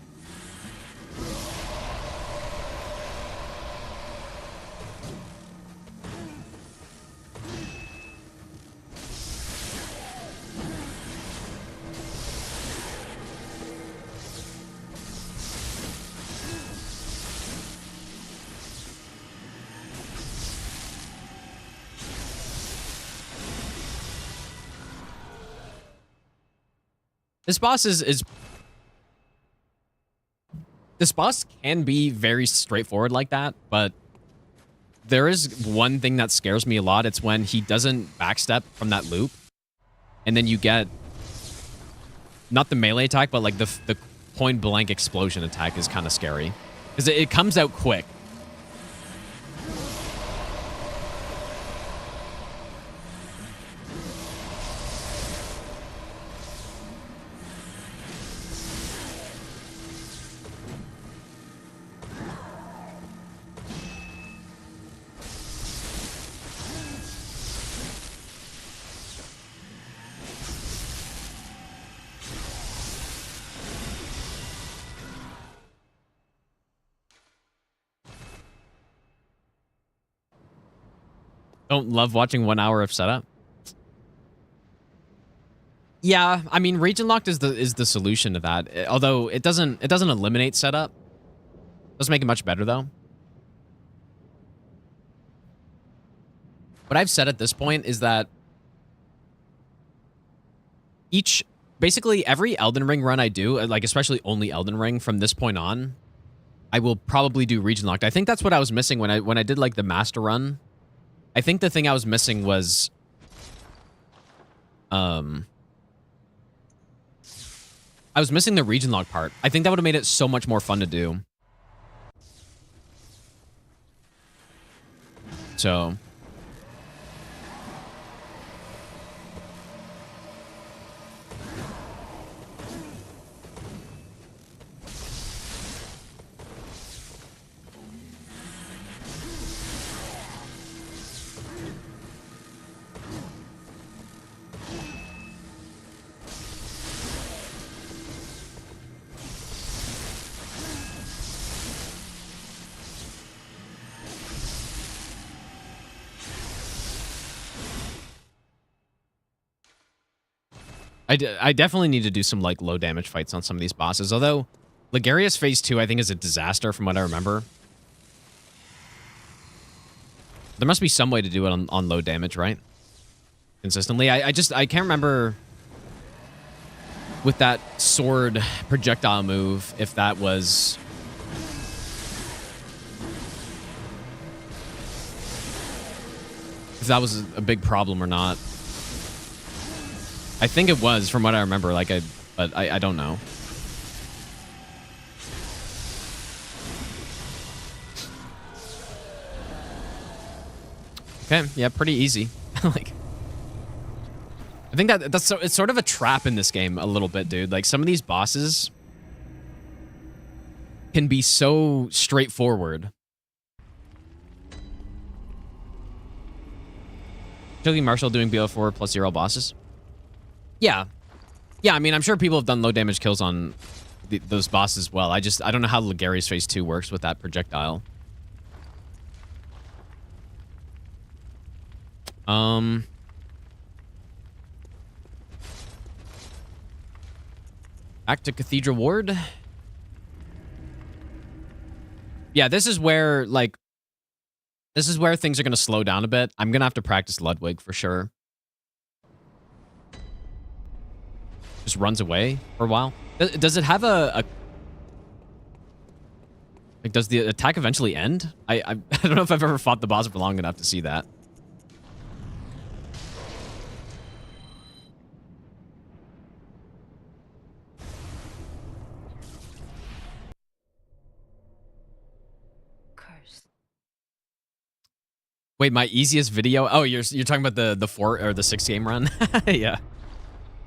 This boss is this boss can be very straightforward like that, but there is one thing that scares me a lot. It's when he doesn't backstep from that loop, and then you get not the melee attack, but like the point blank explosion attack is kind of scary because it comes out quick. Don't love watching 1 hour of setup. Yeah, I mean, region locked is the solution to that. Although it doesn't eliminate setup. Doesn't make it much better though. What I've said at this point is that basically every Elden Ring run I do, like especially only Elden Ring from this point on, I will probably do region locked. I think that's what I was missing when I did like the master run. I think the thing I was missing was I was missing the region lock part. I think that would have made it so much more fun to do. So I definitely need to do some like low damage fights on some of these bosses. Although Ligarius Phase 2 I think is a disaster from what I remember. There must be some way to do it on low damage, right? Consistently. I can't remember with that sword projectile move if that was if that was a big problem or not. I think it was, from what I remember. But I don't know. Okay, yeah, pretty easy. Like, I think it's sort of a trap in this game a little bit, dude. Like, some of these bosses can be so straightforward. Particularly Marshall doing BO4 plus 0 bosses. Yeah. Yeah, I mean, I'm sure people have done low damage kills on those bosses as well. I don't know how Ligarius Phase 2 works with that projectile. Back to Cathedral Ward. Yeah, this is where, like, things are going to slow down a bit. I'm going to have to practice Ludwig for sure. Just runs away for a while. Does it have a like, does the attack eventually end? I don't know if I've ever fought the boss for long enough to see that. Wait, my easiest video? Oh, you're talking about the 4 or the 6 game run? Yeah.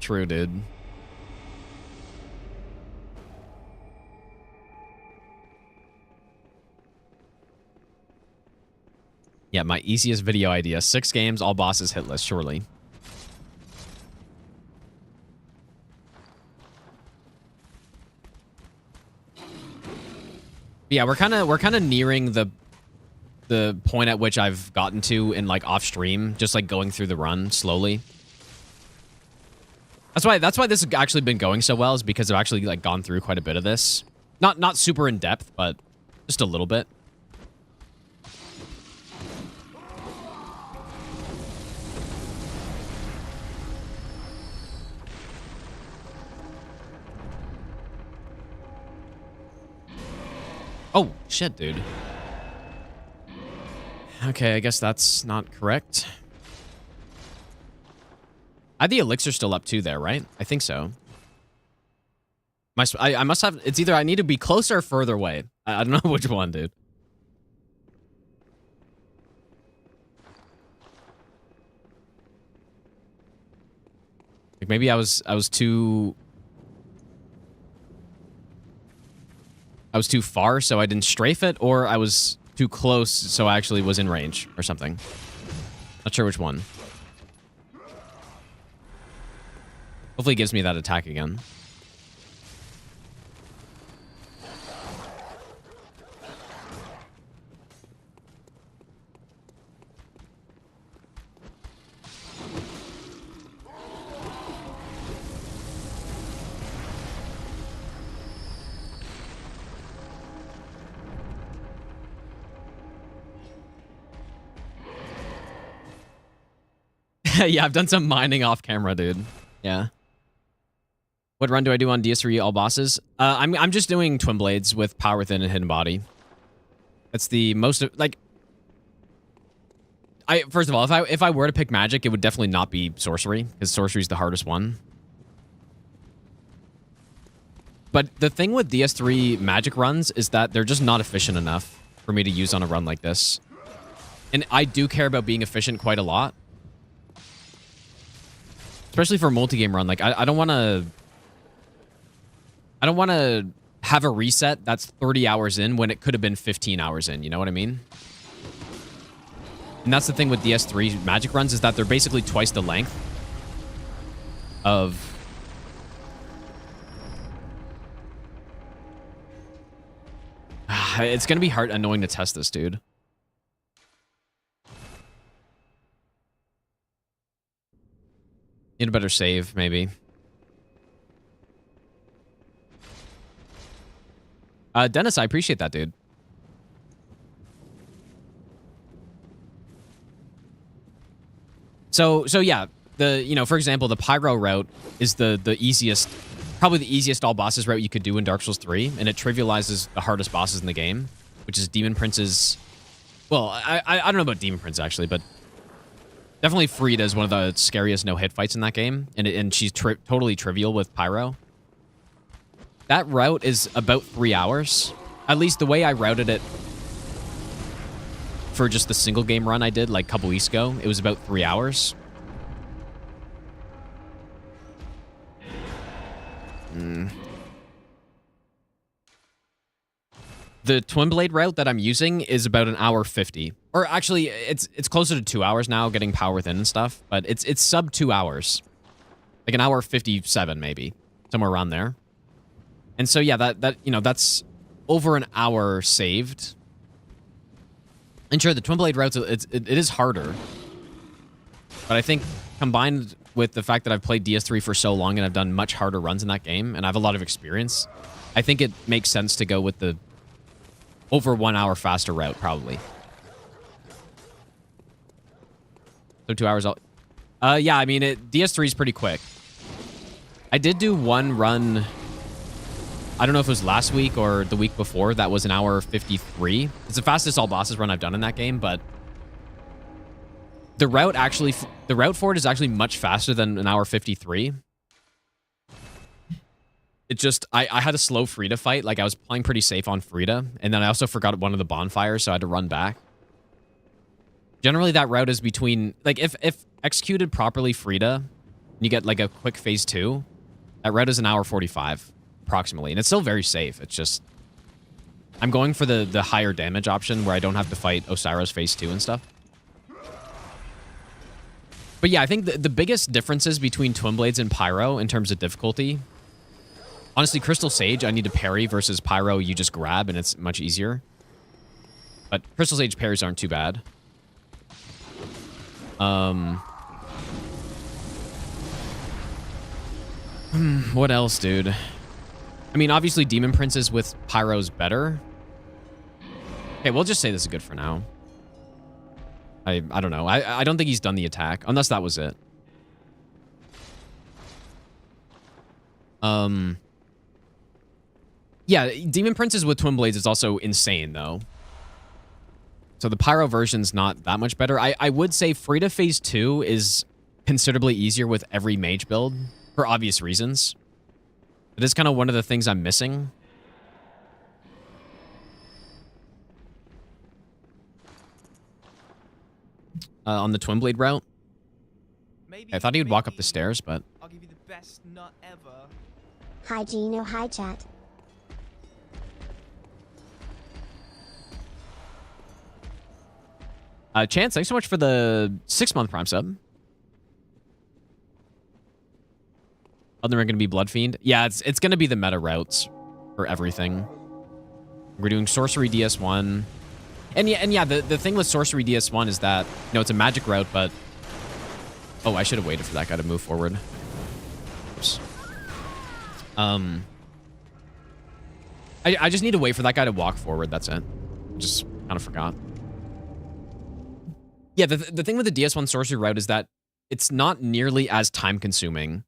True, dude. Yeah, my easiest video idea. 6 games, all bosses hitless, surely. Yeah, we're kind of nearing the point at which I've gotten to in, like, off stream, just like going through the run slowly. That's why this has actually been going so well, is because I've actually, like, gone through quite a bit of this. Not super in depth, but just a little bit. Oh, shit, dude. Okay, I guess that's not correct. I had the elixir still up too there, right? I think so. I must have... It's either I need to be closer or further away. I don't know which one, dude. Like, maybe I was too... I was too far, so I didn't strafe it, or I was too close, so I actually was in range or something. Not sure which one. Hopefully it gives me that attack again. Yeah, I've done some mining off camera, dude. Yeah. What run do I do on DS3 all bosses? I'm just doing Twin Blades with Power Within and Hidden Body. That's the most, like... First of all, if I were to pick magic, it would definitely not be sorcery, because sorcery is the hardest one. But the thing with DS3 magic runs is that they're just not efficient enough for me to use on a run like this. And I do care about being efficient quite a lot. Especially for a multi-game run. Like, I don't want to... I don't want to have a reset that's 30 hours in when it could have been 15 hours in. You know what I mean? And that's the thing with DS3 magic runs, is that they're basically twice the length of... It's going to be annoying to test this, dude. Need a better save, maybe. Dennis, I appreciate that, dude. So yeah, for example, the Pyro route is the easiest, probably the easiest all bosses route you could do in Dark Souls 3, and it trivializes the hardest bosses in the game, which is Demon Prince's... Well, I don't know about Demon Prince, actually, but Definitely Frida is one of the scariest no-hit fights in that game, and she's totally trivial with Pyro. That route is about 3 hours. At least the way I routed it for just the single game run I did like a couple weeks ago, it was about 3 hours. The Twin Blade route that I'm using is about 1:50. Or actually, it's closer to 2 hours now, getting power within and stuff. But it's sub 2 hours, like 1:57 maybe, somewhere around there. And so yeah, that's over an hour saved. And sure, the Twin Blade routes it is harder, but I think combined with the fact that I've played DS3 for so long and I've done much harder runs in that game, and I have a lot of experience, I think it makes sense to go with the over 1 hour faster route, probably. So 2 hours. Yeah, I mean, DS3 is pretty quick. I did do one run. I don't know if it was last week or the week before. That was 1:53. It's the fastest all bosses run I've done in that game, but the route for it is actually much faster than 1:53. It just, I had a slow Frida fight. Like, I was playing pretty safe on Frida, and then I also forgot one of the bonfires, so I had to run back. Generally, that route is between, like, if executed properly Frida, and you get, like, a quick phase 2, that route is 1:45, approximately. And it's still very safe. It's just, I'm going for the higher damage option where I don't have to fight Osiris phase 2 and stuff. But yeah, I think the biggest differences between Twin Blades and Pyro in terms of difficulty, honestly, Crystal Sage, I need to parry versus Pyro, you just grab and it's much easier. But Crystal Sage parries aren't too bad. What else, dude? I mean, obviously, Demon Princes with Pyro's better. Okay, we'll just say this is good for now. I don't know. I don't think he's done the attack, unless that was it. Yeah, Demon Princes with Twin Blades is also insane, though. So the Pyro version's not that much better. I would say Frida Phase 2 is considerably easier with every mage build, for obvious reasons. It is kind of one of the things I'm missing. On the Twin Blade route. Maybe, I thought he would walk up the stairs, but... I'll give you the best nut ever. Hi Gino, hi chat. Chance, thanks so much for the 6-month Prime sub. Elden Ring gonna be Blood Fiend? Yeah, it's gonna be the meta routes for everything. We're doing Sorcery DS1. And yeah, the thing with Sorcery DS1 is that, you know, it's a magic route, but... Oh, I should have waited for that guy to move forward. Oops. I just need to wait for that guy to walk forward, that's it. Just kind of forgot. Yeah, the thing with the DS1 Sorcery route is that it's not nearly as time-consuming.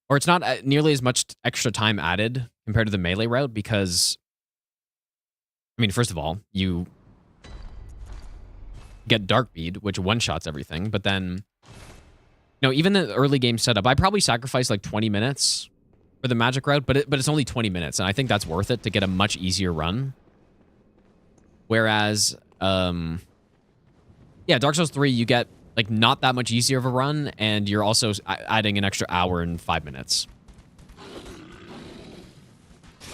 Or it's not nearly as much extra time added compared to the melee route because... I mean, first of all, you get Darkbead, which one-shots everything, but then... You know, even the early game setup, I probably sacrificed like 20 minutes for the magic route, but it's only 20 minutes, and I think that's worth it to get a much easier run. Whereas, yeah, Dark Souls 3, you get like not that much easier of a run, and you're also adding an extra hour and 5 minutes.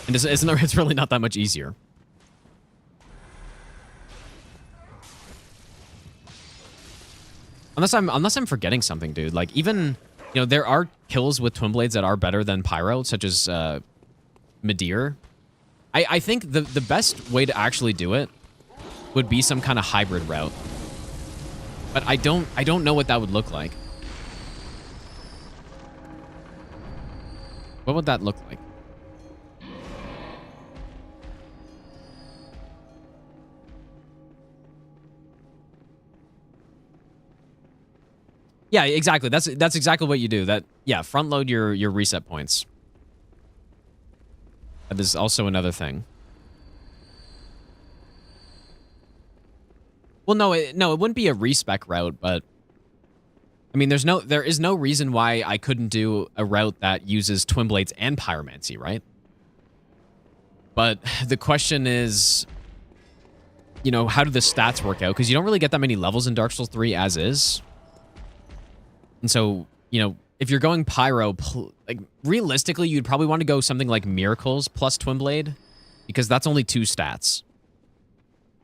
And it's really not that much easier. Unless I'm forgetting something, dude. Like, even, you know, there are kills with Twin Blades that are better than Pyro, such as Midir. I think the best way to actually do it would be some kind of hybrid route. But I don't know what that would look like. What would that look like? Yeah, exactly. That's exactly what you do. Yeah, front load your reset points. That is also another thing. Well, no, it wouldn't be a respec route, but I mean, there is no reason why I couldn't do a route that uses Twin Blades and Pyromancy, right? But the question is, you know, how do the stats work out? Because you don't really get that many levels in Dark Souls 3 as is. And so, you know, if you're going Pyro, like, realistically, you'd probably want to go something like Miracles plus Twin Blade, because that's only 2 stats.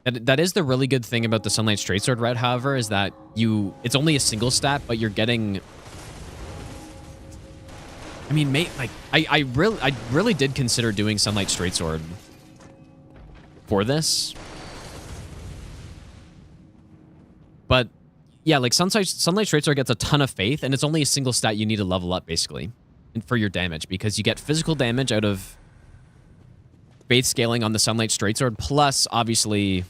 That is the really good thing about the Sunlight Straightsword route, however, is that it's only a single stat, but you're getting... I mean, I really did consider doing Sunlight Straightsword for this. But, yeah, like, Sunlight Straightsword gets a ton of faith, and it's only a single stat you need to level up, basically, for your damage, because you get physical damage out of faith scaling on the Sunlight Straightsword, plus, obviously,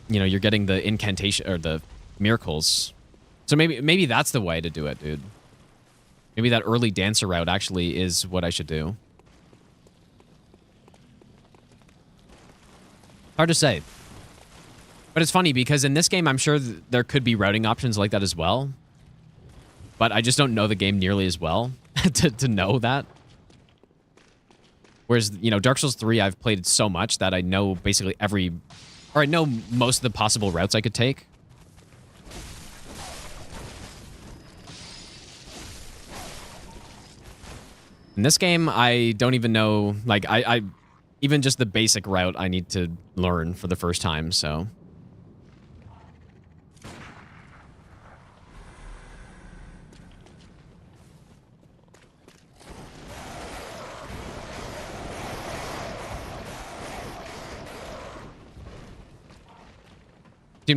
you know, you're getting the incantation, or the miracles. So maybe that's the way to do it, dude. Maybe that early dancer route actually is what I should do. Hard to say. But it's funny, because in this game, I'm sure there could be routing options like that as well. But I just don't know the game nearly as well to know that. Whereas, you know, Dark Souls 3, I've played so much that I know basically I know most of the possible routes I could take. In this game, I don't even know, like, I even just the basic route I need to learn for the first time, so...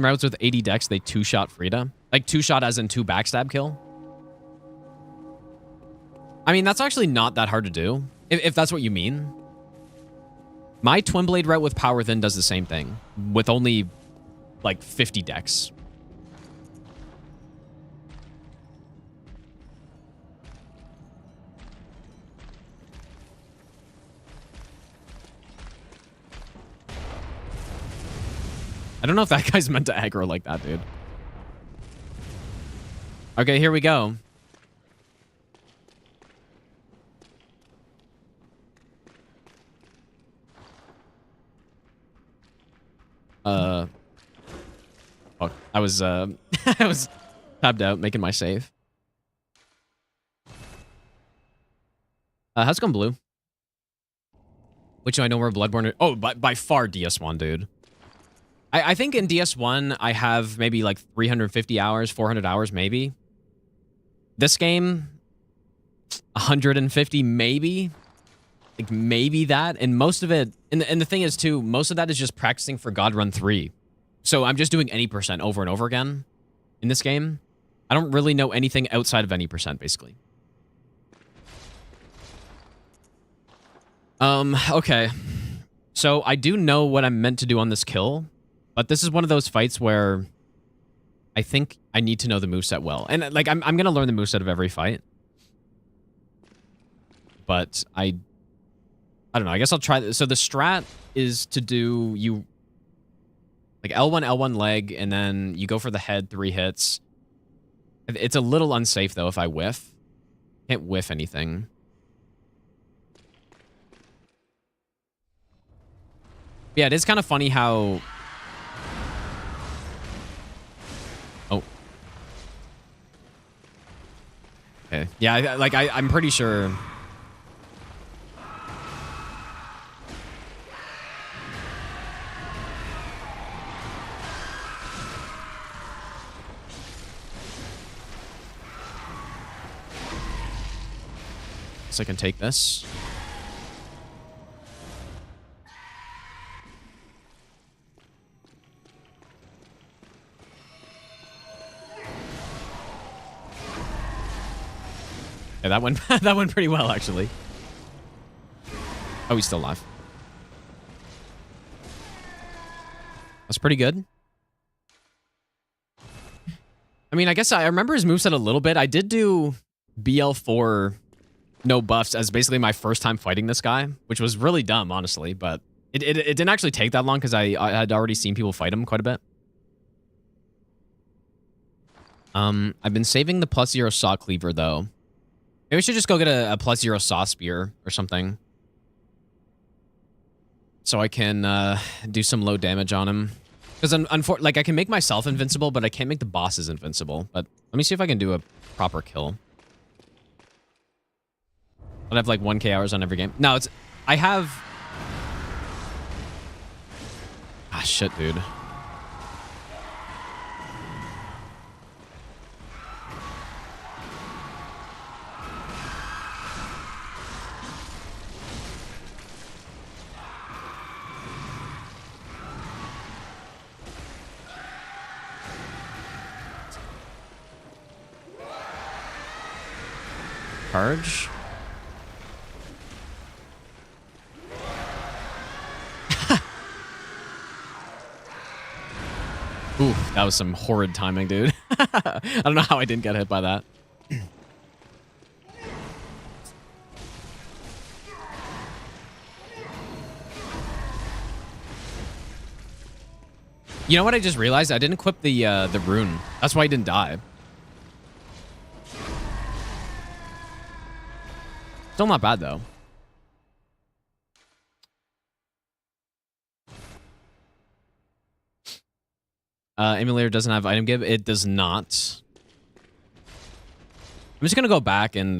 routes with 80 dex, they 2-shot Frida. Like, 2-shot as in 2 backstab kill. I mean, that's actually not that hard to do, if that's what you mean. My Twin Blade route with Power Within does the same thing, with only, like, 50 dex. I don't know if that guy's meant to aggro like that, dude. Okay, here we go. Fuck. I was, I was tabbed out, making my save. How's it going, Blue? Which I know where Bloodborne is. Oh, by far DS1, dude. I think in DS1, I have maybe like 350 hours, 400 hours, maybe. This game, 150, maybe. Like, maybe that. And most of it, and the thing is, too, most of that is just practicing for God Run 3. So I'm just doing any percent over and over again in this game. I don't really know anything outside of any percent, basically. Okay. So I do know what I'm meant to do on this kill. But this is one of those fights where I think I need to know the moveset well. And, like, I'm going to learn the moveset of every fight. But I don't know. I guess I'll try this. So the strat is to do like L1 leg, and then you go for the head 3 hits. It's a little unsafe, though, if I whiff. Can't whiff anything. Yeah, it is kind of funny how... Oh. Okay. Yeah, I'm pretty sure... So I can take this. Yeah, that went that went pretty well, actually. Oh, he's still alive. That's pretty good. I mean, I guess I remember his moveset a little bit. I did do BL4 no buffs as basically my first time fighting this guy, which was really dumb, honestly, but it didn't actually take that long because I had already seen people fight him quite a bit. I've been saving the +0 saw cleaver though. Maybe we should just go get a +0 saw spear or something. So I can do some low damage on him. Because like I can make myself invincible, but I can't make the bosses invincible. But let me see if I can do a proper kill. I'd have like 1k hours on every game. No, I have... Ah, shit, dude. Charge. Ooh, that was some horrid timing, dude. I don't know how I didn't get hit by that. You know what I just realized? I didn't equip the rune. That's why I didn't die. Still not bad, though. Emulator doesn't have item give. It does not. I'm just going to go back and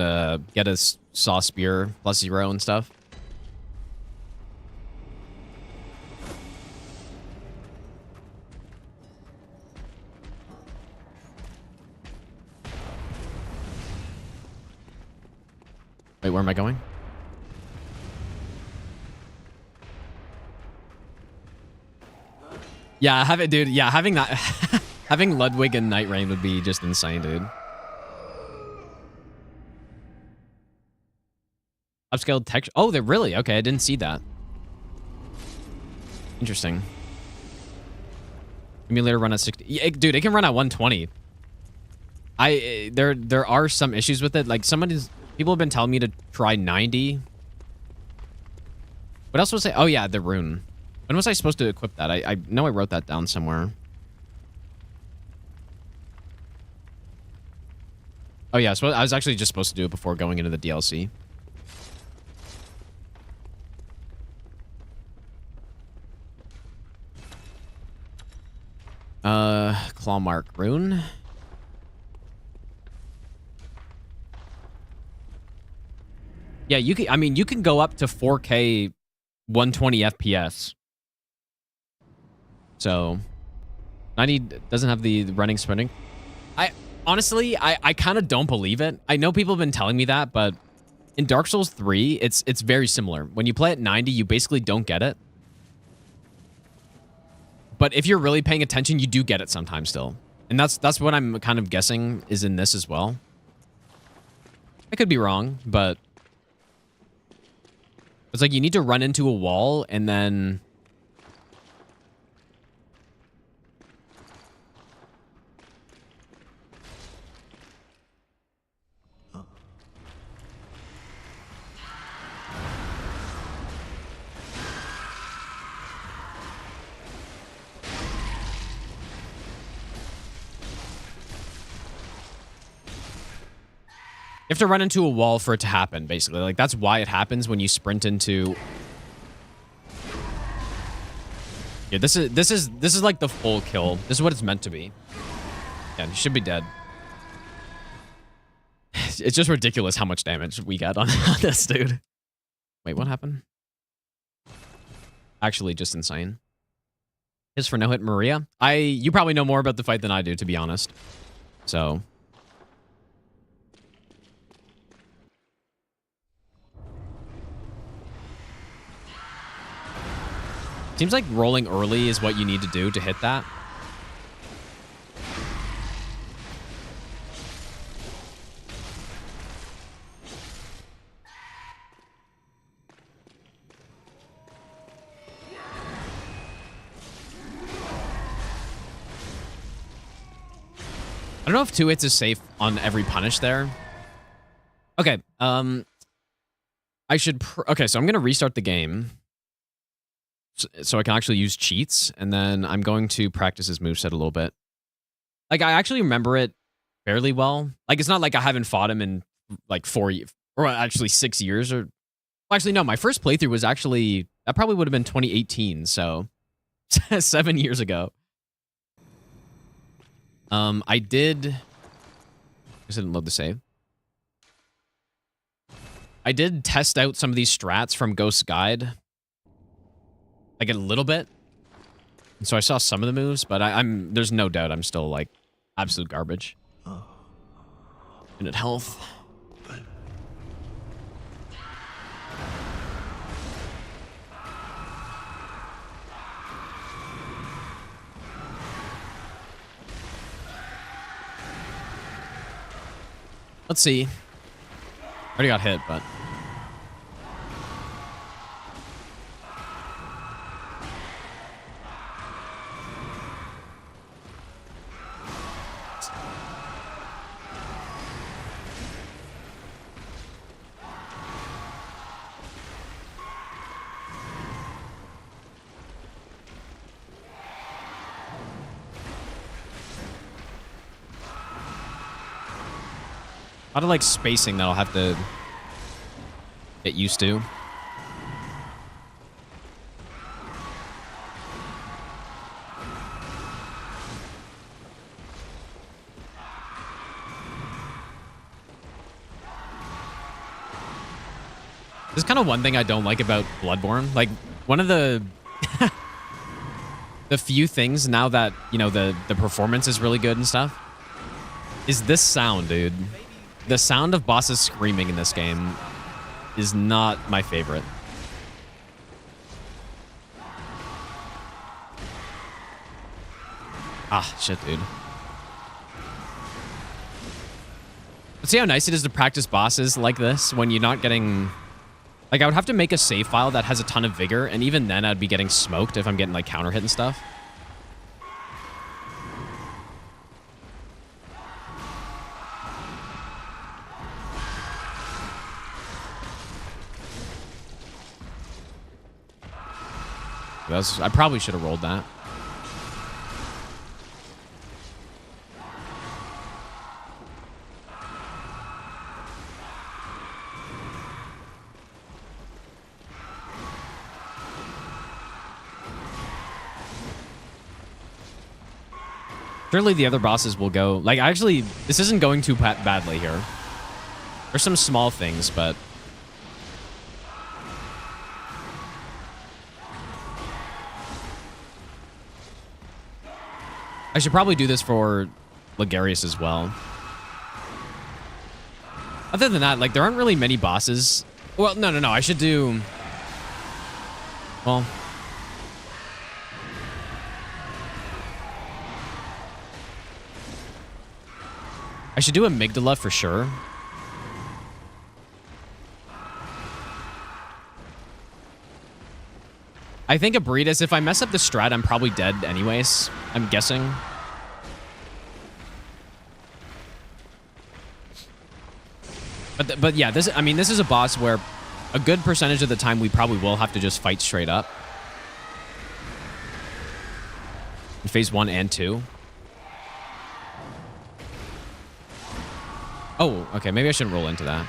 get a saw spear +0 and stuff. Wait, where am I going? Yeah, have it, dude. Yeah, having that, having Ludwig and Night Rain would be just insane, dude. Upscaled texture. Oh, they're really okay. I didn't see that. Interesting. Emulator run at 60. Yeah, dude, it can run at 120. There are some issues with it. Like people have been telling me to try 90. What else was I? Oh yeah, the rune. When was I supposed to equip that? I know I wrote that down somewhere. Oh yeah, so I was actually just supposed to do it before going into the DLC. Claw mark rune. Yeah, you can. I mean, you can go up to 4K, 120 FPS. So, 90 doesn't have the running sprinting. Honestly, I kind of don't believe it. I know people have been telling me that, but in Dark Souls 3, it's very similar. When you play at 90, you basically don't get it. But if you're really paying attention, you do get it sometimes still. And that's what I'm kind of guessing is in this as well. I could be wrong, but it's like you need to run into a wall and then... You have to run into a wall for it to happen, basically. Like, that's why it happens when you sprint into... Yeah, this is like the full kill. This is what it's meant to be. Yeah, you should be dead. It's just ridiculous how much damage we get on this, dude. Wait, what happened? Actually, just insane. Is for no-hit Maria? You probably know more about the fight than I do, to be honest. So... Seems like rolling early is what you need to do to hit that. I don't know if 2 hits is safe on every punish there. Okay, I should... okay, so I'm going to restart the game. So I can actually use cheats, and then I'm going to practice his moveset a little bit. Like, I actually remember it fairly well. Like, it's not like I haven't fought him in like 4 years, or actually 6 years, or well, actually no, my first playthrough was actually, that probably would have been 2018, so 7 years ago. I didn't load the save. I did test out some of these strats from Ghost's Guide, like a little bit. And so I saw some of the moves, but there's no doubt I'm still like absolute garbage. Unit health. Let's see. Already got hit, but a lot of like spacing that I'll have to get used to. There's kind of one thing I don't like about Bloodborne. Like, one of the the few things now that, you know, the performance is really good and stuff, is this sound, dude. The sound of bosses screaming in this game is not my favorite. Ah, shit, dude. But see how nice it is to practice bosses like this when you're not getting... Like, I would have to make a save file that has a ton of vigor, and even then I'd be getting smoked if I'm getting, like, counter hit and stuff. I probably should have rolled that. Surely the other bosses will go... Like, actually, this isn't going too badly here. There's some small things, but... I should probably do this for Ligarius as well. Other than that, like, there aren't really many bosses. Well, no. I should do... Well... I should do Amygdala for sure. I think Abritas, if I mess up the strat, I'm probably dead anyways. I'm guessing. But yeah, this is a boss where a good percentage of the time we probably will have to just fight straight up. In phase 1 and 2. Oh, okay, maybe I shouldn't roll into that.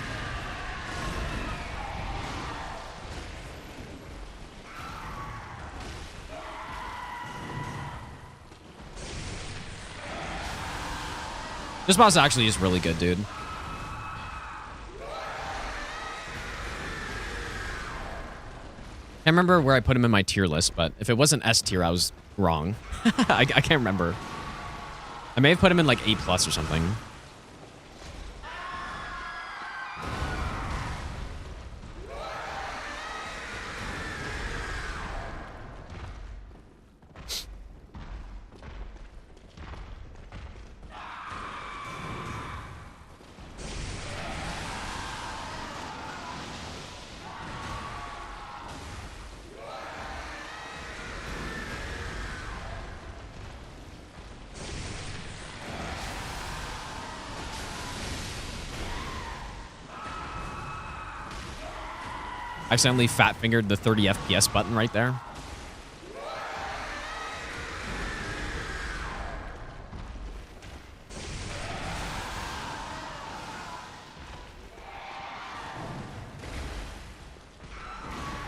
This boss actually is really good, dude. Can't remember where I put him in my tier list, but if it wasn't S tier, I was wrong. I can't remember. I may have put him in like A+ or something. I accidentally fat-fingered the 30 FPS button right there.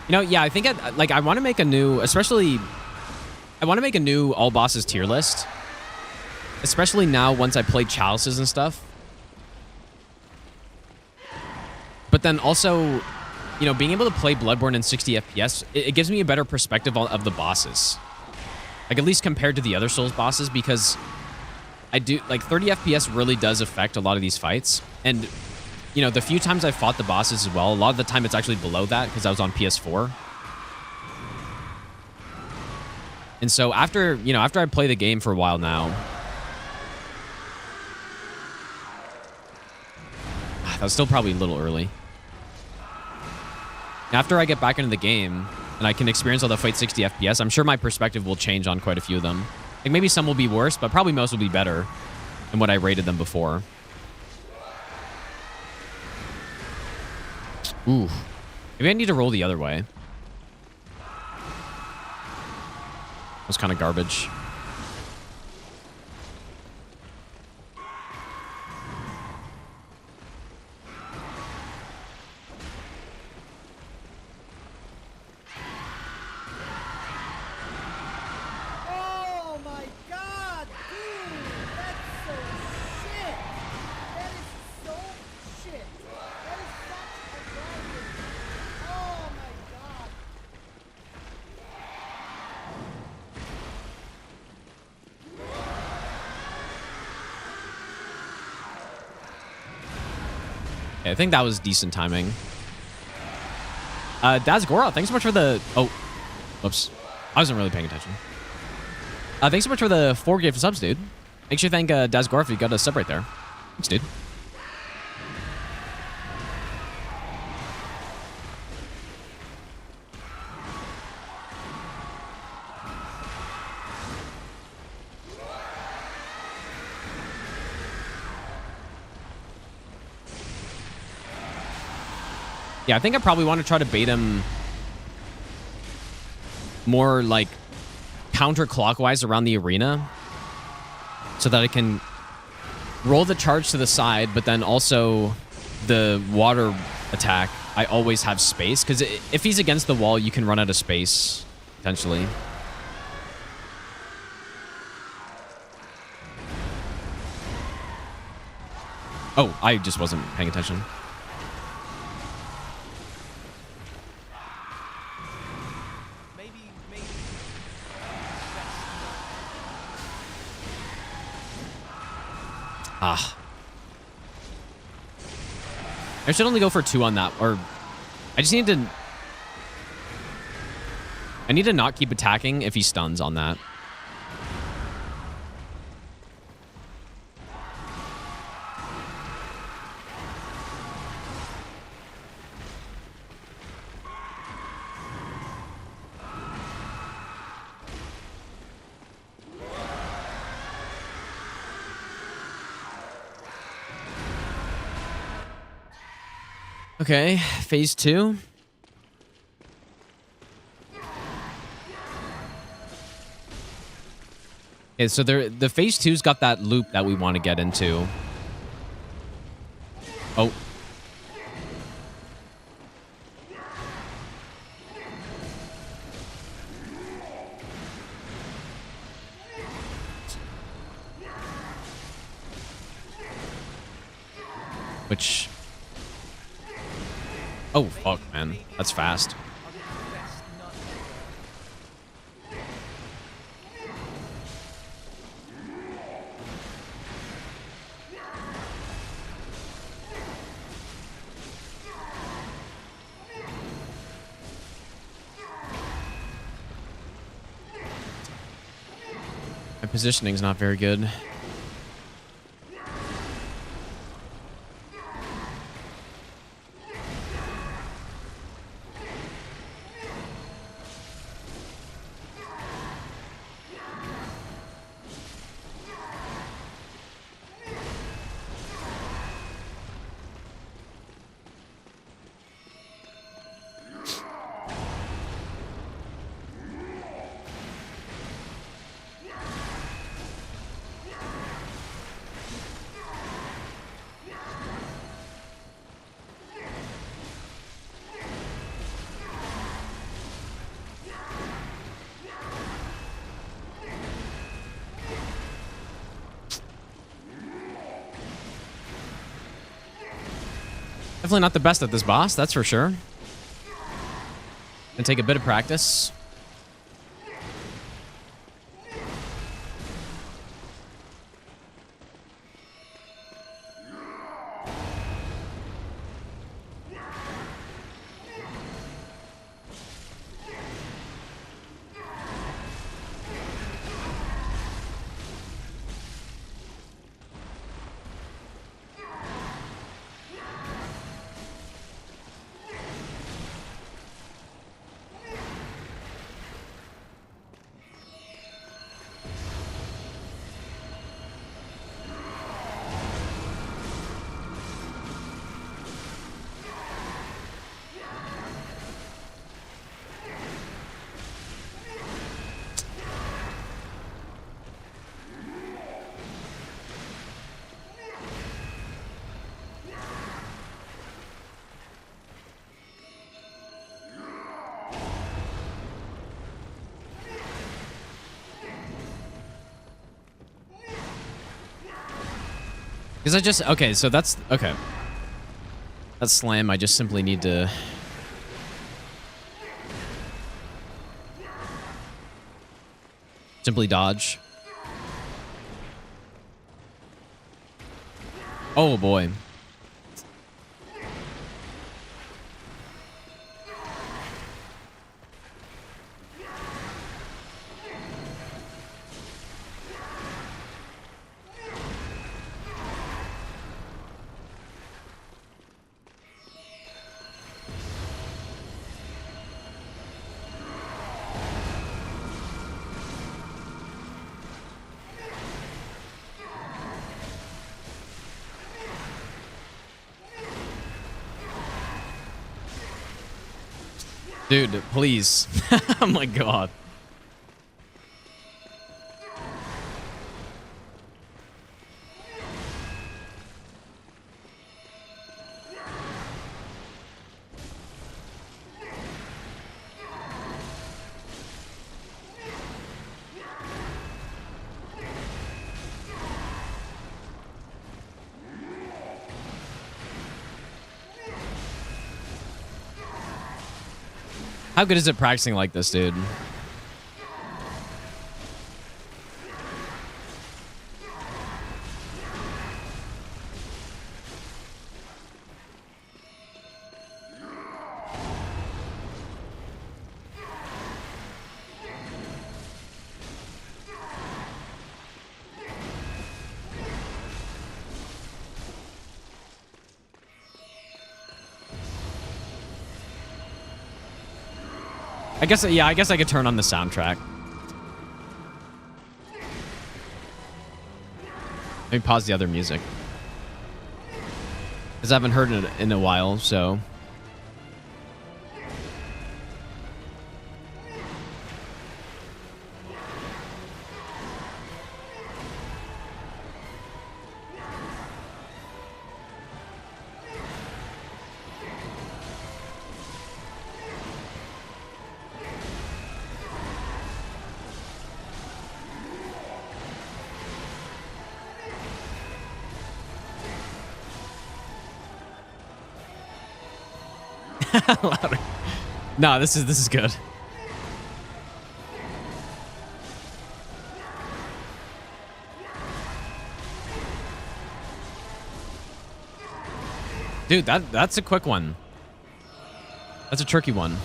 You know, yeah, I think I want to make a new, especially, I want to make a new all bosses tier list. Especially now once I play chalices and stuff. But then also, you know, being able to play Bloodborne in 60 FPS, it gives me a better perspective of the bosses. Like, at least compared to the other Souls bosses, because I do, like, 30 FPS really does affect a lot of these fights. And, you know, the few times I've fought the bosses as well, a lot of the time it's actually below that because I was on PS4. And so after, you know, after I play the game for a while now, that was still probably a little early. After I get back into the game and I can experience all the fight 60 FPS, I'm sure my perspective will change on quite a few of them. Like, maybe some will be worse, but probably most will be better than what I rated them before. Ooh. Maybe I need to roll the other way. That was kind of garbage. Oh my god, dude! That's so shit! That is so shit! That is such a garbage! Oh my god! Okay, I think that was decent timing. Dazgora, thanks so much for the... Oh, whoops. I wasn't really paying attention. Thanks so much for the 4 gift subs, dude. Make sure you thank Dazgora if you got a sub right there. Thanks, dude. Yeah, I think I probably want to try to bait him more, like, counterclockwise around the arena so that I can roll the charge to the side, but then also the water attack, I always have space. Because if he's against the wall, you can run out of space, potentially. Oh, I just wasn't paying attention. Ah. I should only go for 2 on that, or I just need to... I need to not keep attacking if he stuns on that. Okay, phase 2. Okay, so the phase 2's got that loop that we want to get into. Oh. Which... Oh, fuck, man. That's fast. My positioning's not very good. Definitely not the best at this boss, that's for sure. And take a bit of practice. Because I just... Okay, so that's... Okay. That slam, I just simply need to... Simply dodge. Oh, boy. Dude, please. Oh my god. How good is it practicing like this, dude? I guess, yeah, I guess I could turn on the soundtrack. Let me pause the other music. Because I haven't heard it in a while, so... Louder. No, this is good. Dude, that's a quick one. That's a tricky one.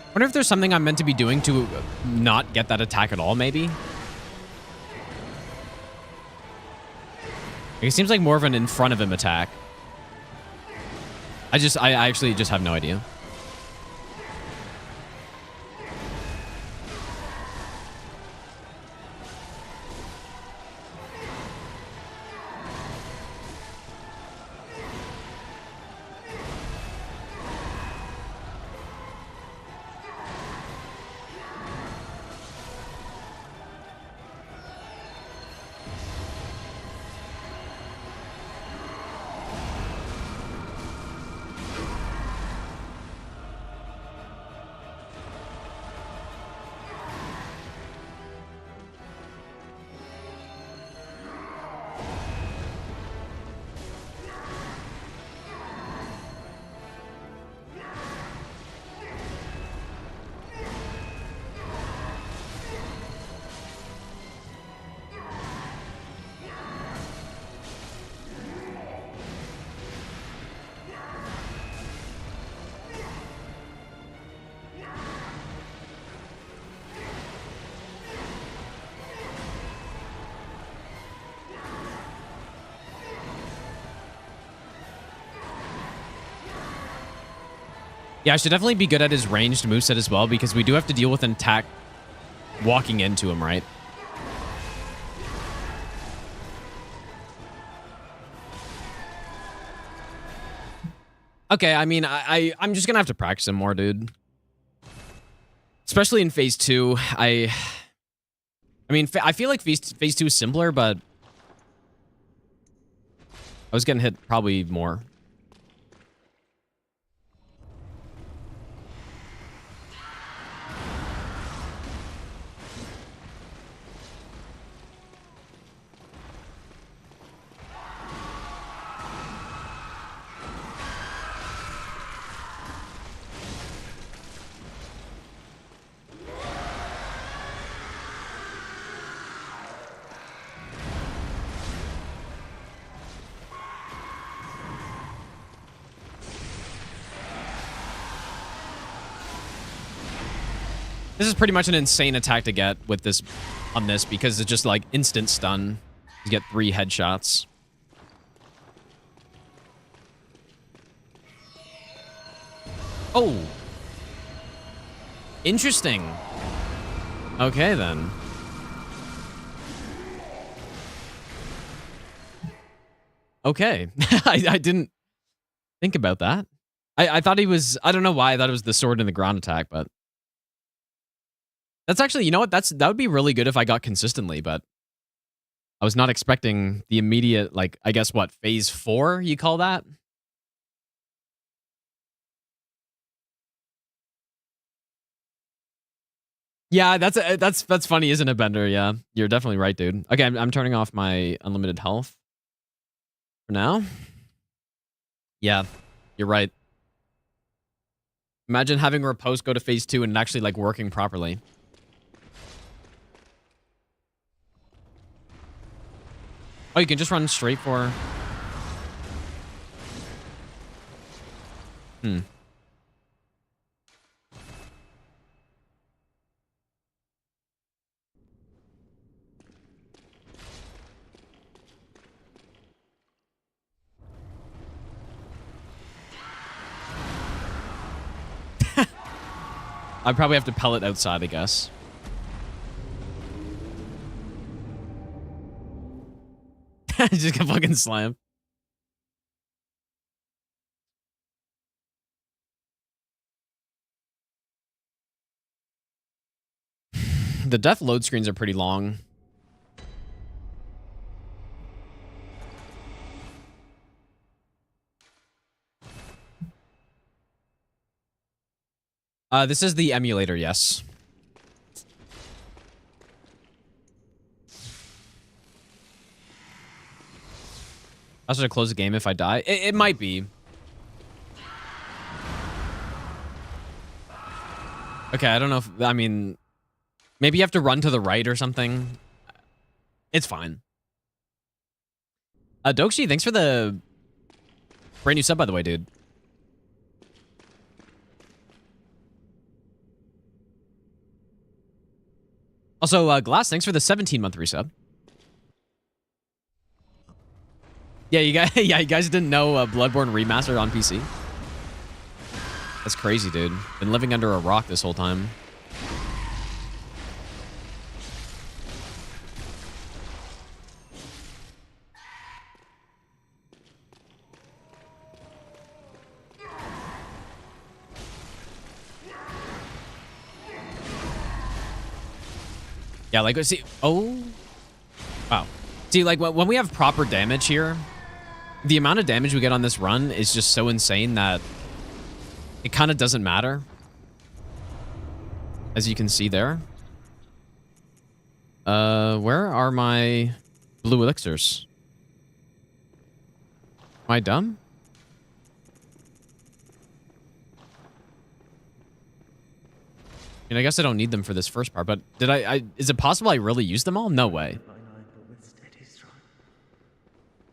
I wonder if there's something I'm meant to be doing to not get that attack at all, maybe? It seems like more of an in front of him attack. I actually just have no idea. Yeah, I should definitely be good at his ranged moveset as well, because we do have to deal with an attack walking into him, right? Okay, I mean, I'm just gonna have to practice him more, dude. Especially in phase 2. I mean, I feel like phase 2 is simpler, but I was getting hit probably more. This is pretty much an insane attack to get with this on this, because it's just like instant stun. You get 3 headshots. Oh. Interesting. Okay, then. Okay. I didn't think about that. I thought he was... I don't know why I thought it was the sword in the ground attack, but... That's actually... You know what? That would be really good if I got consistently, but... I was not expecting the immediate, like, I guess what, phase 4, you call that? Yeah, that's funny, isn't it, Bender? Yeah, you're definitely right, dude. Okay, I'm turning off my unlimited health for now. Yeah, you're right. Imagine having Riposte go to phase 2 and actually, like, working properly. Oh, you can just run straight for... I'd probably have to pellet outside, I guess. Just get fucking slammed. The death load screens are pretty long. This is the emulator, yes. I should close the game if I die. It might be. Okay, I don't know if... I mean... Maybe you have to run to the right or something. It's fine. Dokshi, thanks for the brand new sub, by the way, dude. Also, Glass, thanks for the 17-month resub. Yeah, you guys didn't know Bloodborne Remastered on PC? That's crazy, dude. Been living under a rock this whole time. Yeah, like, see, oh, wow. See, like, when we have proper damage here, the amount of damage we get on this run is just so insane that it kind of doesn't matter. As you can see there. Where are my blue elixirs? Am I dumb? I mean, I guess I don't need them for this first part, but did is it possible I really used them all? No way. It's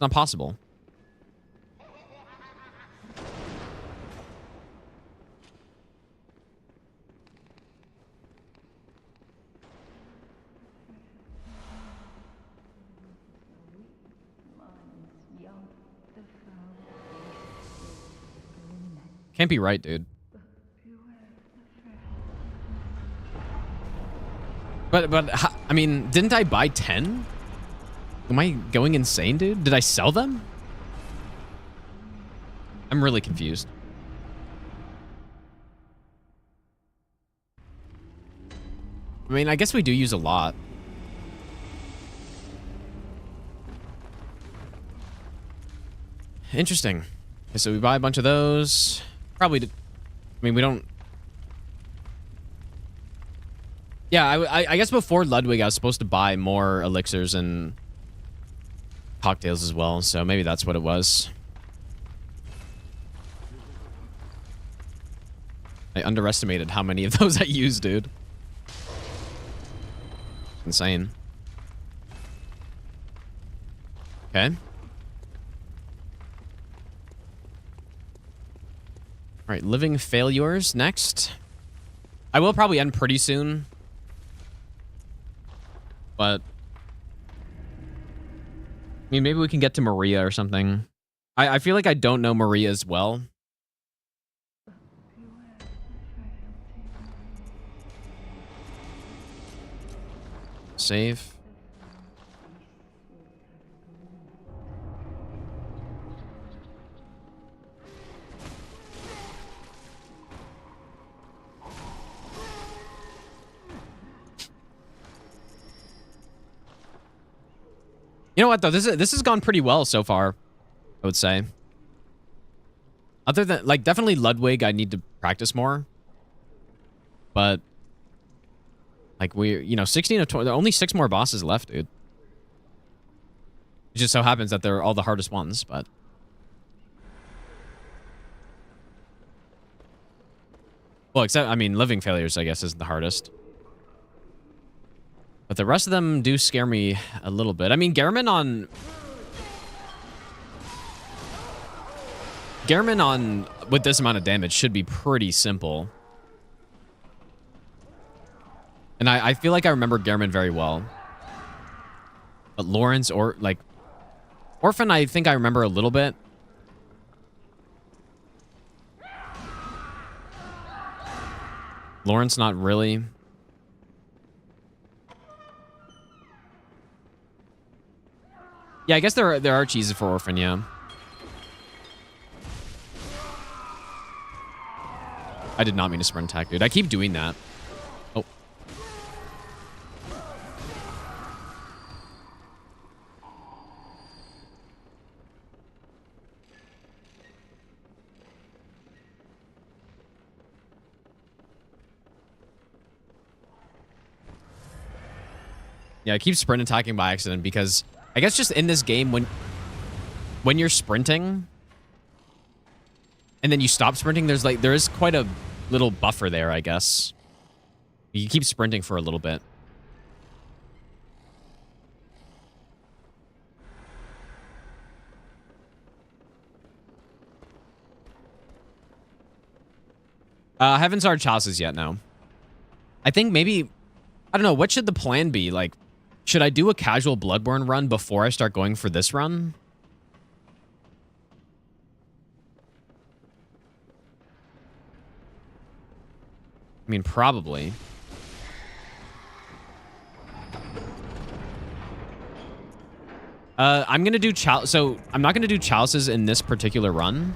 not possible. Can't be right, dude. I mean, didn't I buy 10? Am I going insane, dude? Did I sell them? I'm really confused. I mean, I guess we do use a lot. Interesting. Okay, so we buy a bunch of those. Probably, I mean, we don't. Yeah, I guess before Ludwig, I was supposed to buy more elixirs and cocktails as well. So maybe that's what it was. I underestimated how many of those I used, dude. Insane. Okay. All right, living failures next. I will probably end pretty soon. But I mean, maybe we can get to Maria or something. I feel like I don't know Maria as well. Save. You know what though? This has gone pretty well so far, I would say. Other than like definitely Ludwig, I need to practice more. But like you know, 16 of 20, there are only 6 more bosses left, dude. It just so happens that they're all the hardest ones, but well, except I mean, living failures, I guess, is the hardest. But the rest of them do scare me a little bit. I mean, Gehrman on with this amount of damage should be pretty simple. And I feel like I remember Gehrman very well. But Lawrence or like Orphan, I think I remember a little bit. Lawrence, not really. Yeah, I guess there are cheeses for Orphan, yeah. I did not mean to sprint attack, dude. I keep doing that. Oh. Yeah, I keep sprint attacking by accident because I guess just in this game when you're sprinting and then you stop sprinting, there is quite a little buffer there, I guess. You keep sprinting for a little bit. I haven't started Chalices yet, no. I think maybe, I don't know, what should the plan be? Like, should I do a casual Bloodborne run before I start going for this run? I mean, probably. I'm gonna do so I'm not gonna do Chalices in this particular run.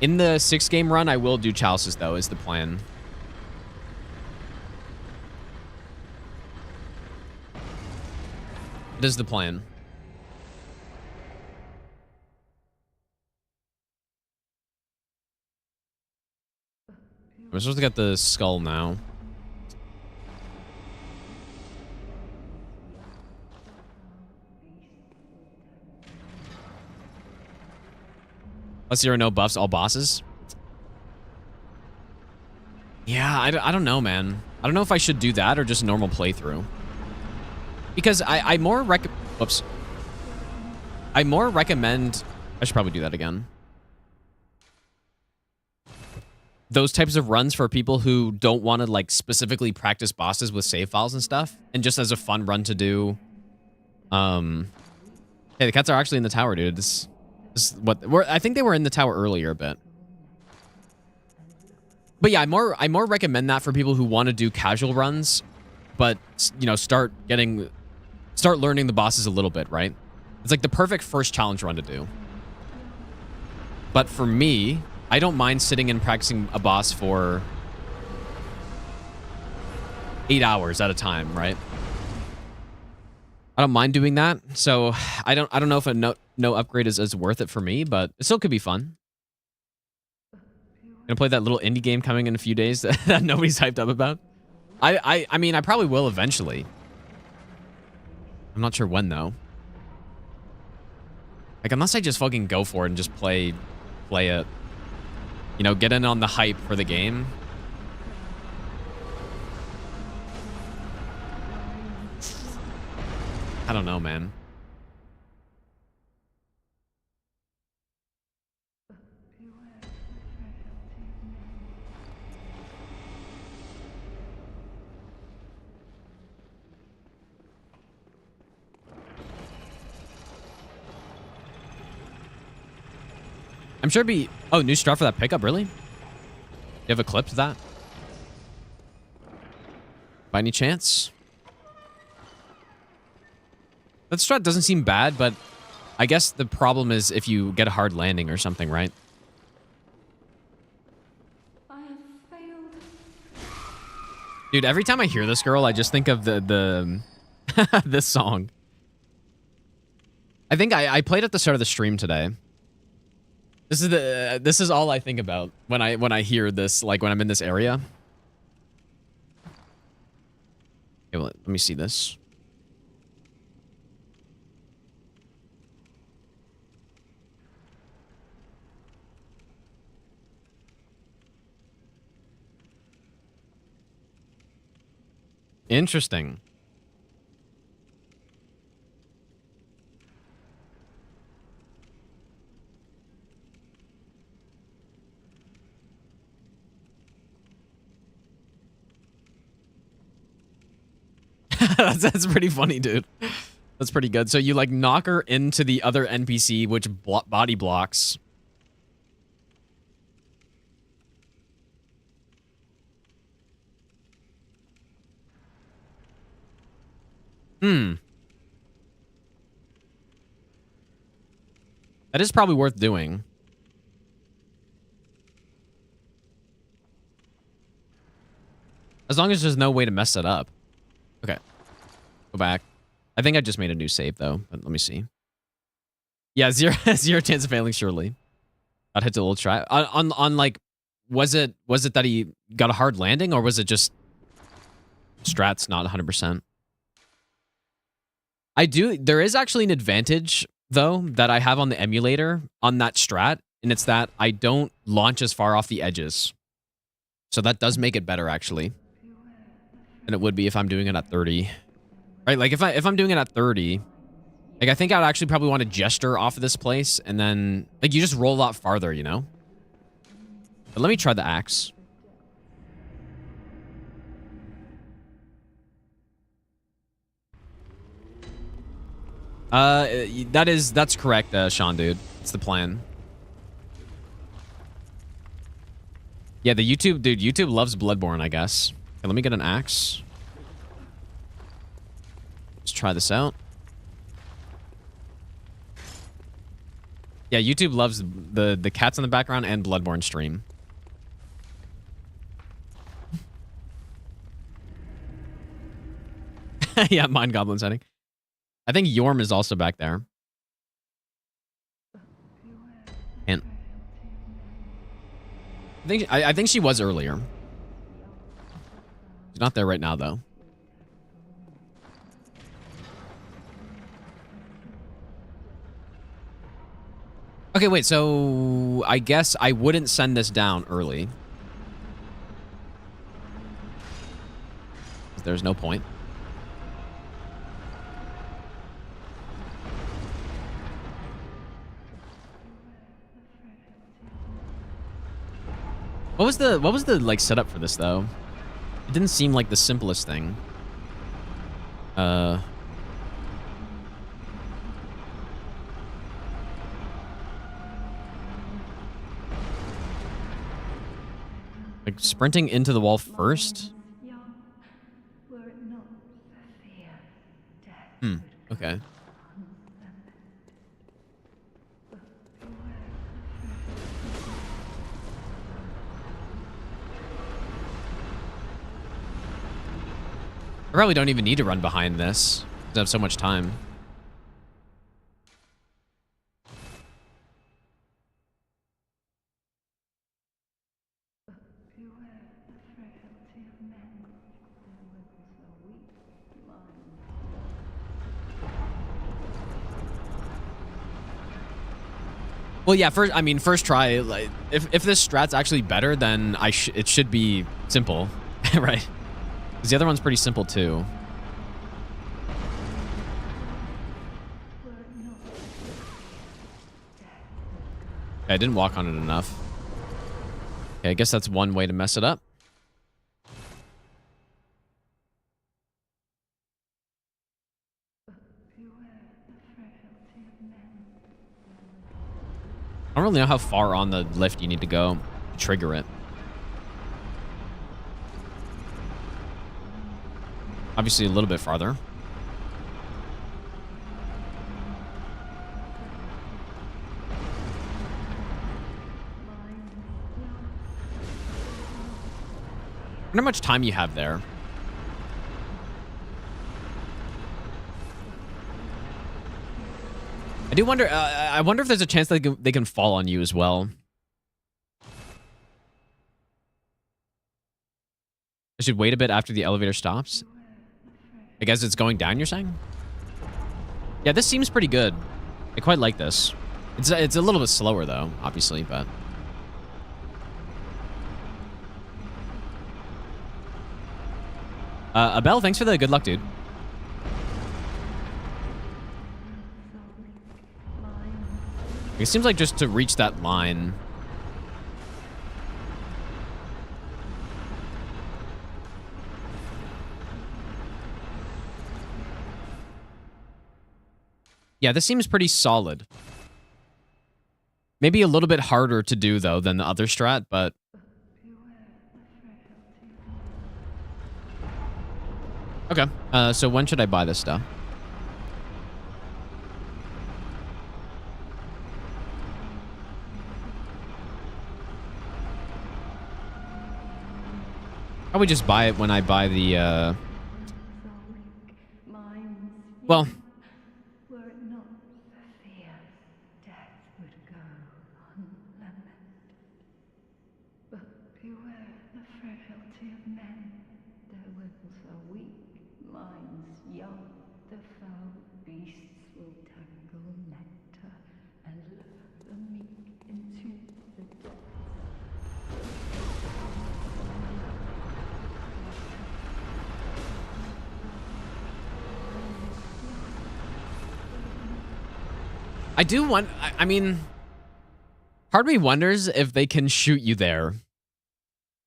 In the 6-game run, I will do Chalices though, is the plan. It is the plan. I'm supposed to get the skull now. Plus 0 no buffs, all bosses. Yeah, I don't know, man. I don't know if I should do that or just normal playthrough. Because I more recommend... I should probably do that again. Those types of runs for people who don't want to like specifically practice bosses with save files and stuff. And just as a fun run to do. Hey, the cats are actually in the tower, dude. This is what... I think they were in the tower earlier a bit. But yeah, I more recommend that for people who want to do casual runs but you know, start learning the bosses a little bit, right? It's like the perfect first challenge run to do. But for me, I don't mind sitting and practicing a boss for 8 hours at a time, right? I don't mind doing that. So I don't know if a no upgrade is worth it for me, but it still could be fun. Gonna play that little indie game coming in a few days that nobody's hyped up about. I mean, I probably will eventually. I'm not sure when though. Like, unless I just fucking go for it and just play it. You know, get in on the hype for the game. I don't know, man. I'm sure it'd be... Oh, new strat for that pickup, really? You have a clip to that? By any chance? That strat doesn't seem bad, but I guess the problem is if you get a hard landing or something, right? I have failed. Dude, every time I hear this girl, I just think of the this song. I think I played at the start of the stream today. This is all I think about when I hear this, like when I'm in this area. Okay, well, let me see this. Interesting. That's pretty funny, dude. That's pretty good. So you like knock her into the other NPC, which body blocks. That is probably worth doing. As long as there's no way to mess it up. Okay. Go back. I think I just made a new save, though. But let me see. Yeah, zero chance of failing, surely. I'd hit the little try. On like, was it that he got a hard landing, or was it just strats not 100%? There is actually an advantage, though, that I have on the emulator on that strat, and it's that I don't launch as far off the edges. So that does make it better, actually, than it would be if I'm doing it at 30. Right, like if I'm doing it at 30, like I think I'd actually probably want to gesture off of this place, and then like you just roll a lot farther, you know? But let me try the axe. That's correct, Sean, dude. It's the plan. Yeah, YouTube loves Bloodborne, I guess. Okay, let me get an axe. Let's try this out. Yeah, YouTube loves the cats in the background and Bloodborne stream. Yeah, Mind Goblin setting. I think Yharnam is also back there. And I think she was earlier. She's not there right now, though. Okay, wait, so I guess I wouldn't send this down early. There's no point. What was the like setup for this though? It didn't seem like the simplest thing. Like sprinting into the wall first? Young, were it not Okay. I probably don't even need to run behind this. I have so much time. Well, yeah, first try, like, if this strat's actually better, then it should be simple, right? Because the other one's pretty simple, too. Okay, I didn't walk on it enough. Okay, I guess that's one way to mess it up. I don't really know how far on the lift you need to go to trigger it. Obviously, a little bit farther. I wonder how much time you have there. I do wonder. I wonder if there's a chance that they can fall on you as well. I should wait a bit after the elevator stops. I guess it's going down, you're saying? Yeah, this seems pretty good. I quite like this. It's a little bit slower, though, obviously, but... Abel, thanks for the good luck, dude. It seems like just to reach that line... Yeah, this seems pretty solid. Maybe a little bit harder to do, though, than the other strat, but... Okay, so when should I buy this stuff? Probably just buy it when I buy the, well... Were it not for fear, death would go unlamented. But beware the frailty of men. Their wills are weak, minds young. The foul beasts will tangle nectar and lure the meek into the depths. I do want... I mean... Part of me wonders if they can shoot you there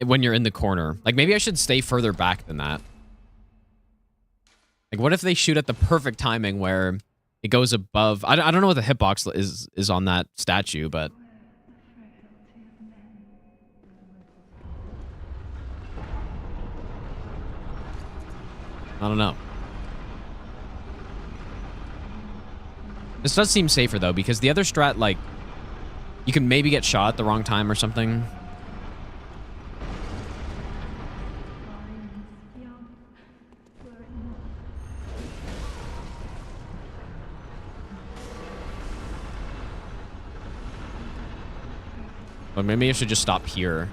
when you're in the corner. Like, maybe I should stay further back than that. Like, what if they shoot at the perfect timing where it goes above... I don't know what the hitbox is on that statue, but... I don't know. This does seem safer, though, because the other strat, like, you can maybe get shot at the wrong time or something. Or maybe I should just stop here.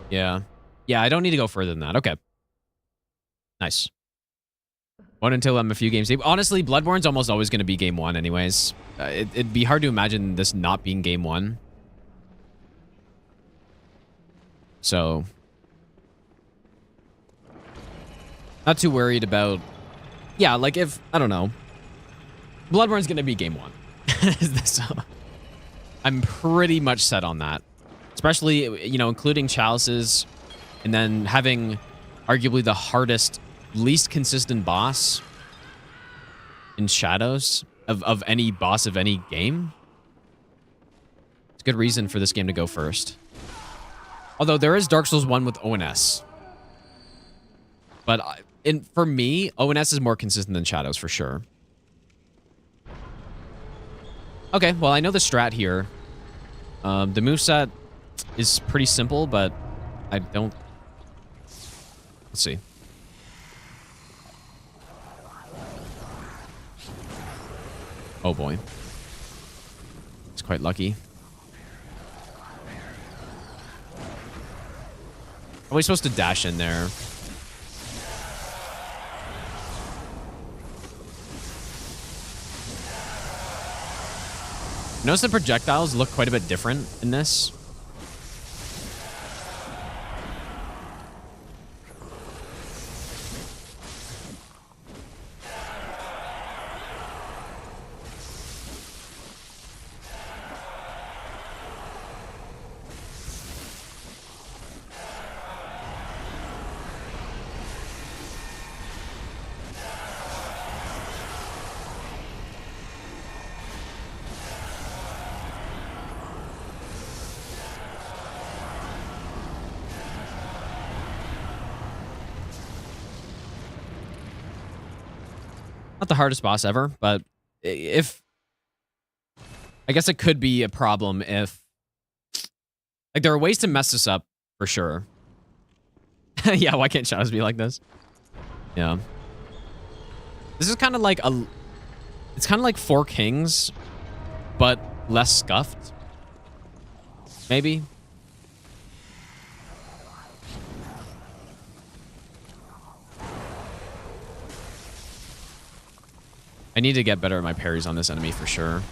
Yeah. Yeah, I don't need to go further than that. Okay. Nice. One until I'm a few games deep. Honestly, Bloodborne's almost always going to be game one anyways. It'd be hard to imagine this not being game one. So... Not too worried about... Yeah, like if... I don't know. Bloodborne's going to be game one. So, I'm pretty much set on that. Especially, you know, including chalices. And then having arguably the hardest... least consistent boss in Shadows of any boss of any game. It's a good reason for this game to go first. Although there is Dark Souls 1 with ONS. But for me, ONS is more consistent than Shadows for sure. Okay, well, I know the strat here. The moveset is pretty simple, but I don't... Let's see. Oh, boy. It's quite lucky. Are we supposed to dash in there? Notice the projectiles look quite a bit different in this. Not the hardest boss ever, but if... I guess it could be a problem if... Like, there are ways to mess this up, for sure. Yeah, why can't Shadows be like this? Yeah. This is kind of like a... It's kind of like Four Kings, but less scuffed. Maybe? I need to get better at my parries on this enemy for sure.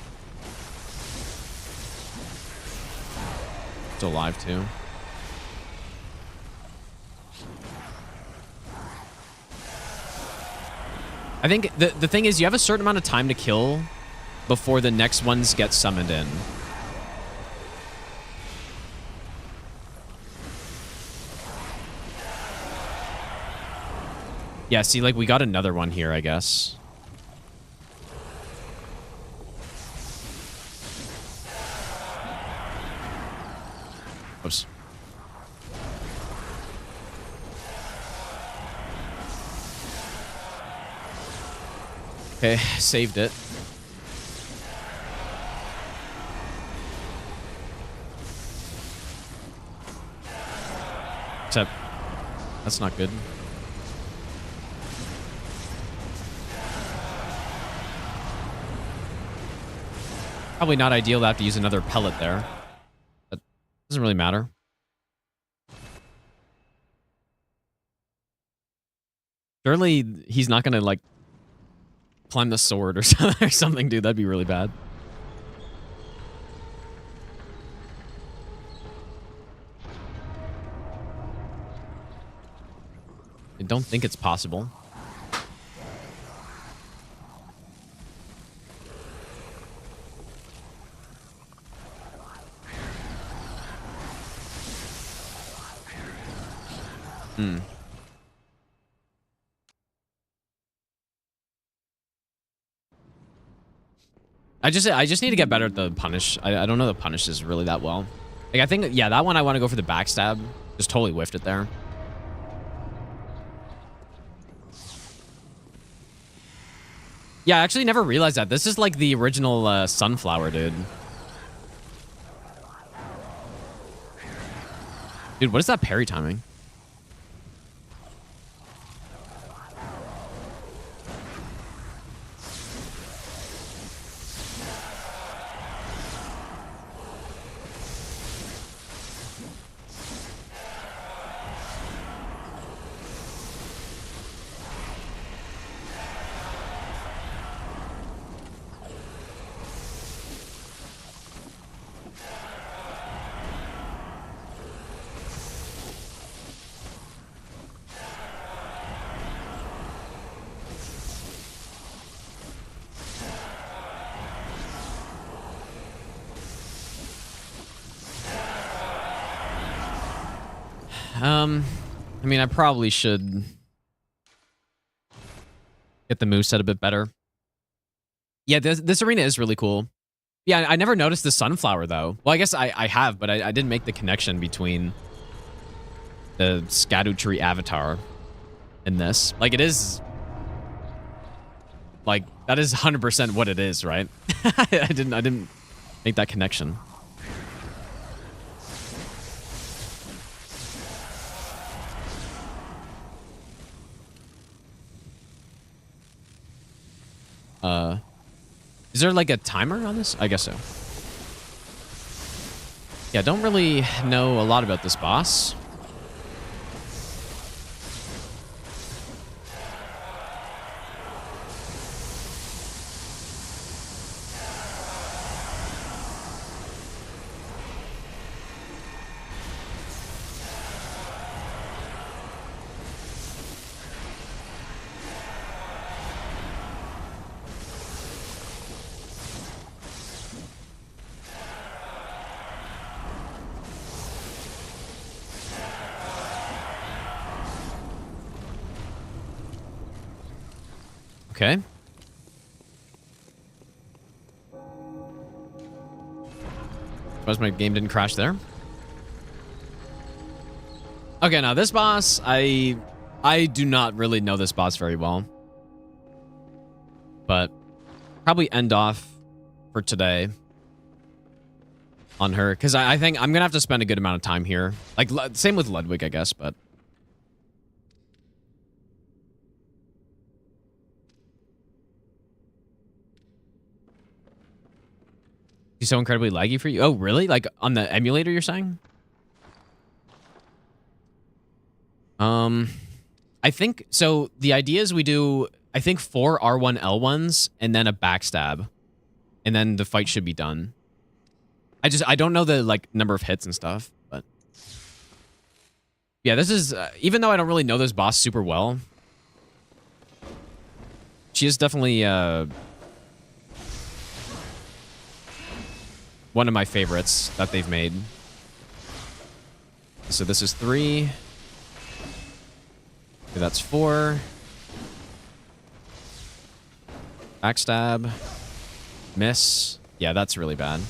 Still alive too. I think the thing is you have a certain amount of time to kill before the next ones get summoned in. Yeah, see, like we got another one here, I guess. Oops. Okay, saved it. Except, that's not good. Probably not ideal to have to use another pellet there. But doesn't really matter. Surely he's not gonna, like, climb the sword or something, dude. That'd be really bad. I don't think it's possible. I just need to get better at the punish. I don't know the punishes really that well. Like I think, yeah, that one I want to go for the backstab. Just totally whiffed it there. Yeah, I actually never realized that. This is like the original sunflower, dude. Dude, what is that parry timing? I mean, I probably should get the moveset a bit better. Yeah, this arena is really cool. Yeah, I never noticed the sunflower, though. Well, I guess I have, but I didn't make the connection between the Scadu Tree avatar in this. Like, it is... Like, that is 100% what it is, right? I didn't make that connection. Is there like a timer on this? I guess so. Yeah, don't really know a lot about this boss. Okay. Suppose my game didn't crash there. Okay, now this boss, I do not really know this boss very well. But probably end off for today on her, because I think I'm gonna have to spend a good amount of time here. Like, same with Ludwig, I guess, but... He's so incredibly laggy for you? Oh, really? Like, on the emulator, you're saying? I think... So, the idea is we do, I think, 4 R1 L1s, and then a backstab. And then the fight should be done. I don't know the, like, number of hits and stuff, but... Yeah, this is... even though I don't really know this boss super well, she is definitely, one of my favorites that they've made. So this is 3. Okay, that's 4. Backstab. Miss. Yeah, that's really bad.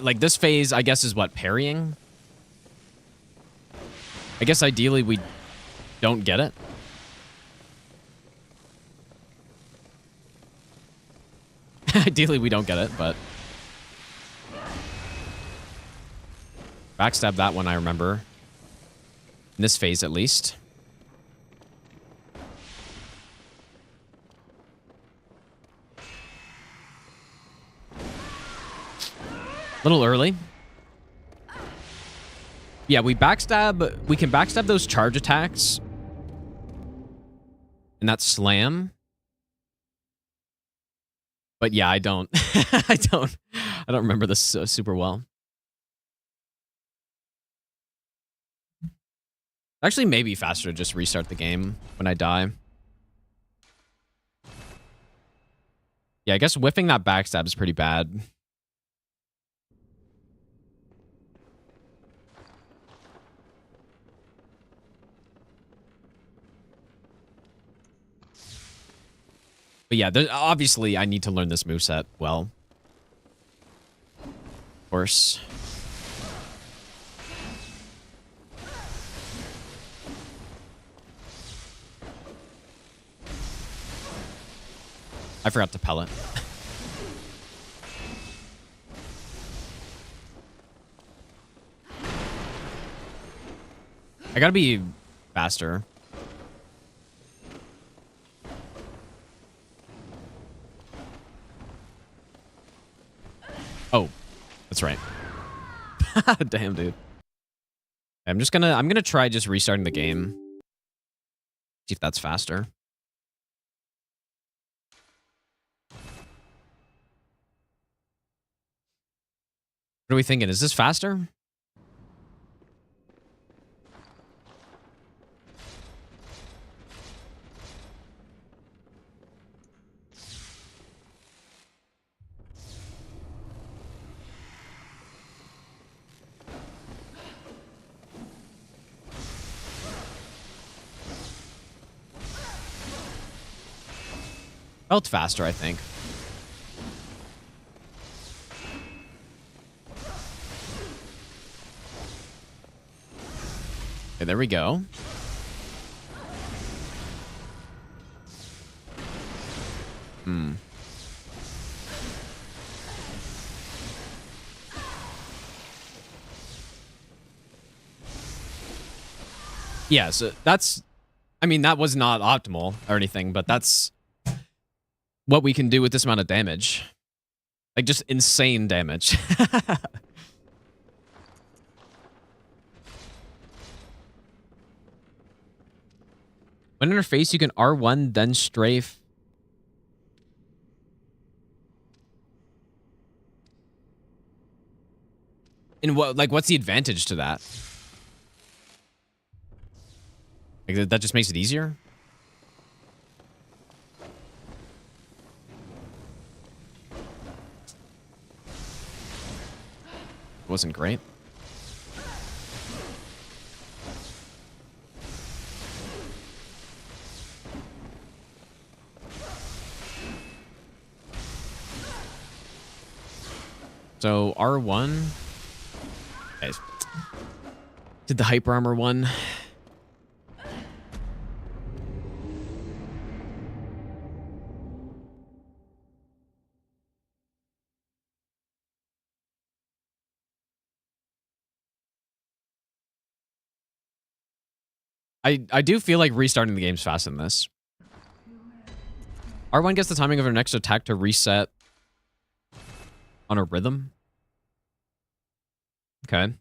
Like this phase, I guess, is what, parrying? I guess ideally we don't get it. Ideally we don't get it, but... Backstab that one, I remember. In this phase, at least. A little early. Yeah, we can backstab those charge attacks. And that slam. But yeah, I don't I don't remember this super well. Actually, maybe faster to just restart the game when I die. Yeah, I guess whiffing that backstab is pretty bad. But yeah, obviously I need to learn this moveset well. Of course. I forgot to pellet. I gotta be faster. Oh, that's right. Damn, dude. I'm gonna try just restarting the game. See if that's faster. What are we thinking? Is this faster? Felt faster, I think. Okay, there we go. Yeah, so that's... I mean, that was not optimal or anything, but that's what we can do with this amount of damage. Like, just insane damage. When interface, you can R1, then strafe. In what, like, what's the advantage to that? Like, that just makes it easier? Wasn't great. So R1. Guys. Did the hyper armor one. I do feel like restarting the game's fast in this. R1 gets the timing of her next attack to reset on a rhythm. Okay.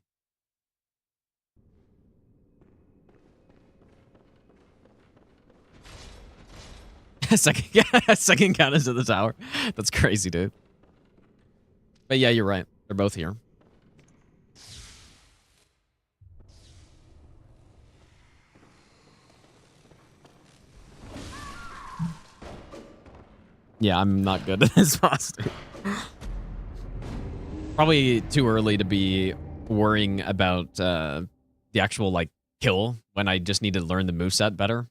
second count is at the tower. That's crazy, dude. But yeah, you're right. They're both here. Yeah, I'm not good at this boss, dude. Probably too early to be worrying about the actual, like, kill when I just need to learn the moveset better.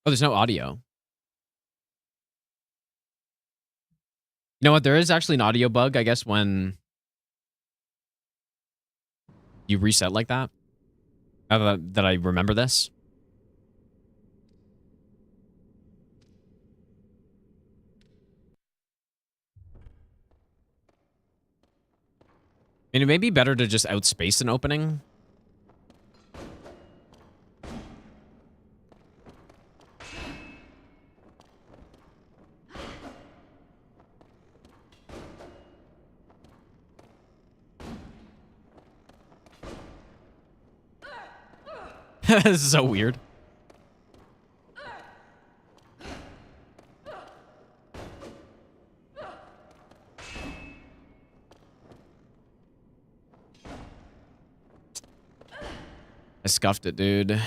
Oh, there's no audio. You know what? There is actually an audio bug, I guess, when you reset like that. Now that I remember this. I mean, it may be better to just outspace an opening. This is so weird. I scuffed it, dude.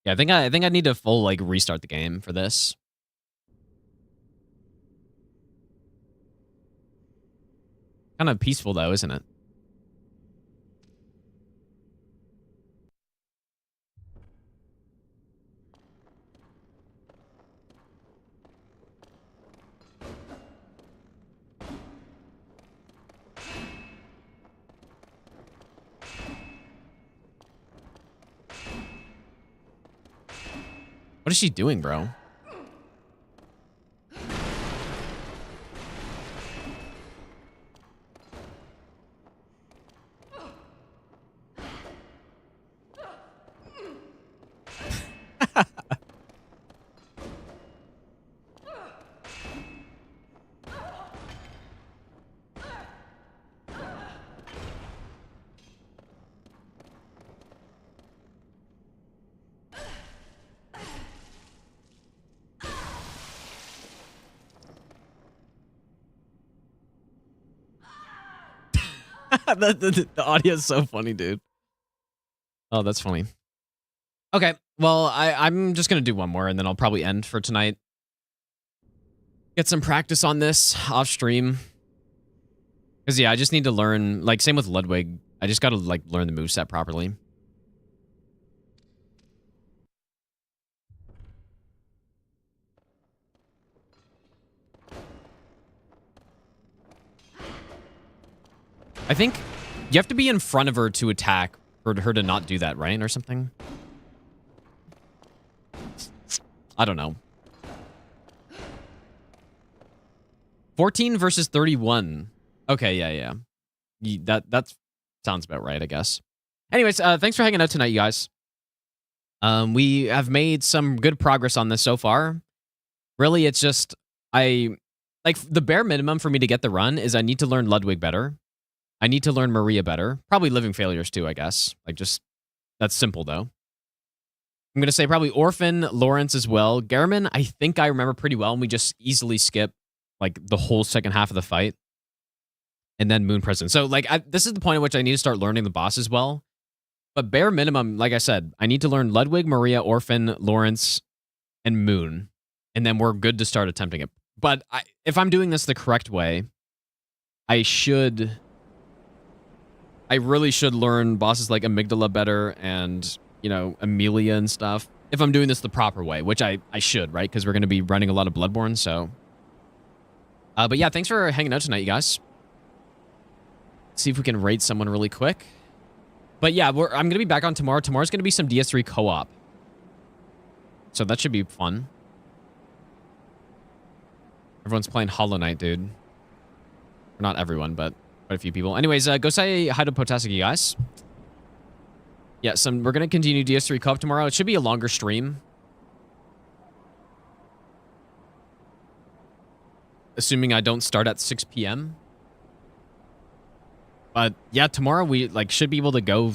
Yeah, I think I need to full, like, restart the game for this. Kind of peaceful though, isn't it? What is she doing, bro? The audio is so funny, dude. Oh, that's funny. Okay, well, I'm just going to do one more, and then I'll probably end for tonight. Get some practice on this off stream. Because, yeah, I just need to learn, like, same with Ludwig. I just got to, like, learn the moveset properly. I think you have to be in front of her to attack for her to not do that, right? Or something? I don't know. 14 versus 31. Okay, yeah. That sounds about right, I guess. Anyways, thanks for hanging out tonight, you guys. We have made some good progress on this so far. Really, it's just, like, the bare minimum for me to get the run is I need to learn Ludwig better. I need to learn Maria better. Probably Living Failures too, I guess. Like, just, that's simple, though. I'm going to say probably Orphan, Lawrence as well. Gehrman, I think I remember pretty well, and we just easily skip, like, the whole second half of the fight. And then Moon Prison. So, like, this is the point at which I need to start learning the boss as well. But bare minimum, like I said, I need to learn Ludwig, Maria, Orphan, Lawrence, and Moon. And then we're good to start attempting it. But if I'm doing this the correct way, I really should learn bosses like Amygdala better and, you know, Amelia and stuff. If I'm doing this the proper way, which I should, right? Because we're going to be running a lot of Bloodborne, so. But yeah, thanks for hanging out tonight, you guys. Let's see if we can raid someone really quick. But yeah, I'm going to be back on tomorrow. Tomorrow's going to be some DS3 co-op. So that should be fun. Everyone's playing Hollow Knight, dude. Or not everyone, but quite a few people. Anyways, go say hi to Potastic, you guys. Yeah, we're going to continue DS3 co-op tomorrow. It should be a longer stream. Assuming I don't start at 6 p.m. But yeah, tomorrow we should be able to go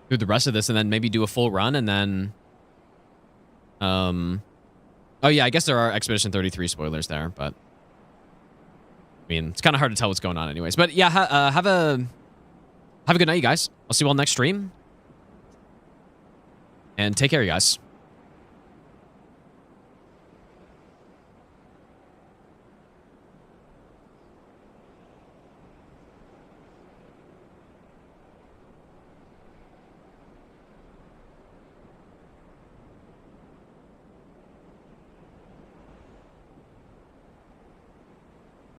through the rest of this and then maybe do a full run and then... Oh yeah, I guess there are Expedition 33 spoilers there, but... I mean, it's kind of hard to tell what's going on anyways. But yeah, have a good night, you guys. I'll see you all next stream. And take care, you guys.